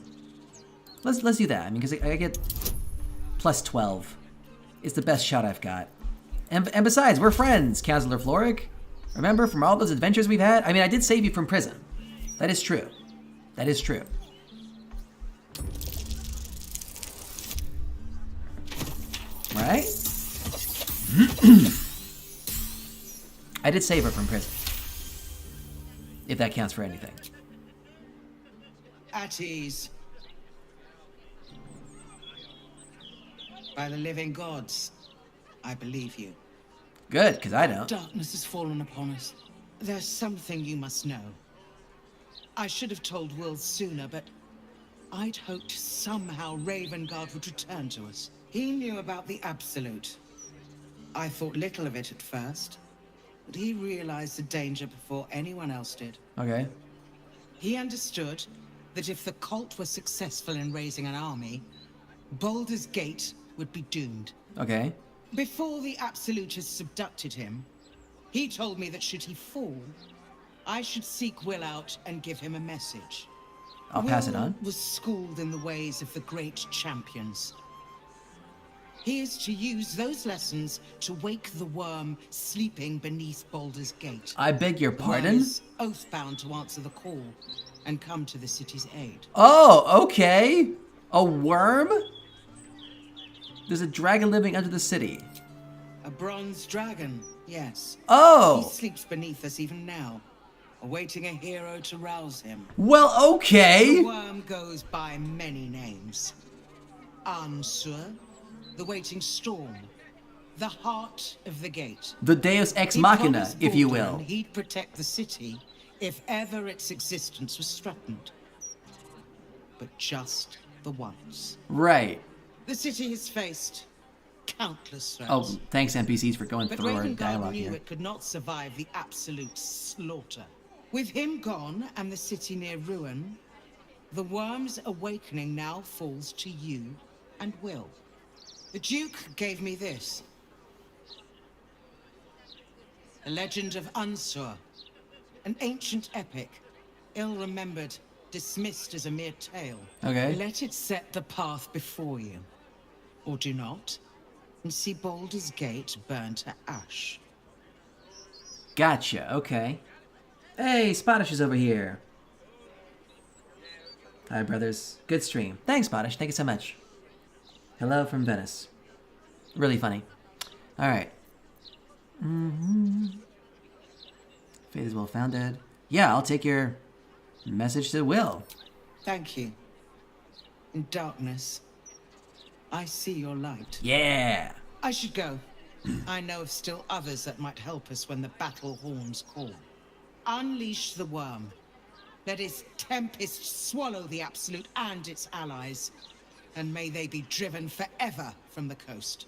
Let's do that. I mean, because I get plus 12. It's the best shot I've got. And besides, we're friends, Counselor Floric. Remember from all those adventures we've had? I mean, I did save you from prison. That is true. That is true. Right? I did save her from prison. If that counts for anything. At ease. By the living gods, I believe you. Good, because I don't. Darkness has fallen upon us. There's something you must know. I should have told Will sooner, but I'd hoped somehow Ravengard would return to us. He knew about the Absolute. I thought little of it at first, but he realized the danger before anyone else did. Okay. He understood that if the cult was successful in raising an army, Baldur's Gate would be doomed. Okay. Before the Absolutists abducted him, he told me that should he fall, I should seek Will out and give him a message. I'll pass it on. Will was schooled in the ways of the great champions. He is to use those lessons to wake the worm sleeping beneath Baldur's Gate. I beg your The pardon? worm is oath-bound to answer the call and come to the city's aid. Oh, okay. A worm? There's a dragon living under the city. A bronze dragon, yes. Oh! He sleeps beneath us even now. awaiting a hero to rouse him. Well, okay. The worm goes by many names. Ansur, the waiting storm, the heart of the gate. The Deus Ex He Machina, promised if you Baldur will. He'd protect the city if ever its existence was threatened. But just the once. Right. The city has faced countless threats. Oh, thanks NPCs for going But through our Ravengard dialogue knew here. it could not survive the absolute slaughter. With him gone and the city near ruin, the worm's awakening now falls to you and Will. The Duke gave me this. The Legend of Ansur. An ancient epic, ill-remembered, dismissed as a mere tale. Okay. Let it set the path before you. Or do not, and see Baldur's Gate burn to ash. Gotcha, okay. Hey, Spottish is over here. Hi, brothers. Good stream. Thanks, Spottish. Thank you so much. Hello from Venice. Really funny. Alright. Fate is well founded. Yeah, I'll take your message to Will. Thank you. In darkness, I see your light. Yeah. I should go. I know of still others that might help us when the battle horns call. Unleash the worm. Let its tempest swallow the Absolute and its allies. And may they be driven forever from the coast.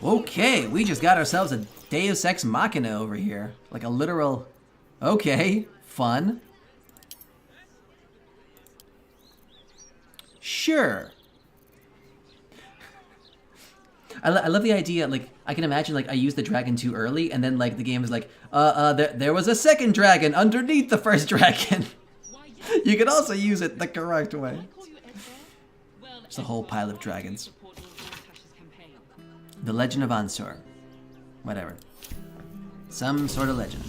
Okay, we just got ourselves a Deus Ex Machina over here. Like a literal... Okay, fun. Sure. I love the idea, like, I can imagine, like, I used the dragon too early, and then, like, the game is like, there was a second dragon underneath the first dragon. You can also use it the correct way. It's a whole pile of dragons. The Legend of Ansur. Whatever. Some sort of legend.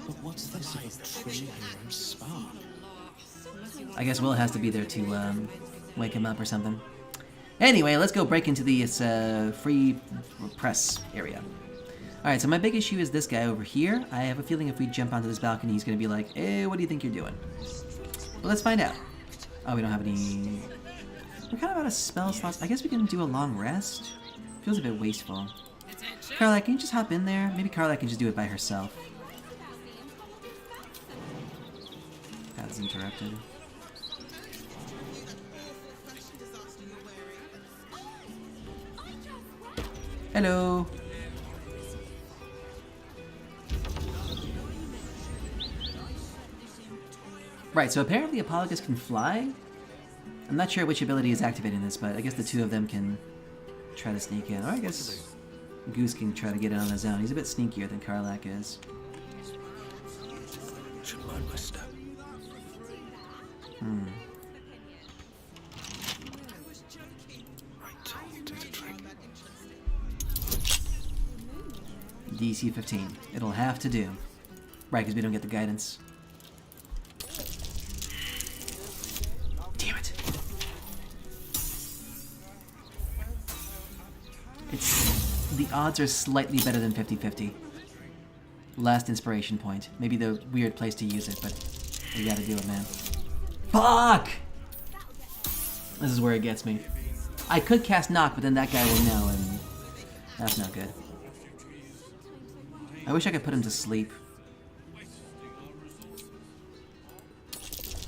But what's this of a true hero's spark? I guess Will has to be there to wake him up or something. Anyway, let's go break into this free press area. Alright, so my big issue is this guy over here. I have a feeling if we jump onto this balcony, he's going to be like, hey, what do you think you're doing? Well, let's find out. Oh, we don't have any... We're kind of out of spell slots. I guess we can do a long rest. Feels a bit wasteful. Carla, can you just hop in there? Maybe Carla can just do it by herself. That's interrupted. Hello. Right, so apparently Apologus can fly. I'm not sure which ability is activating this, but I guess the two of them can try to sneak in. Or I guess Goose can try to get in on his own. He's a bit sneakier than Karlak is. Should mind my step. DC 15. It'll have to do. Right, because we don't get the guidance. Damn it. The odds are slightly better than 50-50. Last inspiration point. Maybe the weird place to use it, but we gotta do it, man. Fuck! This is where it gets me. I could cast Knock, but then that guy will know, and that's not good. I wish I could put him to sleep.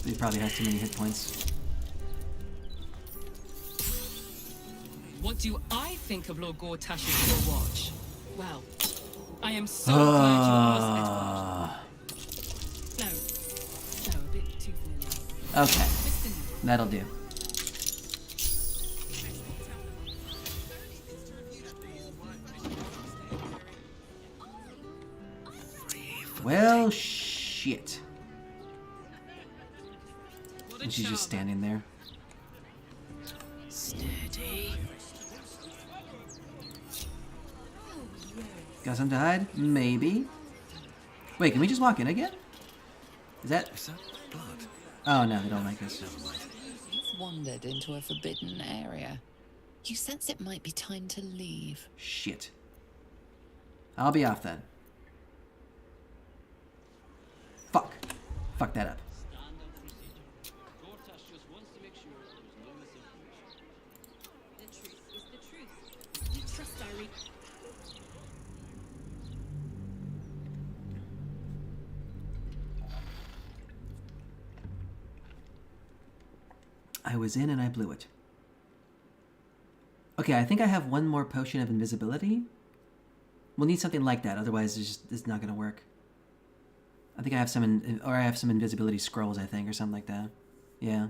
He probably has too many hit points. What do I think of Lord Gortash's Your Watch? Well, I am so glad you asked, Edward. No, a bit too familiar. Okay, that'll do. Well, shit. And she's just standing there. Steady. Got something to hide? Maybe. Wait, can we just walk in again? Is that blood? Oh no, they don't like us. You've wandered into a forbidden area. You sense it might be time to leave. Shit. I'll be off then. Fuck. Fuck that up. I was in and I blew it. Okay, I think I have one more potion of invisibility. We'll need something like that, otherwise it's not gonna work. I think I have some, or I have some invisibility scrolls, I think, or something like that. Yeah.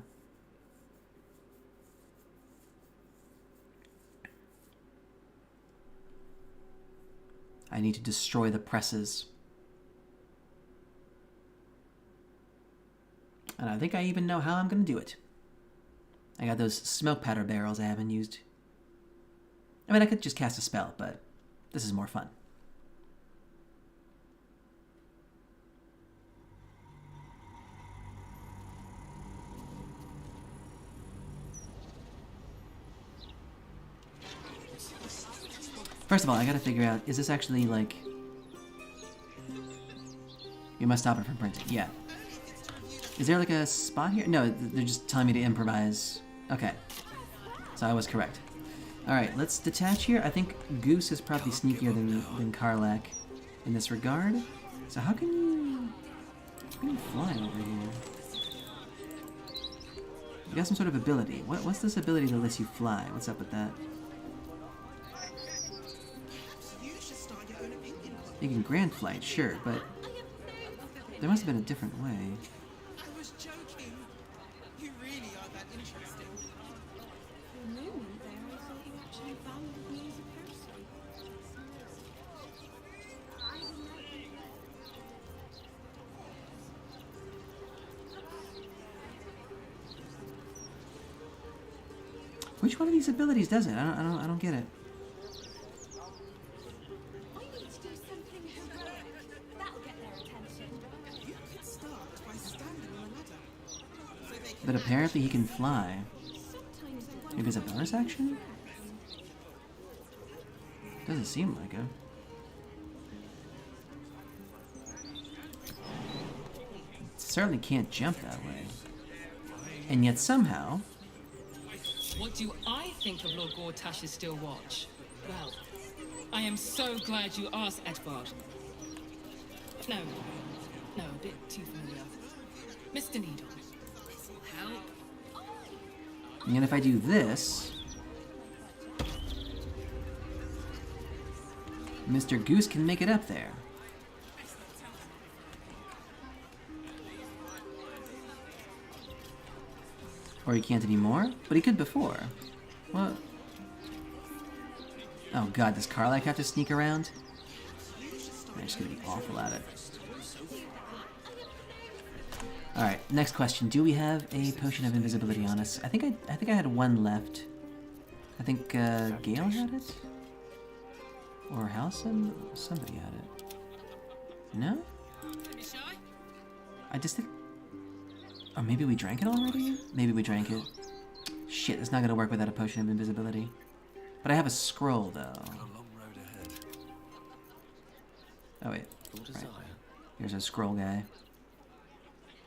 I need to destroy the presses. And I think I even know how I'm gonna do it. I got those smoke powder barrels I haven't used. I mean, I could just cast a spell, but this is more fun. First of all, I gotta figure out, is this actually like... You must stop it from printing. Yeah. Is there like a spot here? No, they're just telling me to improvise. Okay. So I was correct. Alright, let's detach here. I think Goose is probably sneakier than Karlach in this regard. So how can you fly over here? You got some sort of ability. What's this ability that lets you fly? What's up with that? You can grand flight, sure, but there must have been a different way. I was joking. You really are that interesting. For a moment there, I thought you actually valued me as a person. Which one of these abilities does it? I don't get it. But apparently he can fly. Maybe it's a bonus action? Doesn't seem like it. Certainly can't jump that way. And yet somehow... What do I think of Lord Gortash's Still Watch? Well, I am so glad you asked, Edvard. No, a bit too familiar. Mr. Needle. And if I do this... Mr. Goose can make it up there. Or he can't anymore? But he could before. What? Oh god, does Karlach have to sneak around? I'm just gonna be awful at it. Alright, next question. Do we have a potion of invisibility on us? I think I had one left. I think Gale had it? Or Halson? Somebody had it. No? I just think... Or maybe we drank it already? Maybe we drank it. Shit, it's not gonna work without a potion of invisibility. But I have a scroll, though. Oh, wait. Right. Here's a scroll guy.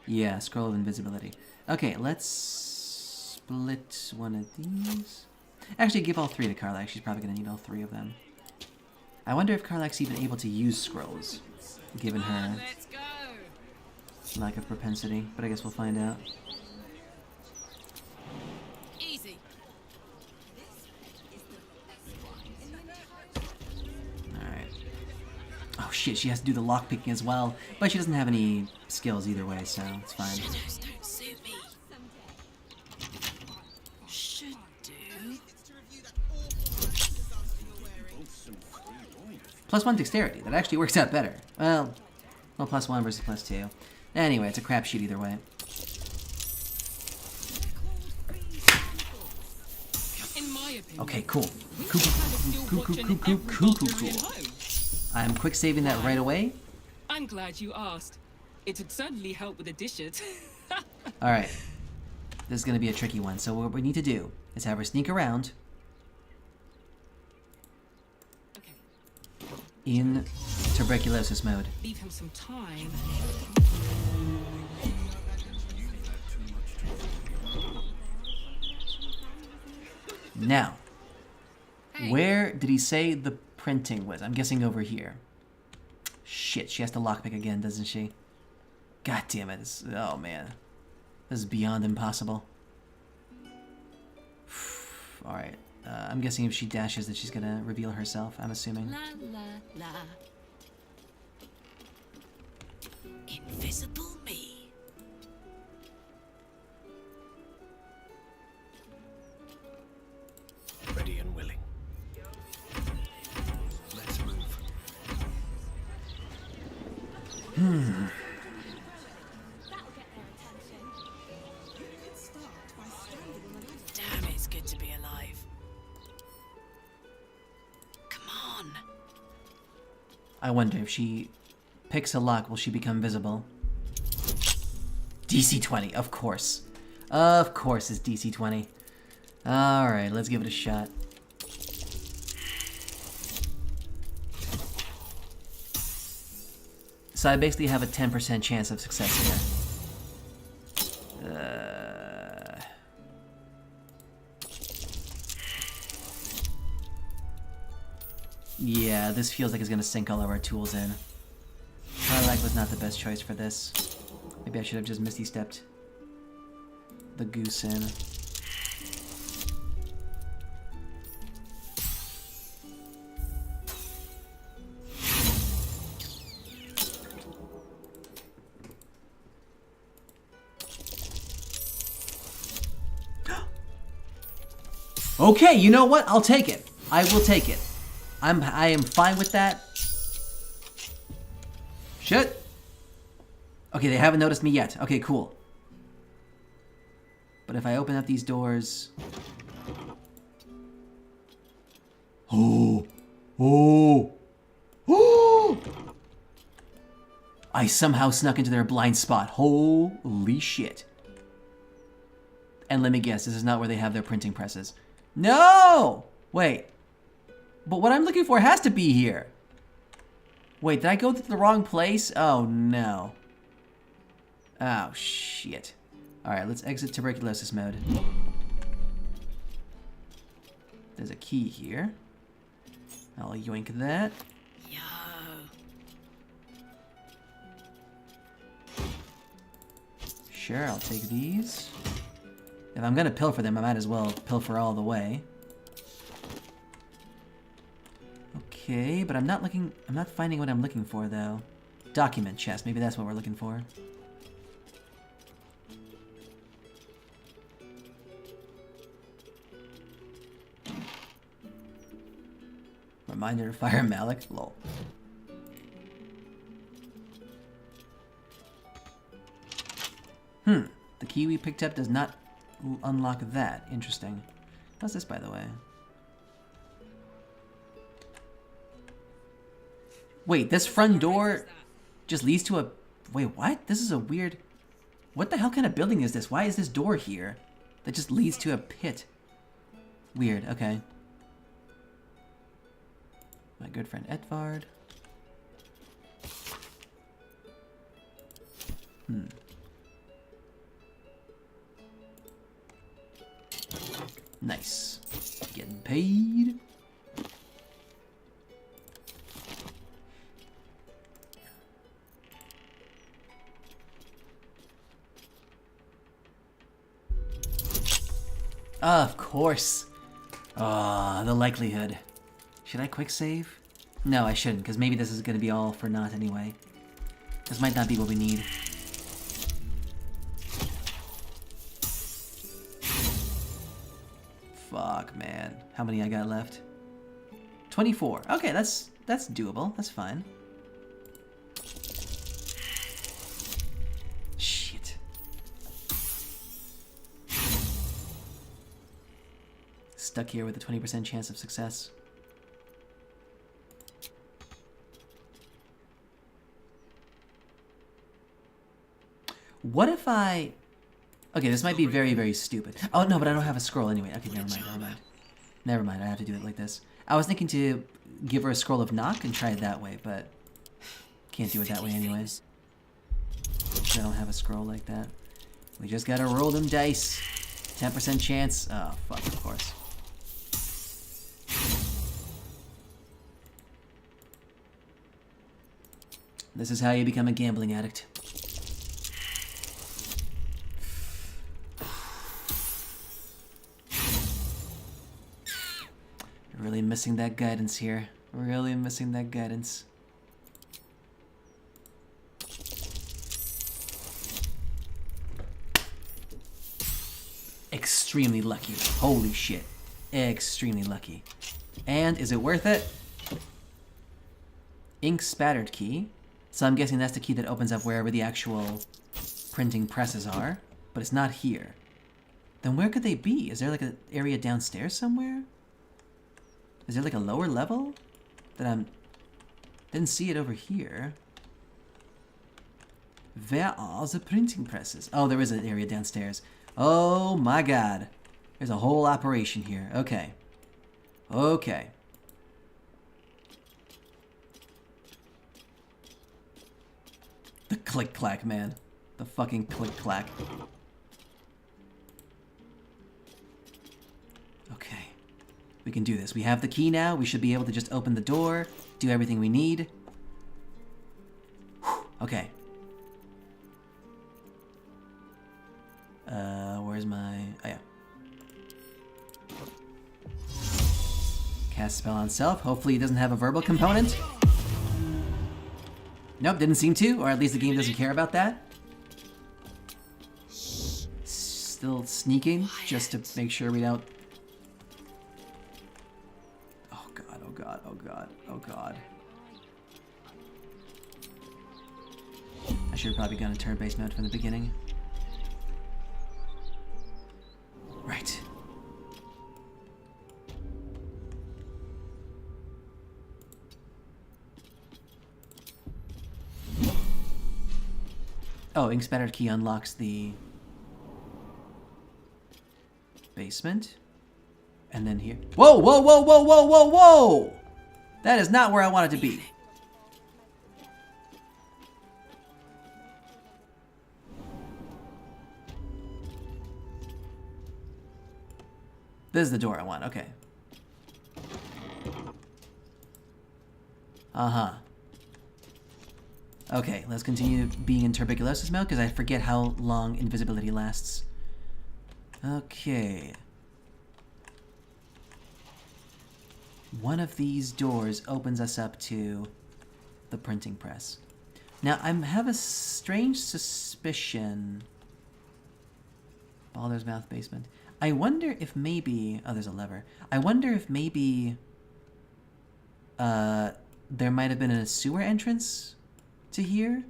Yeah, scroll of invisibility. Okay, let's split one of these. Actually, give all three to Karlach. She's probably gonna need all three of them. I wonder if Karlach's even able to use scrolls, given her lack of propensity, but I guess we'll find out. Easy. Alright. Oh shit, she has to do the lockpicking as well, but she doesn't have any skills either way, so it's fine. Shadows don't suit me. Should do. +1 dexterity. That actually works out better. Well, +1 versus +2. Anyway, it's a crapshoot either way. In my opinion, Okay, cool. Cool. I'm quick saving that right away. I'm glad you asked. It would certainly help with the dishes. Alright. This is going to be a tricky one, so what we need to do is have her sneak around. in tuberculosis mode. Leave him some time. Now, where did he say the printing was? I'm guessing over here. Shit, she has to lockpick again, doesn't she? God damn it. Oh, man. This is beyond impossible. Alright. I'm guessing if she dashes that she's gonna reveal herself, I'm assuming. La la la. Invisible me. Ready and willing. Let's move. Damn, it's good to be alive. Come on. I wonder if she picks a lock, will she become visible? DC 20, of course. Of course it's DC 20. Alright, let's give it a shot. So I basically have a 10% chance of success here. Yeah, this feels like it's gonna sink all of our tools in. Karlach was not the best choice for this. Maybe I should have just Misty Stepped the goose in. Okay, you know what? I'll take it. I will take it. I am fine with that. Shit. Okay, they haven't noticed me yet. Okay, cool. But if I open up these doors... Oh. Oh. Oh. I somehow snuck into their blind spot. Holy shit. And let me guess, this is not where they have their printing presses. No! Wait. But what I'm looking for has to be here. Wait, did I go to the wrong place? Oh, no. Oh, shit. Alright, let's exit tuberculosis mode. There's a key here. I'll yoink that. Sure, I'll take these. If I'm gonna pilfer them, I might as well pilfer all the way. Okay, but I'm not finding what I'm looking for, though. Document chest, maybe that's what we're looking for. Reminder to fire Malik? Lol. The key we picked up does not unlock that. Interesting. What's this, by the way? Wait, this front door just leads to a... Wait, what? This is a weird... What the hell kind of building is this? Why is this door here that just leads to a pit? Weird, okay. My good friend Edvard. Nice. Getting paid. Of course. Ah, the likelihood. Should I quick save? No, I shouldn't, because maybe this is going to be all for naught anyway. This might not be what we need. Fuck, man. How many I got left? 24. Okay, that's doable. That's fine. Shit. Stuck here with a 20% chance of success. What if I... Okay, this might be very, very stupid. Oh, no, but I don't have a scroll anyway. Okay, never mind. I have to do it like this. I was thinking to give her a scroll of knock and try it that way, but can't do it that way anyways. I don't have a scroll like that. We just gotta roll them dice. 10% chance. Oh, fuck, of course. This is how you become a gambling addict. Really missing that guidance here. Really missing that guidance. Extremely lucky. Holy shit. Extremely lucky. And is it worth it? Ink spattered key. So I'm guessing that's the key that opens up wherever the actual printing presses are. But it's not here. Then where could they be? Is there like an area downstairs somewhere? Is there like a lower level? That I'm... Didn't see it over here. Where are the printing presses? Oh, there is an area downstairs. Oh my god. There's a whole operation here. Okay. Okay. The click-clack, man. The fucking click-clack. Okay. We can do this. We have the key now. We should be able to just open the door, do everything we need. Whew. Okay. Where's my... Oh, yeah. Cast spell on self. Hopefully it doesn't have a verbal component. Nope, didn't seem to, or at least the game doesn't care about that. Still sneaking, just to make sure we don't... Oh god, oh god, oh god, oh god. I should have probably gone in turn-based mode from the beginning. Right. Oh, ink spattered key unlocks the basement. And then here. Whoa, whoa, whoa, whoa, whoa, whoa, whoa! That is not where I wanted to be. This is the door I want, okay. Uh-huh. Okay, let's continue being in tuberculosis mode, because I forget how long invisibility lasts. Okay. One of these doors opens us up to the printing press. Now, I have a strange suspicion... Baldur's Mouth basement. I wonder if maybe... Oh, there's a lever. I wonder if maybe... there might have been a sewer entrance to here?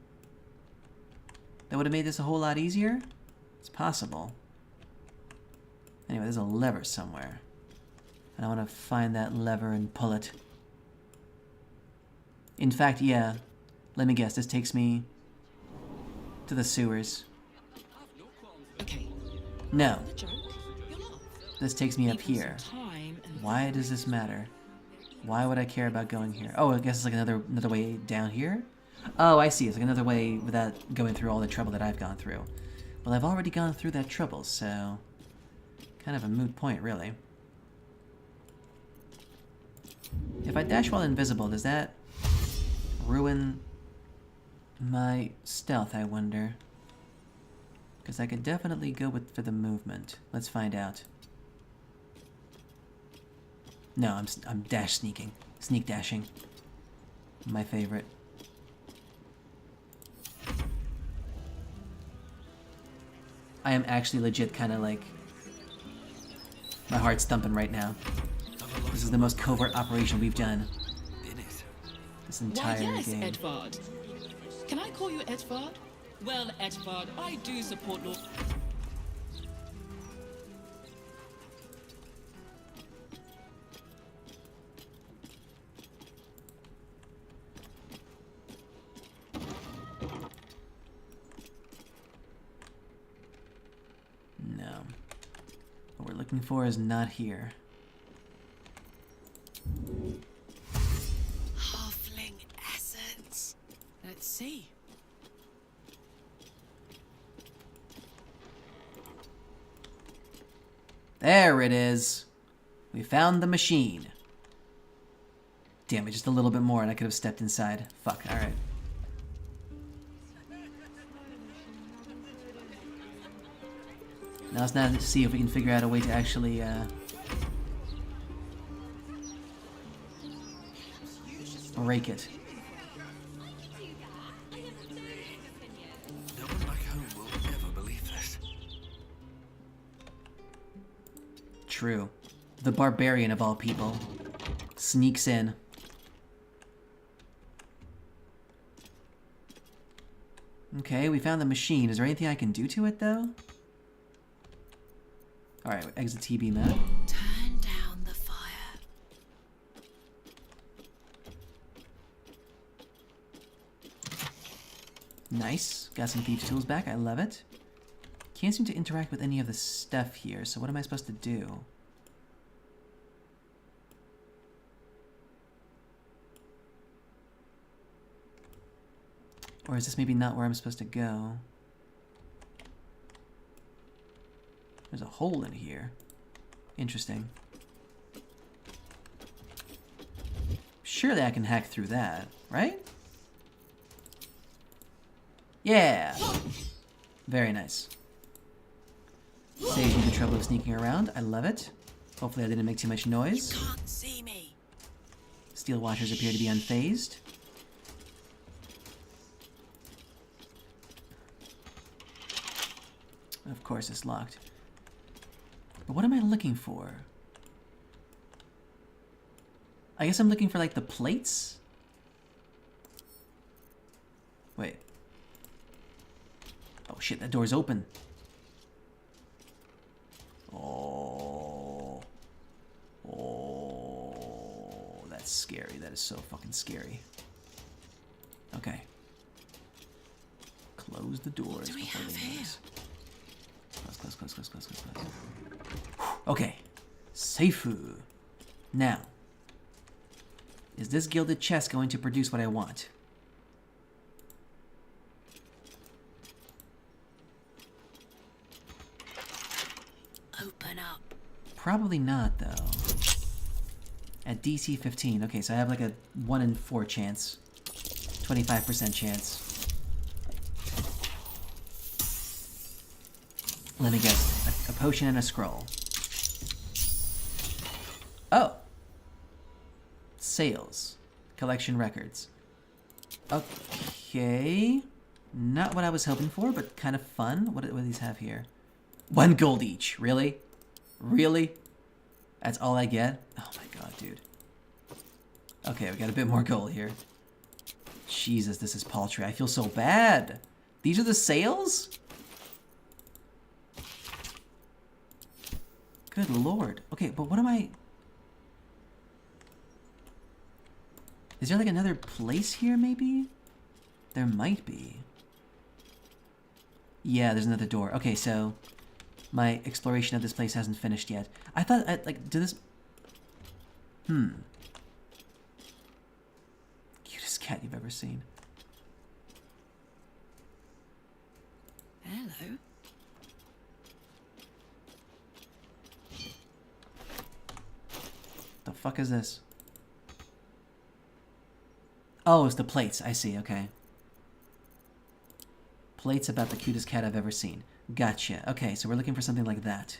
That would have made this a whole lot easier? It's possible. Anyway, there's a lever somewhere. And I want to find that lever and pull it. In fact, yeah. Let me guess, this takes me to the sewers. Okay. No. This takes me up here. Why does this matter? Why would I care about going here? Oh, I guess it's like another way down here? Oh, I see. It's like another way without going through all the trouble that I've gone through. Well, I've already gone through that trouble, so... kind of a moot point, really. If I dash while invisible, does that ruin my stealth, I wonder? Because I could definitely go for the movement. Let's find out. No, I'm dash sneaking. Sneak dashing. My favorite. I am actually legit kind of like... my heart's thumping right now. This is the most covert operation we've done. This entire Why, yes, game. Edvard. Can I call you Edvard? Well, Edvard, I do support Lord... No. What we're looking for is not here. Let's see. There it is. We found the machine. Damn it, just a little bit more and I could have stepped inside. Fuck, alright. Now let's now see if we can figure out a way to actually, break it. No one back home will ever believe this. True. The barbarian of all people sneaks in. Okay, we found the machine. Is there anything I can do to it, though? Alright, exit TB map. Turn down the fire. Nice. Got some thieves' tools back. I love it. Can't seem to interact with any of the stuff here, so what am I supposed to do? Or is this maybe not where I'm supposed to go? There's a hole in here. Interesting. Surely I can hack through that, right? Yeah! Very nice. Saves me the trouble of sneaking around. I love it. Hopefully I didn't make too much noise. You can't see me. Steel washers appear to be unfazed. Of course it's locked. But what am I looking for? I guess I'm looking for, like, the plates? Wait. Oh shit, that door's open. Oh. Oh. That's scary. That is so fucking scary. Okay. Close the doors before they notice. Close. Okay. Seifu. Now. Is this gilded chest going to produce what I want? Open up. Probably not, though. At DC 15. Okay, so I have like a 1 in 4 chance. 25% chance. Let me guess. A potion and a scroll. Oh. Sales. Collection records. Okay. Not what I was hoping for, but kind of fun. What do these have here? 1 gold each. Really? Really? That's all I get? Oh my god, dude. Okay, we got a bit more gold here. Jesus, this is paltry. I feel so bad. These are the sales? Good lord. Okay, but what am I... Is there like another place here, maybe? There might be. Yeah, there's another door. Okay, so... my exploration of this place hasn't finished yet. I thought, did this... Cutest cat you've ever seen. Hello. The fuck is this? Oh, it's the plates. I see, okay. Plates about the cutest cat I've ever seen. Gotcha. Okay, so we're looking for something like that.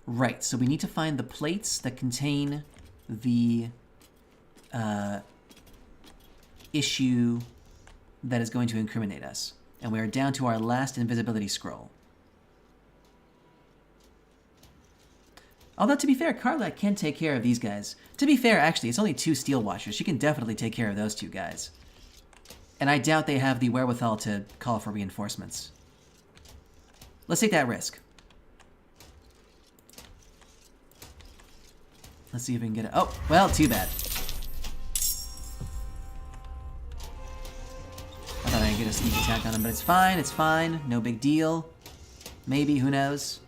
Right, so we need to find the plates that contain the issue that is going to incriminate us. And we are down to our last invisibility scroll. Although, to be fair, Carla can take care of these guys. To be fair, actually, it's only 2 steel washers. She can definitely take care of those 2 guys. And I doubt they have the wherewithal to call for reinforcements. Let's take that risk. Let's see if we can get it. Oh, well, too bad. I thought I could get a sneak attack on him, but it's fine, it's fine. No big deal. Maybe, who knows?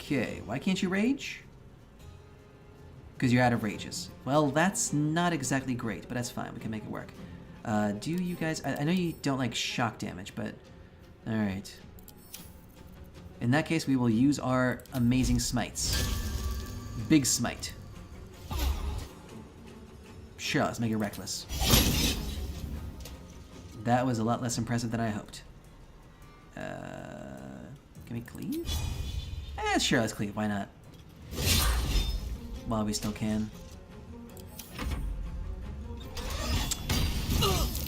Okay, why can't you rage? Because you're out of rages. Well, that's not exactly great, but that's fine. We can make it work. Do you guys... I know you don't like shock damage, but... Alright. In that case, we will use our amazing smites. Big smite. Sure, let's make it reckless. That was a lot less impressive than I hoped. Can we cleave? Sure, let's cleave. Why not? While we still can.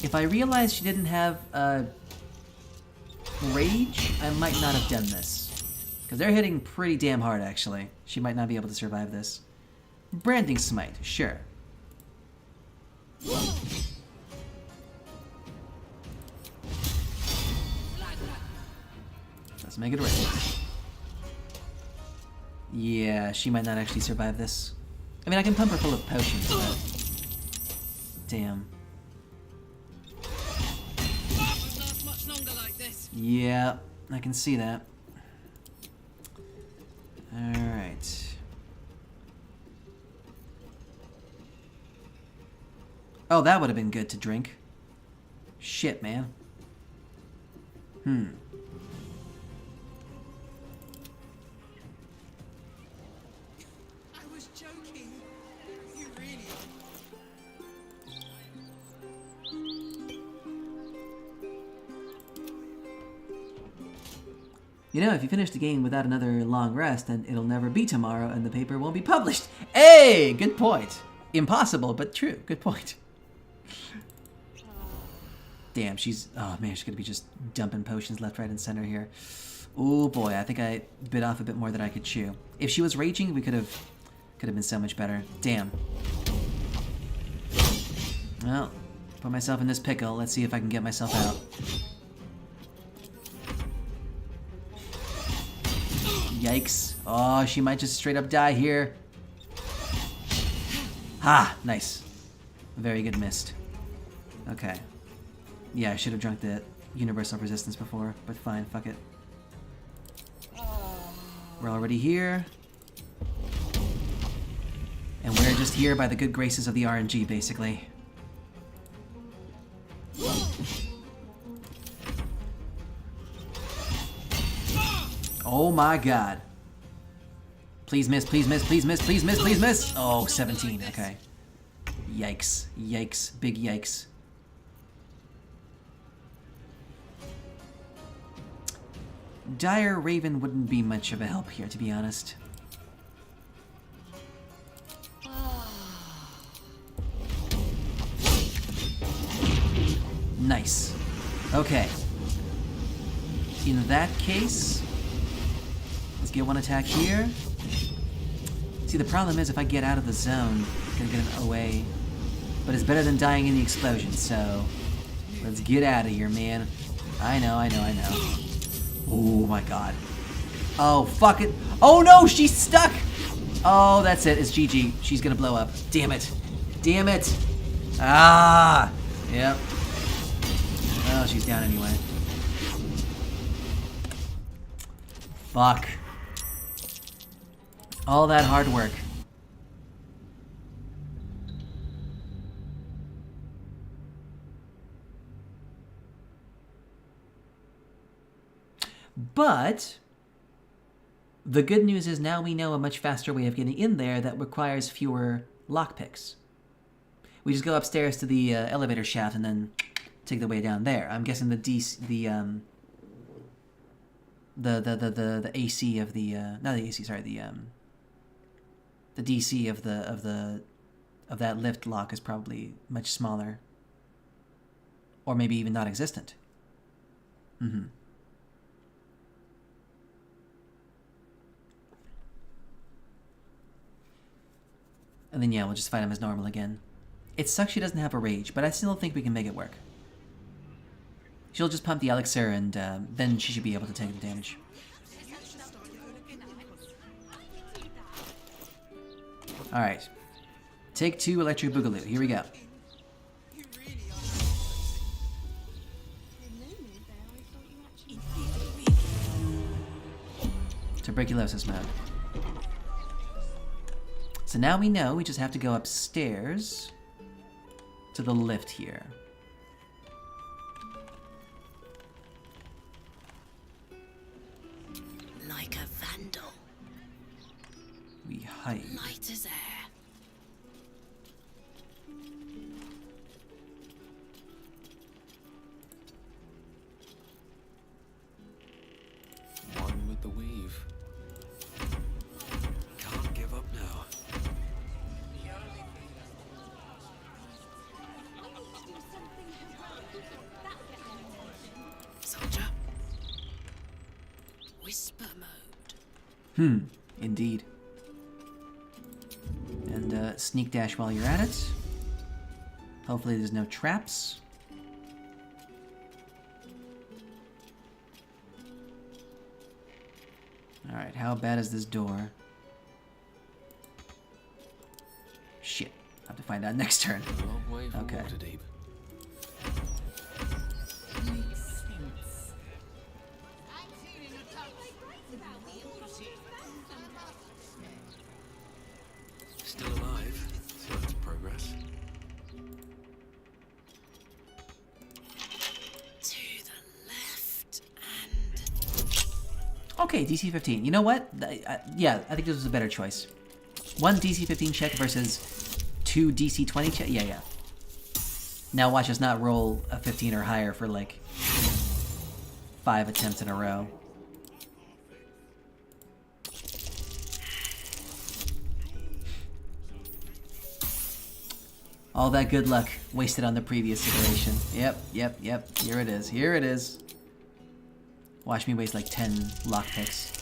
If I realized she didn't have rage, I might not have done this. Because they're hitting pretty damn hard, actually. She might not be able to survive this. Branding smite, sure. Let's make it right. Yeah, she might not actually survive this. I mean, I can pump her full of potions, but... Damn. Yeah, I can see that. Alright. Oh, that would have been good to drink. Shit, man. I was joking. You really You know, if you finish the game without another long rest, then it'll never be tomorrow and the paper won't be published. Hey! Good point. Impossible, but true. Good point. Damn, she's... Oh, man, she's gonna be just dumping potions left, right, and center here. Oh, boy, I think I bit off a bit more than I could chew. If she was raging, we could have been so much better. Damn. Well, put myself in this pickle. Let's see if I can get myself out. Yikes. Oh, she might just straight up die here. Ha! Nice. Very good mist. Okay. Yeah, I should have drunk the universal resistance before, but fine, fuck it. We're already here. And we're just here by the good graces of the RNG, basically. Oh my god. Please miss, please miss, please miss, please miss, please miss! Oh, 17, okay. Yikes. Yikes. Big yikes. Dire Raven wouldn't be much of a help here, to be honest. Nice. Okay. In that case, let's get one attack here. See, the problem is if I get out of the zone, I'm gonna get an OA. But it's better than dying in the explosion, so let's get out of here, man. I know. Oh my god. Oh, fuck it. Oh no, she's stuck! Oh, that's it. It's GG. She's gonna blow up. Damn it. Damn it. Ah! Yep. Oh, she's down anyway. Fuck. All that hard work. But the good news is now we know a much faster way of getting in there that requires fewer lockpicks. We just go upstairs to the elevator shaft and then take the way down there. I'm guessing the AC of the not the AC, sorry, the DC of that lift lock is probably much smaller, or maybe even non-existent. Mm-hmm. And then, yeah, we'll just fight him as normal again. It sucks she doesn't have a rage, but I still think we can make it work. She'll just pump the elixir, and then she should be able to take the damage. Alright. Take 2, Electric Boogaloo. Here we go. Tuberculosis mode. So now we know we just have to go upstairs to the lift here. Like a vandal. We hide. Light as air. One with the weave. Can't give up now. Soldier. Whisper mode. Indeed. And sneak dash while you're at it. Hopefully there's no traps. Alright, how bad is this door? Shit. I'll have to find out next turn. Long way from Okay. Waterdeep. Still alive, so that's progress. To the left and... Okay, DC 15. You know what? Yeah, I think this was a better choice. One DC 15 check versus 2 DC 20 check. Yeah. Now watch us not roll a 15 or higher for like 5 attempts in a row. All that good luck wasted on the previous iteration. Yep. Here it is. Watch me waste like 10 lockpicks.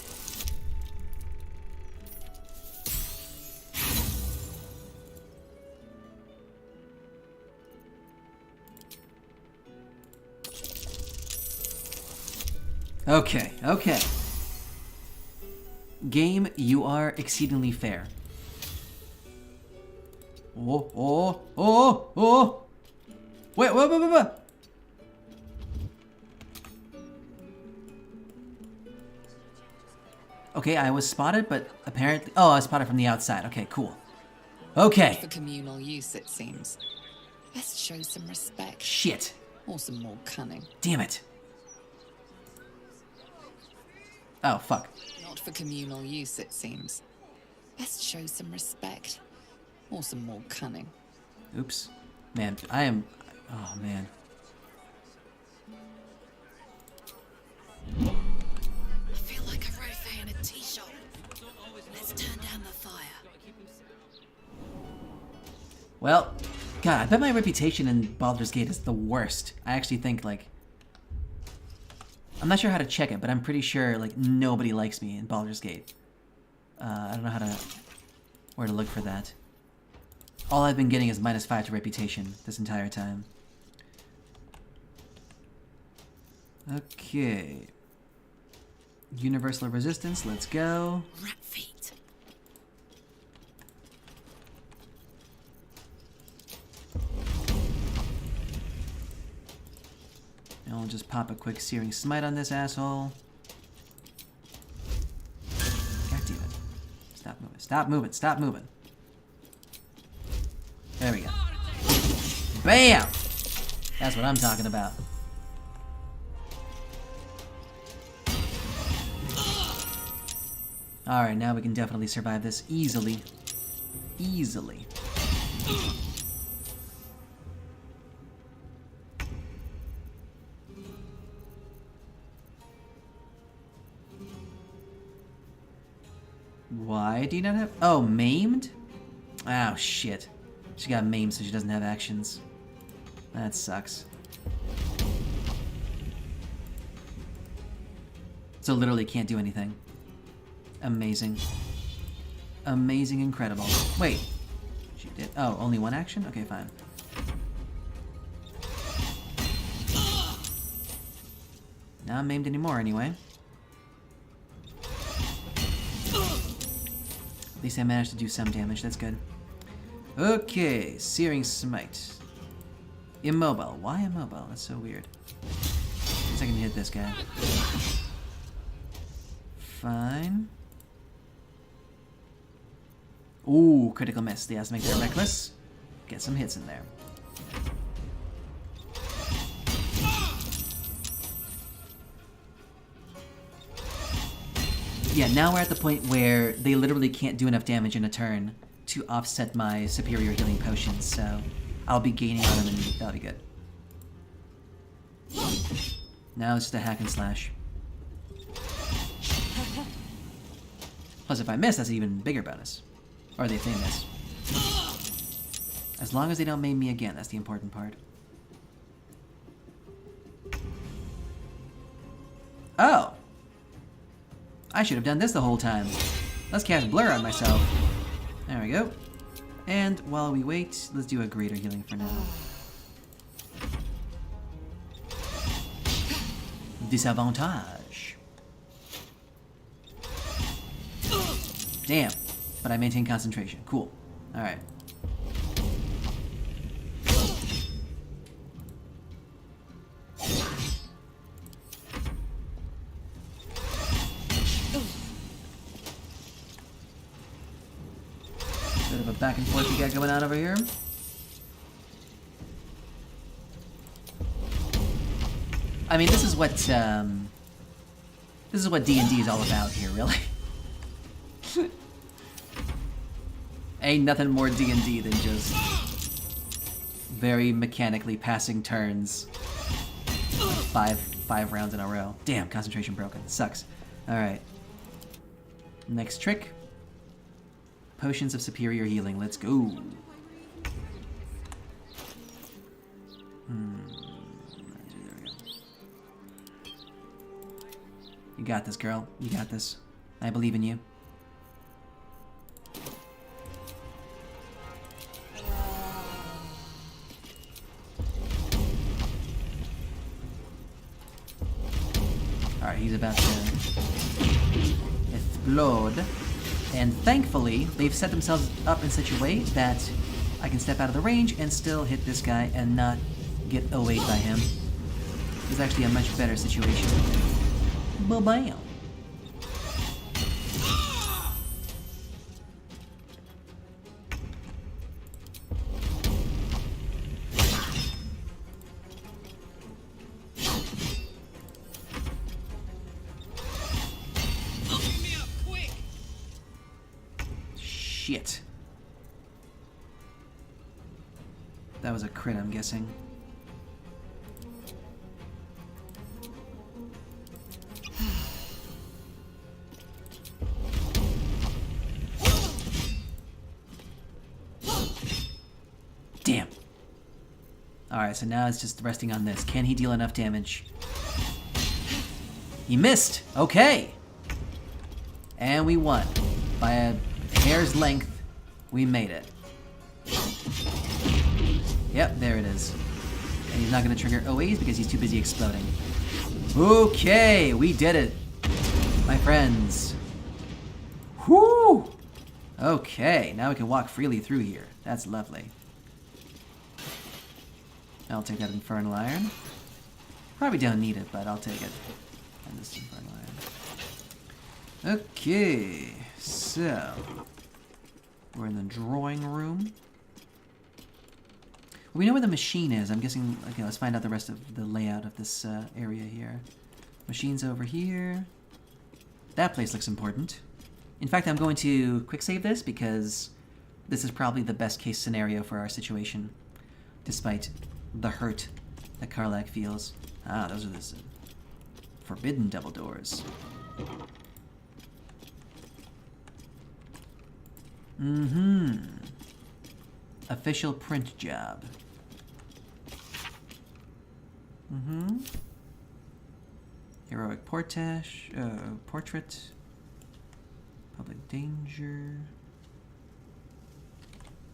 Okay. Game, you are exceedingly fair. Oh. Wait. Okay, I was spotted, but apparently... Oh, I was spotted from the outside. Okay, cool. Okay. For communal use, it seems. Let's show some respect. Shit. Or some more cunning. Damn it. Oh, fuck. Not for communal use, it seems. Let's show some respect. Or some more cunning. Oops. Man, I am... Oh, man. I feel like a rofé in a tea shop. Let's turn down the fire. Well, God, I bet my reputation in Baldur's Gate is the worst. I actually think, like... I'm not sure how to check it, but I'm pretty sure, like, nobody likes me in Baldur's Gate. I don't know how to... where to look for that. All I've been getting is -5 to reputation this entire time. Okay. Universal resistance, let's go. Rat feet. And I'll just pop a quick Searing Smite on this asshole. God damn it. Stop moving. There we go. Bam! That's what I'm talking about. Alright, now we can definitely survive this easily. Why do you not have... Oh, maimed? Oh, shit. She got maimed so she doesn't have actions. That sucks. So literally can't do anything. Amazing. Amazing, incredible. Wait. She did... Oh, only one action? Okay, fine. Not maimed anymore, anyway. At least I managed to do some damage. That's good. Okay, Searing Smite. Immobile. Why immobile? That's so weird. Guess I can hit this guy. Fine. Ooh, critical miss. They have to make their reckless. Get some hits in there. Yeah, now we're at the point where they literally can't do enough damage in a turn to offset my superior healing potions, so I'll be gaining on them and that'll be good. Now it's just a hack and slash. Plus, if I miss, that's an even bigger bonus. Or if they miss. As long as they don't maim me again, that's the important part. Oh! I should have done this the whole time. Let's cast Blur on myself. There we go. And while we wait, let's do a greater healing for now. Disadvantage. Damn. But I maintain concentration. Cool. Alright. Bit of a back and forth you got going on over here. I mean, this is what D&D is all about here, really. Ain't nothing more D&D than just very mechanically passing turns. Five rounds in a row. Damn, concentration broken. Sucks. Alright. Next trick. Potions of superior healing. Let's go. You got this, girl. You got this. I believe in you. Alright, he's about to explode. And thankfully, they've set themselves up in such a way that I can step out of the range and still hit this guy and not get awayed by him. It's actually a much better situation. Ba-bam! Shit. That was a crit, I'm guessing. Damn. Alright, so now it's just resting on this. Can he deal enough damage? He missed! Okay! And we won. By a hair's length, we made it. Yep, there it is. And he's not going to trigger OAs because he's too busy exploding. Okay, we did it, my friends. Whoo! Okay, now we can walk freely through here. That's lovely. I'll take that Infernal Iron. Probably don't need it, but I'll take it. And this Infernal Iron. Okay, so we're in the drawing room. We know where the machine is. I'm guessing. Okay, let's find out the rest of the layout of this area here. Machine's over here. That place looks important. In fact, I'm going to quick save this because this is probably the best case scenario for our situation, despite the hurt that Karlach feels. Ah, those are the forbidden double doors. Mm-hmm. Official print job. Mm-hmm. Heroic portrait. Public danger.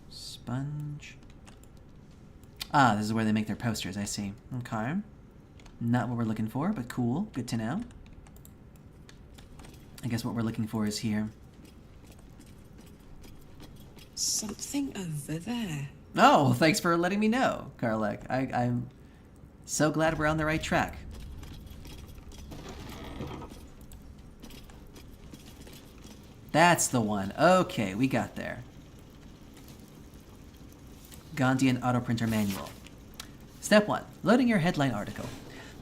Sponge. Ah, this is where they make their posters, I see. Okay. Not what we're looking for, but cool. Good to know. I guess what we're looking for is here. Something over there. Oh, well, thanks for letting me know, Karlach. I'm so glad we're on the right track. That's the one. Okay, we got there. Gandhian auto printer manual. Step 1. Loading your headline article.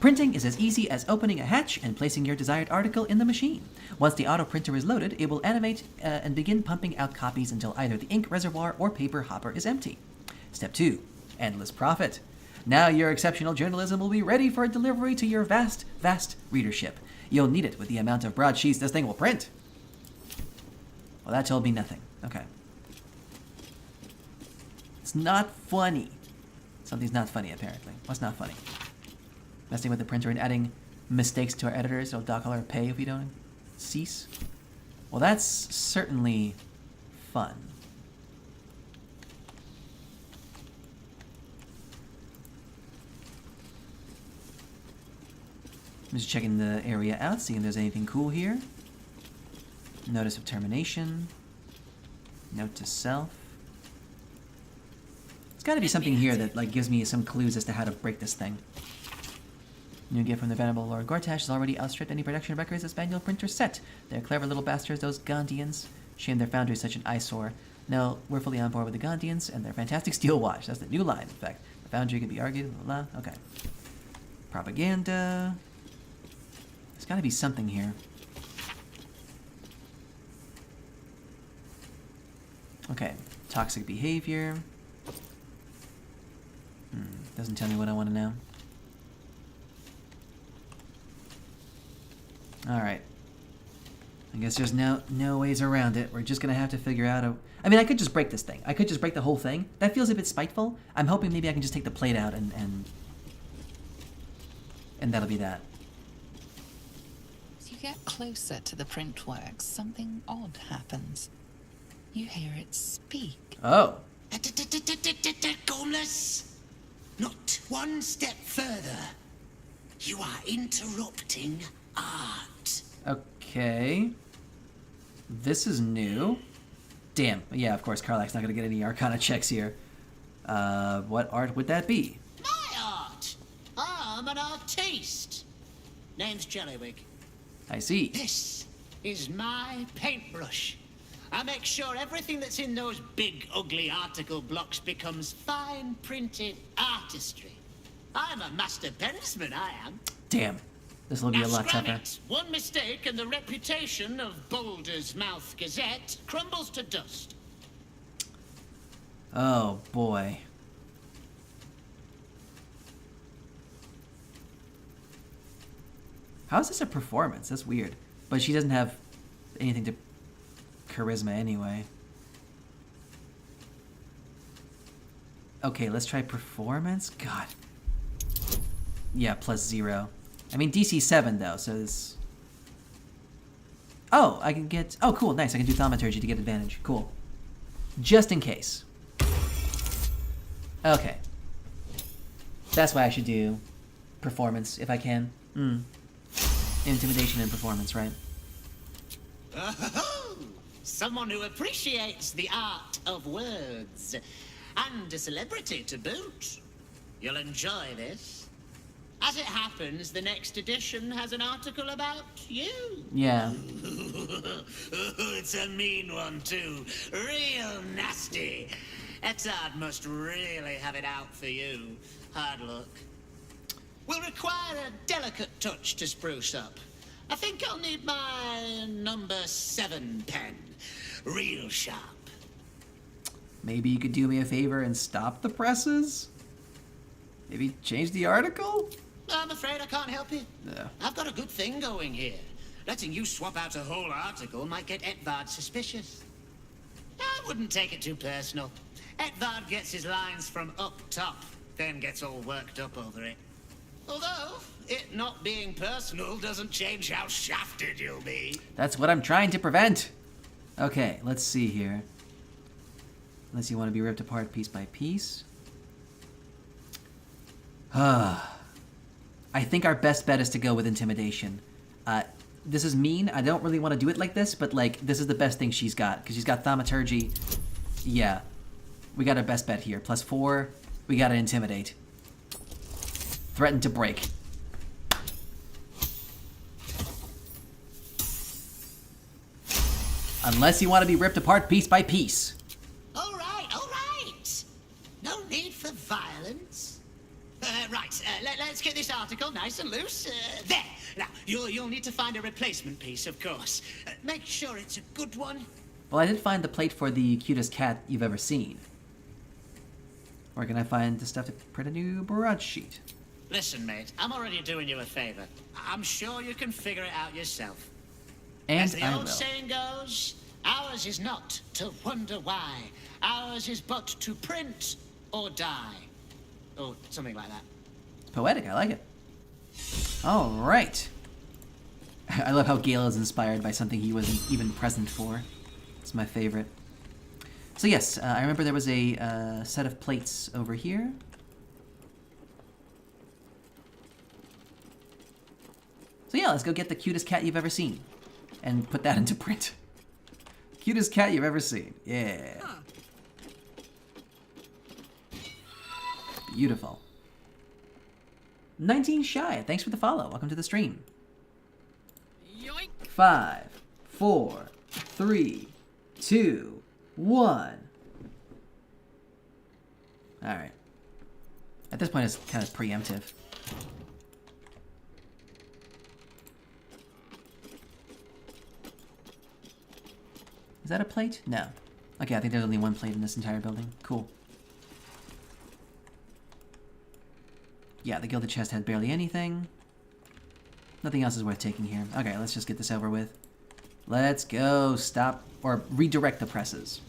Printing is as easy as opening a hatch and placing your desired article in the machine. Once the auto printer is loaded, it will animate and begin pumping out copies until either the ink reservoir or paper hopper is empty. Step 2. Endless profit. Now your exceptional journalism will be ready for delivery to your vast, vast readership. You'll need it with the amount of broadsheets this thing will print. Well, that told me nothing. Okay. It's not funny. Something's not funny, apparently. What's not funny? Messing with the printer and adding mistakes to our editors. It'll dock all our pay if we don't cease. Well, that's certainly fun. I'm just checking the area out, seeing if there's anything cool here. Notice of termination. Note to self. There's got to be something here that like gives me some clues as to how to break this thing. New gift from the venerable Lord Gortash has already outstripped any production records this manual printer set. They're clever little bastards, those Gandhians. Shame their foundry is such an eyesore. No, we're fully on board with the Gandhians and their fantastic steel watch. That's the new line, in fact. The foundry can be argued, blah, blah, blah. Okay. Propaganda. There's got to be something here. Okay. Toxic behavior. Doesn't tell me what I want to know. Alright. I guess there's no ways around it. We're just gonna have to figure out a... I mean, I could just break this thing. I could just break the whole thing. That feels a bit spiteful. I'm hoping maybe I can just take the plate out and that'll be that. As you get closer to the print works, something odd happens. You hear it speak. Oh. Gormless, not one step further. You are interrupting art. Okay. This is new. Damn. Yeah, of course, Karlach's not gonna get any Arcana checks here. What art would that be? My art. I'm an artiste. Name's Jellywig. I see. This is my paintbrush. I make sure everything that's in those big, ugly article blocks becomes fine printed artistry. I'm a master pensman, I am. Damn. This will be a lot tougher. One mistake and the reputation of Baldur's Mouth Gazette crumbles to dust. Oh, boy. How is this a performance? That's weird. But she doesn't have anything to charisma anyway. Okay, let's try performance. God. Yeah, +0. I mean, DC 7 though, so it's... Oh, I can get... Oh, cool, nice. I can do thaumaturgy to get advantage. Cool. Just in case. Okay. That's why I should do performance, if I can. Intimidation and performance, right? Oh, someone who appreciates the art of words. And a celebrity to boot. You'll enjoy this. As it happens, the next edition has an article about you. Yeah. It's a mean one, too. Real nasty. Etzard must really have it out for you. Hard luck. Will require a delicate touch to spruce up. I think I'll need my number 7 pen. Real sharp. Maybe you could do me a favor and stop the presses? Maybe change the article? I'm afraid I can't help you. No. I've got a good thing going here. Letting you swap out a whole article might get Etvard suspicious. I wouldn't take it too personal. Etvard gets his lines from up top, then gets all worked up over it. Although, it not being personal doesn't change how shafted you'll be. That's what I'm trying to prevent. Okay, let's see here. Unless you want to be ripped apart piece by piece. I think our best bet is to go with intimidation. This is mean. I don't really want to do it like this, but like this is the best thing she's got because she's got thaumaturgy. Yeah, we got our best bet here. +4. We gotta intimidate. Threaten to break. Unless you want to be ripped apart piece by piece. All right. No Right, let's get this article nice and loose. There. Now, you'll need to find a replacement piece, of course. Make sure it's a good one. Well, I did find the plate for the cutest cat you've ever seen. Where can I find the stuff to print a new broadsheet? Listen, mate, I'm already doing you a favor. I'm sure you can figure it out yourself. And as the I old will. saying goes, ours is not to wonder why. Ours is but to print or die. Or something like that. Poetic, I like it. All right. I love how Gale is inspired by something he wasn't even present for. It's my favorite. So yes, I remember there was a set of plates over here. So yeah, let's go get the cutest cat you've ever seen. And put that into print. Cutest cat you've ever seen. Yeah. Beautiful. 19 Shy, thanks for the follow. Welcome to the stream. Yoink. 5, 4, 3, 2, 1. Alright. At this point, it's kind of preemptive. Is that a plate? No. Okay, I think there's only one plate in this entire building. Cool. Yeah, the gilded chest had barely anything. Nothing else is worth taking here. Okay, let's just get this over with. Let's go. Stop or redirect the presses.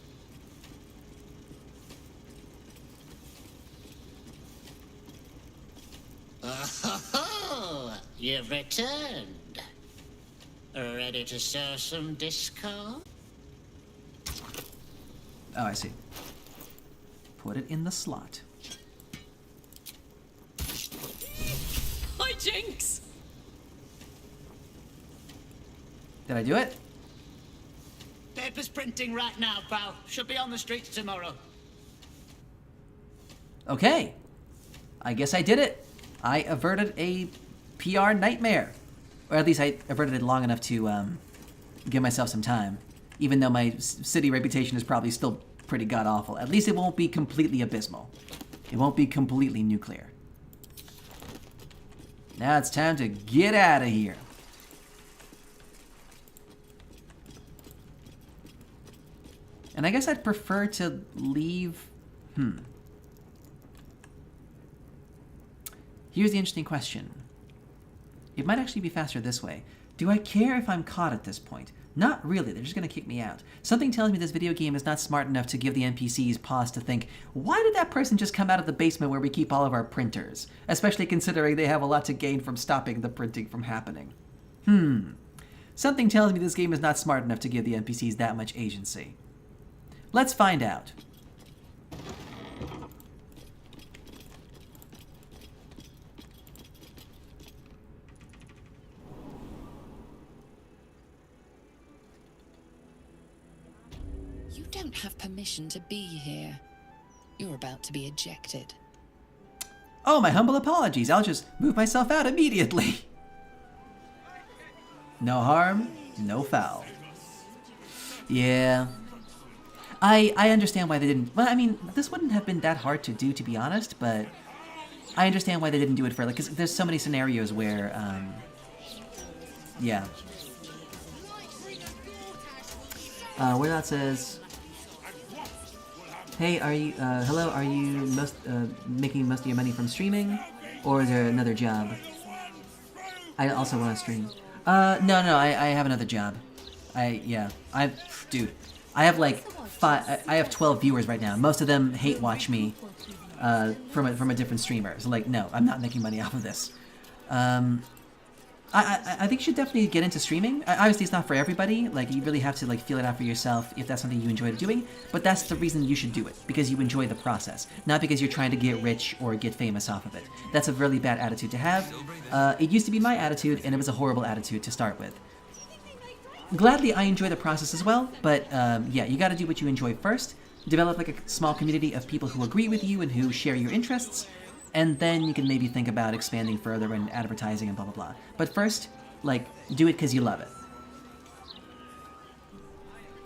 Oh, you've returned. Ready to sow some discord? Oh, I see. Put it in the slot. Hi, Jinx! Did I do it? Paper's printing right now, pal. Should be on the streets tomorrow. Okay. I guess I did it. I averted a PR nightmare. Or at least I averted it long enough to give myself some time. Even though my city reputation is probably still pretty god-awful. At least it won't be completely abysmal. It won't be completely nuclear. Now it's time to get out of here. And I guess I'd prefer to leave... Here's the interesting question. It might actually be faster this way. Do I care if I'm caught at this point? Not really, they're just gonna kick me out. Something tells me this video game is not smart enough to give the NPCs pause to think, why did that person just come out of the basement where we keep all of our printers? Especially considering they have a lot to gain from stopping the printing from happening. Something tells me this game is not smart enough to give the NPCs that much agency. Let's find out. You don't have permission to be here. You're about to be ejected. Oh, my humble apologies. I'll just move myself out immediately. No harm, no foul. Yeah. I understand why they didn't... Well, I mean, this wouldn't have been that hard to do, to be honest, but I understand why they didn't do it for, like, because there's so many scenarios where, yeah. Where that says... Hey, are you, hello, are you making most of your money from streaming? Or is there another job? I also want to stream. No, I have another job. Dude, I have like I have 12 viewers right now. Most of them hate watch me, from a different streamer. So like, no, I'm not making money off of this. I think you should definitely get into streaming. Obviously, it's not for everybody. Like, you really have to like feel it out for yourself if that's something you enjoy doing. But that's the reason you should do it, because you enjoy the process, not because you're trying to get rich or get famous off of it. That's a really bad attitude to have. It used to be my attitude, and it was a horrible attitude to start with. Gladly, I enjoy the process as well, but yeah, you got to do what you enjoy first. Develop like a small community of people who agree with you and who share your interests. And then you can maybe think about expanding further and advertising and blah, blah, blah. But first, like, do it because you love it.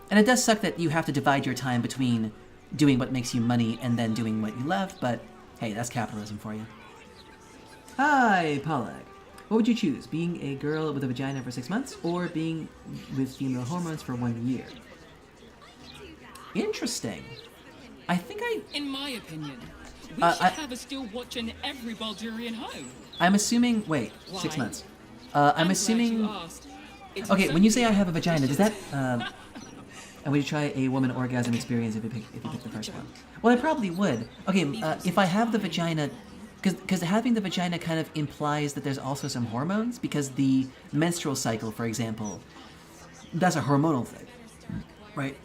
And it does suck that you have to divide your time between doing what makes you money and then doing what you love, but hey, that's capitalism for you. Hi, Pollock. What would you choose? Being a girl with a vagina for 6 months or being with female hormones for 1 year? Interesting. I think In my opinion, we should have a still watch in every Baldurian home. I'm assuming... Wait, 6 Why? months. I'm assuming... Okay, when you say I have a vagina, does that... and would you try a woman orgasm experience if you pick the first one? Well, I probably would. Okay, if I have the vagina... Because having the vagina kind of implies that there's also some hormones, because the menstrual cycle, for example, that's a hormonal thing, right?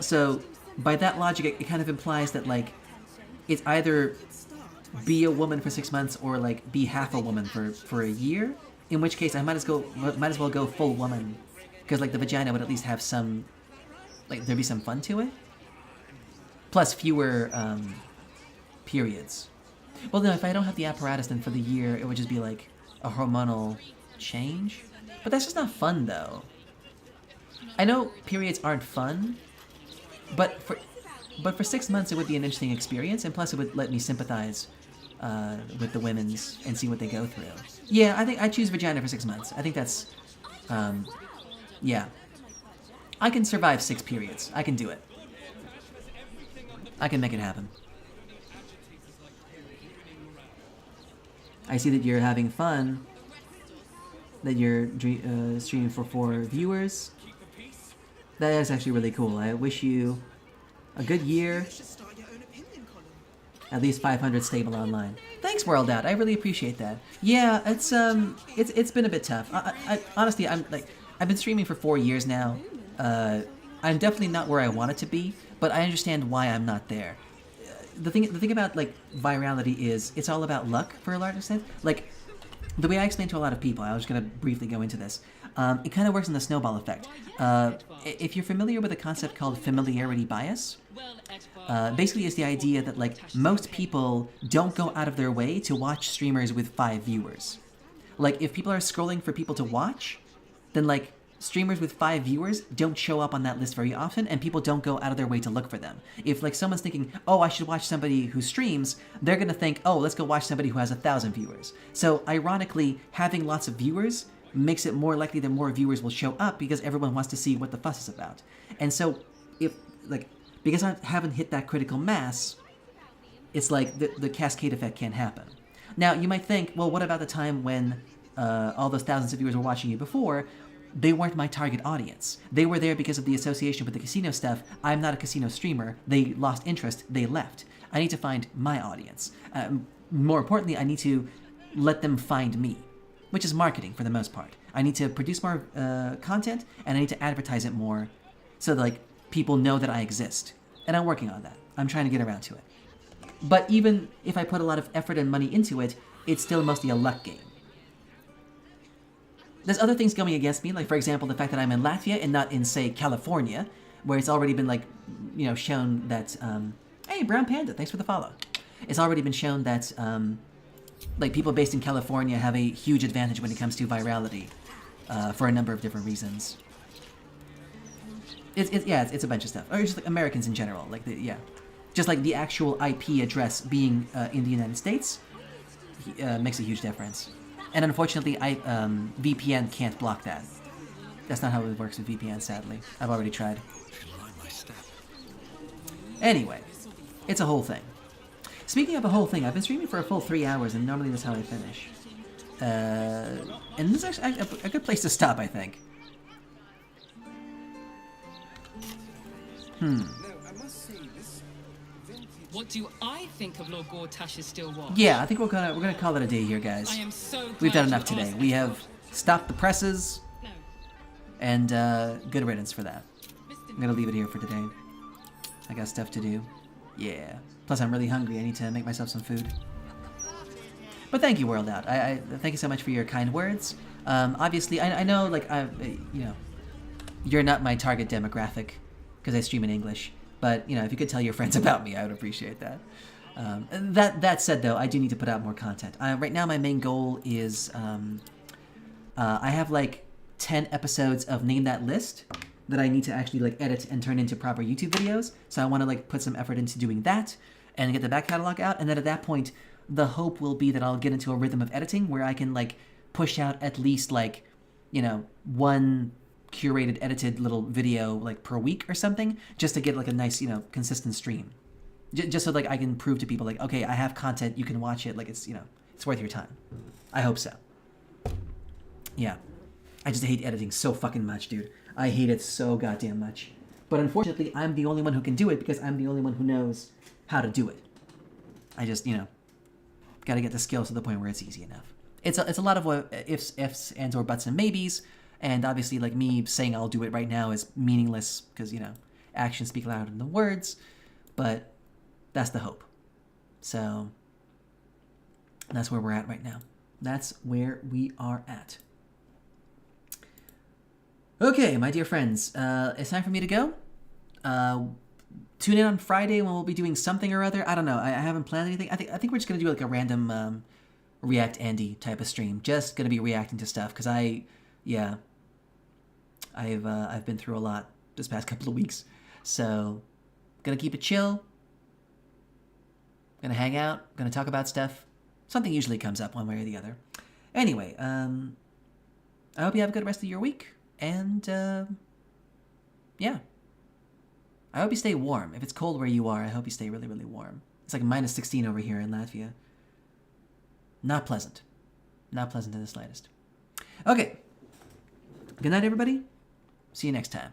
So, by that logic, it kind of implies that, like, it's either be a woman for 6 months or, like, be half a woman for a year, in which case I might as well go full woman, because, like, the vagina would at least have some, like, there'd be some fun to it. Plus fewer, periods. Well, no, if I don't have the apparatus, then for the year, it would just be, like, a hormonal change. But that's just not fun, though. I know periods aren't fun, but for 6 months, it would be an interesting experience, and plus it would let me sympathize with the women's and see what they go through. Yeah, I think I choose vagina for 6 months. I think that's, yeah. I can survive 6 periods. I can do it. I can make it happen. I see that you're having fun, that you're streaming for 4 viewers. That is actually really cool. I wish you a good year, at least 500 stable online. Thanks, World Out. I really appreciate that. Yeah, it's been a bit tough. I honestly, I've been streaming for 4 years now. I'm definitely not where I want it to be, but I understand why I'm not there. The thing about, like, virality is it's all about luck for a large extent. Like, the way I explain to a lot of people, I was going to briefly go into this, it kind of works in the snowball effect. If you're familiar with a concept called familiarity bias, basically it's the idea that, like, most people don't go out of their way to watch streamers with 5 viewers. Like, if people are scrolling for people to watch, then, like, streamers with 5 viewers don't show up on that list very often, and people don't go out of their way to look for them. If, like, someone's thinking, oh, I should watch somebody who streams, they're gonna think, oh, let's go watch somebody who has 1,000 viewers. So, ironically, having lots of viewers makes it more likely that more viewers will show up because everyone wants to see what the fuss is about. And so, if, like, because I haven't hit that critical mass, it's like the cascade effect can't happen. Now, you might think, well, what about the time when all those thousands of viewers were watching you before? They weren't my target audience. They were there because of the association with the casino stuff. I'm not a casino streamer. They lost interest. They left. I need to find my audience. More importantly, I need to let them find me, which is marketing for the most part. I need to produce more content, and I need to advertise it more so that, like, people know that I exist. And I'm working on that. I'm trying to get around to it. But even if I put a lot of effort and money into it, it's still mostly a luck game. There's other things going against me, like, for example, the fact that I'm in Latvia and not in, say, California, where it's already been, like, you know, shown that, hey, Brown Panda, thanks for the follow. It's already been shown that, like, people based in California have a huge advantage when it comes to virality, for a number of different reasons. It's a bunch of stuff. Or just, like, Americans in general, like, just, like, the actual IP address being in the United States makes a huge difference. And unfortunately, VPN can't block that. That's not how it works with VPN, sadly. I've already tried. Anyway, it's a whole thing. Speaking of a whole thing, I've been streaming for a full 3 hours, and normally that's how I finish. And this is actually a good place to stop, I think. What do I think of Lord Gortash's still watch? Yeah, I think we're gonna call it a day here, guys. I am so We've done enough glad you today. asked We that have question. stopped the presses, and good riddance for that. I'm gonna leave it here for today. I got stuff to do. Yeah. Plus, I'm really hungry. I need to make myself some food. But thank you, World Out. I thank you so much for your kind words. Obviously, I know, like, you know, you're not my target demographic because I stream in English. But, you know, if you could tell your friends about me, I would appreciate that. That said, though, I do need to put out more content. Right now, my main goal is I have, like, 10 episodes of Name That List that I need to actually, like, edit and turn into proper YouTube videos. So I want to, like, put some effort into doing that and get the back catalog out. And then at that point, the hope will be that I'll get into a rhythm of editing where I can like push out at least like, you know, one curated edited little video like per week or something, just to get like a nice, you know, consistent stream. Just so like I can prove to people like, okay, I have content, you can watch it, like it's, you know, it's worth your time. I hope so. Yeah. I just hate editing so fucking much, dude. I hate it so goddamn much. But unfortunately, I'm the only one who can do it because I'm the only one who knows how to do it. I just, you know, got to get the skills to the point where it's easy enough. It's a lot of what ifs, ands, or buts, and maybes. And obviously, like me saying I'll do it right now is meaningless because, you know, actions speak louder than the words. But that's the hope. So that's where we're at right now. That's where we are at. Okay, my dear friends, it's time for me to go. Tune in on Friday when we'll be doing something or other. I don't know. I haven't planned anything. I think we're just gonna do like a random React Andy type of stream. Just gonna be reacting to stuff because I've been through a lot this past couple of weeks. So gonna keep it chill. Gonna hang out. Gonna talk about stuff. Something usually comes up one way or the other. Anyway, I hope you have a good rest of your week. And, yeah. I hope you stay warm. If it's cold where you are, I hope you stay really, really warm. It's like minus 16 over here in Latvia. Not pleasant. Not pleasant in the slightest. Okay. Good night, everybody. See you next time.